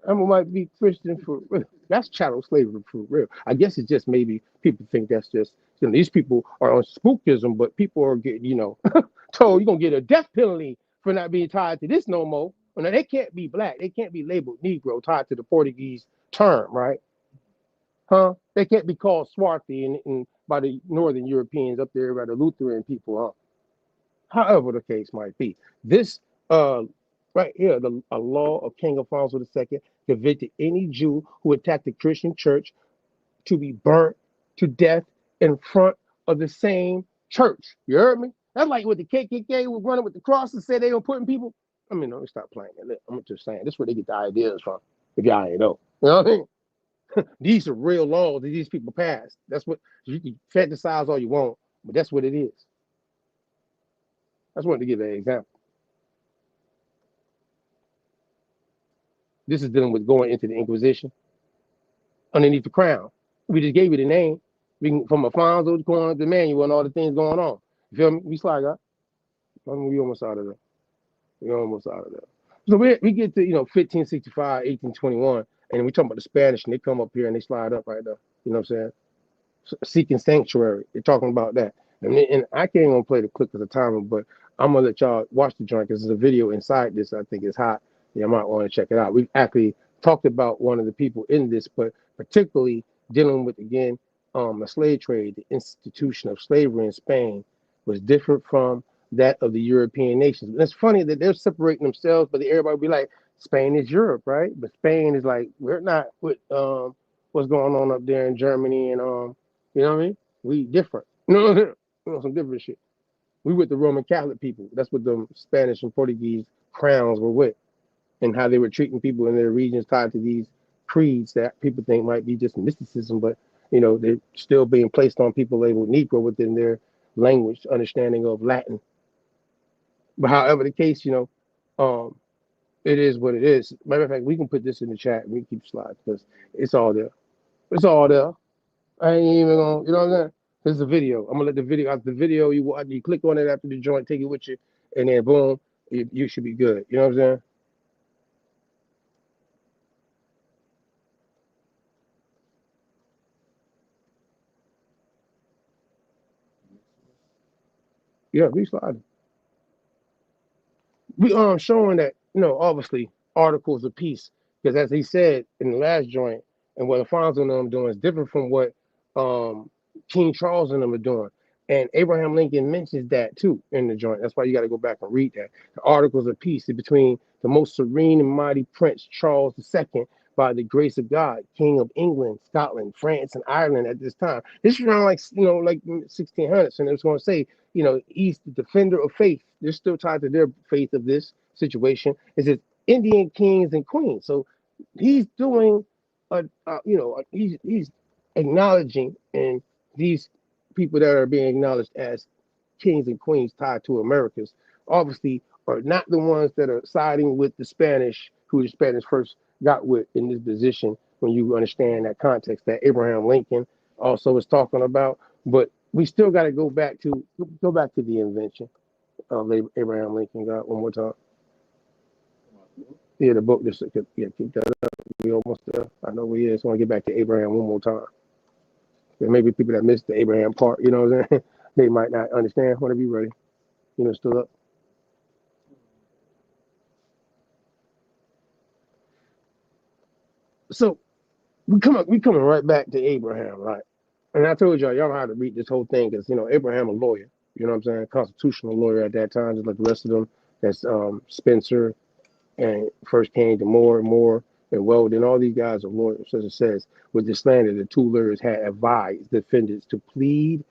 I might be Christian for real. That's chattel slavery for real. I guess it's just maybe people think that's just these people are on spookism, but people are getting told you're gonna get a death penalty for not being tied to this no more. Well, now they can't be black. They can't be labeled Negro tied to the Portuguese term, right? Huh? They can't be called Swarthy and by the Northern Europeans up there by the Lutheran people, huh? However the case might be. This right here, a law of King Afonso II convicted any Jew who attacked the Christian church to be burnt to death in front of the same church. You heard me? That's like what the KKK was running with the cross and said they were putting people. I mean, no, stop playing it. I'm just saying, this is where they get the ideas from. If y'all ain't know. You know what I mean? These are real laws that these people passed. That's what you can fantasize all you want, but that's what it is. I just wanted to give an example. This is dealing with going into the Inquisition underneath the crown. We just gave you the name. We can, from Afonso going to Emmanuel and all the things going on. You feel me? We slide up. We almost out of there. We're almost out of there. So we get to 1565, 1821, and we talk about the Spanish, and they come up here and they slide up right there. You know what I'm saying? Seeking sanctuary. They're talking about that. And I can't even play the clip because of time, but I'm gonna let y'all watch the joint because there's a video inside this. I think it's hot. Yeah, I might want to check it out. We've actually talked about one of the people in this, but particularly dealing with again the slave trade. The institution of slavery in Spain was different from that of the European nations. And it's funny that they're separating themselves, but everybody will be like, Spain is Europe, right? But Spain is like, we're not with what's going on up there in Germany and you know what I mean? We different. Some different shit. We with the Roman Catholic people. That's what the Spanish and Portuguese crowns were with, and how they were treating people in their regions tied to these creeds that people think might be just mysticism, but they're still being placed on people labeled Negro within their language understanding of Latin. But however the case, it is what it is. Matter of fact, we can put this in the chat and we keep sliding because it's all there. It's all there. I ain't even gonna, you know what I'm saying? This is a video. I'm gonna let the video after the video. You click on it after the joint, take it with you, and then boom, you should be good. You know what I'm saying? Yeah, we sliding. We showing that obviously articles of peace, because as he said in the last joint, and what Afonso and them doing is different from what King Charles and them are doing. And Abraham Lincoln mentions that too in the joint. That's why you got to go back and read that. The Articles of Peace between the most serene and mighty Prince Charles II, by the grace of God, King of England, Scotland, France, and Ireland at this time. This is around like 1600s, and it's going to say, he's the defender of faith. They're still tied to their faith of this situation. It says Indian kings and queens. So he's doing, he's acknowledging, and these people that are being acknowledged as kings and queens tied to Americas obviously are not the ones that are siding with the Spanish, who the Spanish first got with in this position, when you understand that context that Abraham Lincoln also was talking about. But we still got to go back to the invention of Abraham Lincoln. Got one more time. Yeah, the book just keep that up. We almost there. I know we is. I want to get back to Abraham one more time. There may be people that missed the Abraham part, you know what I'm saying? They might not understand. Want to be ready. Still up. So we coming right back to Abraham, right? And I told y'all don't have to read this whole thing because Abraham a lawyer, you know what I'm saying, constitutional lawyer at that time, just like the rest of them. That's Spencer and first came to Moore and Weldon. All these guys are lawyers. As it says, with the slander, the two lawyers had advised defendants to plead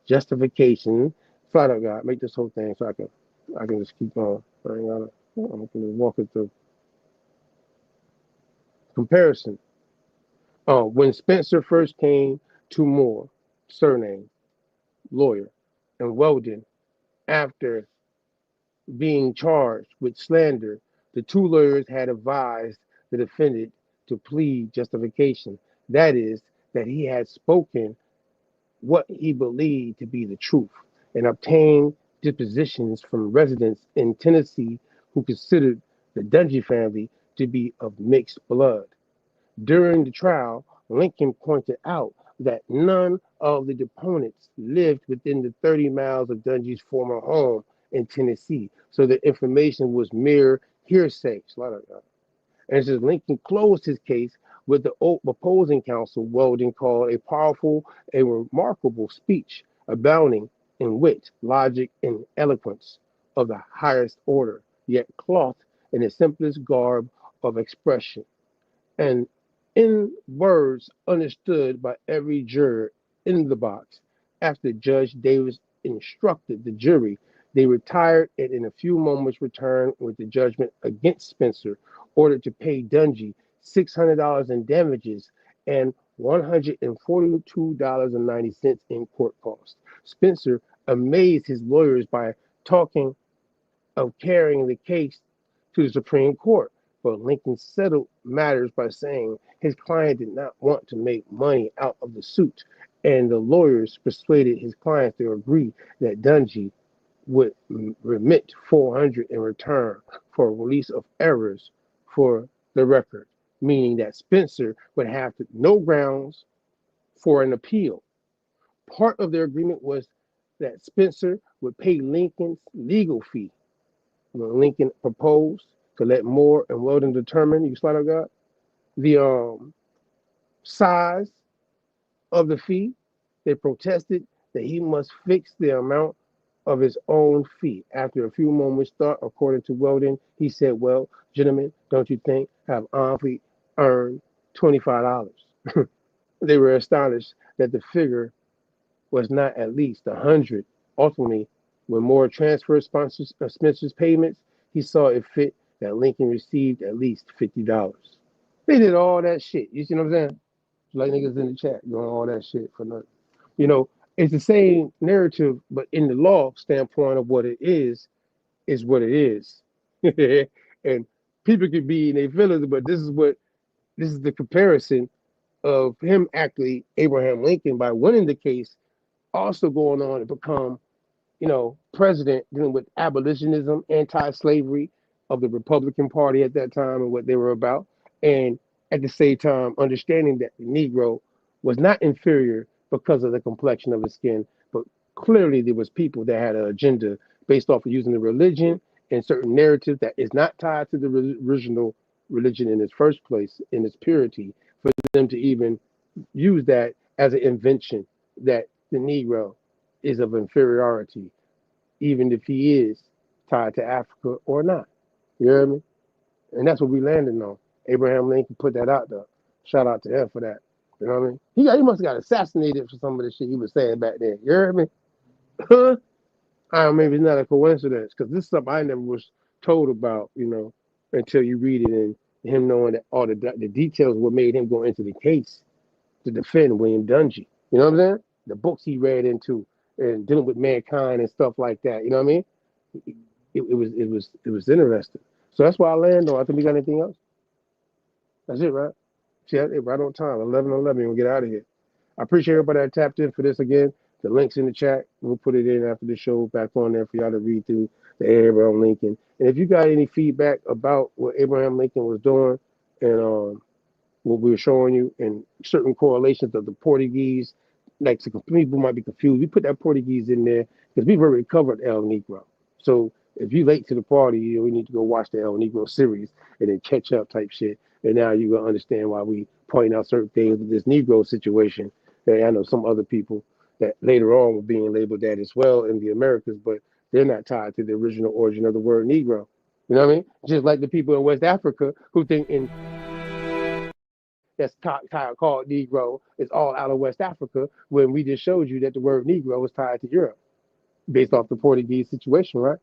justification. Flat out, God, make this whole thing so I can just keep on. I'm gonna walk it through. Comparison. When Spencer first came to Moore, surname, lawyer, and Weldon, after being charged with slander, the two lawyers had advised the defendant to plead justification. That is, that he had spoken what he believed to be the truth and obtained depositions from residents in Tennessee who considered the Dungy family to be of mixed blood. During the trial, Lincoln pointed out that none of the deponents lived within the 30 miles of Dungy's former home in Tennessee, so the information was mere hearsay. And it says Lincoln closed his case with the opposing counsel, Weldon, called a powerful and remarkable speech, abounding in wit, logic, and eloquence of the highest order, yet clothed in the simplest garb of expression, and in words understood by every juror in the box. After Judge Davis instructed the jury, they retired and in a few moments returned with the judgment against Spencer, ordered to pay Dungy $600 in damages and $142.90 in court costs. Spencer amazed his lawyers by talking of carrying the case to the Supreme Court, but Lincoln settled matters by saying his client did not want to make money out of the suit, and the lawyers persuaded his client to agree that Dungy would remit $400 in return for release of errors for the record, meaning that Spencer would have no grounds for an appeal. Part of their agreement was that Spencer would pay Lincoln's legal fee. When Lincoln proposed to let Moore and Weldon determine, the size of the fee, they protested that he must fix the amount of his own fee. After a few moments thought, according to Weldon, he said, "Well, gentlemen, don't you think I've amply earned $25? They were astonished that the figure was not at least $100. Ultimately, when Moore transferred Spencer's payments, he saw it fit that Lincoln received at least $50. They did all that shit. You see what I'm saying? Like niggas in the chat doing all that shit for nothing. It's the same narrative, but in the law standpoint of what it is what it is. And people could be in their feelings, but this is the comparison of him actually, Abraham Lincoln, by winning the case, also going on to become, president, dealing with abolitionism, anti-slavery of the Republican Party at that time and what they were about. And at the same time, understanding that the Negro was not inferior because of the complexion of his skin, but clearly there was people that had an agenda based off of using the religion and certain narrative that is not tied to the original religion in its first place, in its purity, for them to even use that as an invention that the Negro is of inferiority, even if he is tied to Africa or not. You hear me? And that's what we landed on. Abraham Lincoln put that out there. Shout out to him for that. You know what I mean? He must have got assassinated for some of the shit he was saying back then. You heard me? I don't know, maybe it's not a coincidence, because this is something I never was told about, you know, until you read it, and him knowing that all the details what made him go into the case to defend William Dungy. You know what I'm saying? The books he read into and dealing with mankind and stuff like that. You know what I mean? It was interesting. So that's why I land on. I think we got anything else? That's it, right? See, right on time. 11:11. We'll get out of here. I appreciate everybody that tapped in for this again. The link's in the chat. We'll put it in after the show back on there for y'all to read through the Abraham Lincoln. And if you got any feedback about what Abraham Lincoln was doing and what we were showing you and certain correlations of the Portuguese, like some people might be confused. We put that Portuguese in there because we've already covered El Negro. So if you're late to the party, we need to go watch the El Negro series and then catch up type shit. And now you're going to understand why we point out certain things with this Negro situation. And I know some other people that later on were being labeled that as well in the Americas, but they're not tied to the original origin of the word Negro. You know what I mean? Just like the people in West Africa who think that's called Negro is all out of West Africa, when we just showed you that the word Negro was tied to Europe based off the Portuguese situation, right?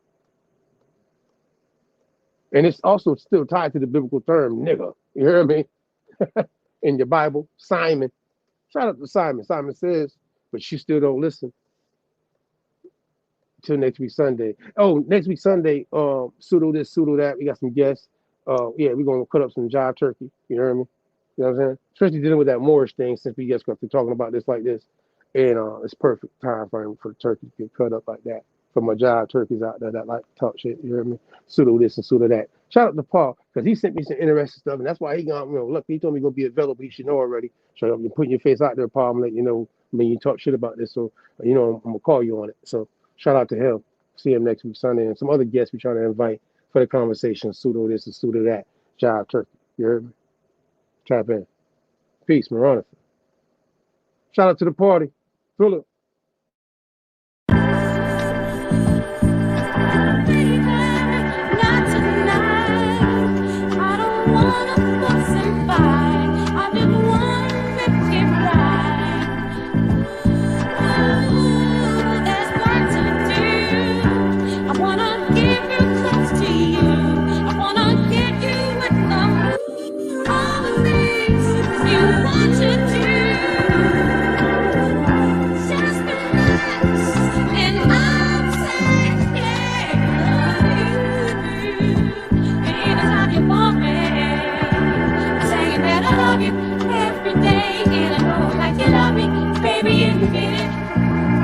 And it's also still tied to the biblical term nigger. You hear me? In your Bible, Simon. Shout out to Simon. Simon says, but you still don't listen. Till next week Sunday. Oh, next week Sunday, pseudo this, pseudo that. We got some guests. Yeah, we're gonna cut up some jive turkey. You hear me? You know what I'm saying? Especially dealing with that Moorish thing, since we just got to talking about this like this. And it's perfect time frame for the turkey to get cut up like that. For my jive turkeys out there that like to talk shit, you hear me? Pseudo this and pseudo that. Shout out to Paul, because he sent me some interesting stuff, and that's why he got, look, he told me he's gonna be available. He should know already. So I'm putting your face out there, Paul. I'm letting you know when you talk shit about this. So you know I'm gonna call you on it. So shout out to him. See him next week Sunday, and some other guests we trying to invite for the conversation. Pseudo this and pseudo that. Jive turkey. You heard me? Tap in. Peace, Maranatha. Shout out to the party. Philip. Not tonight. I don't wanna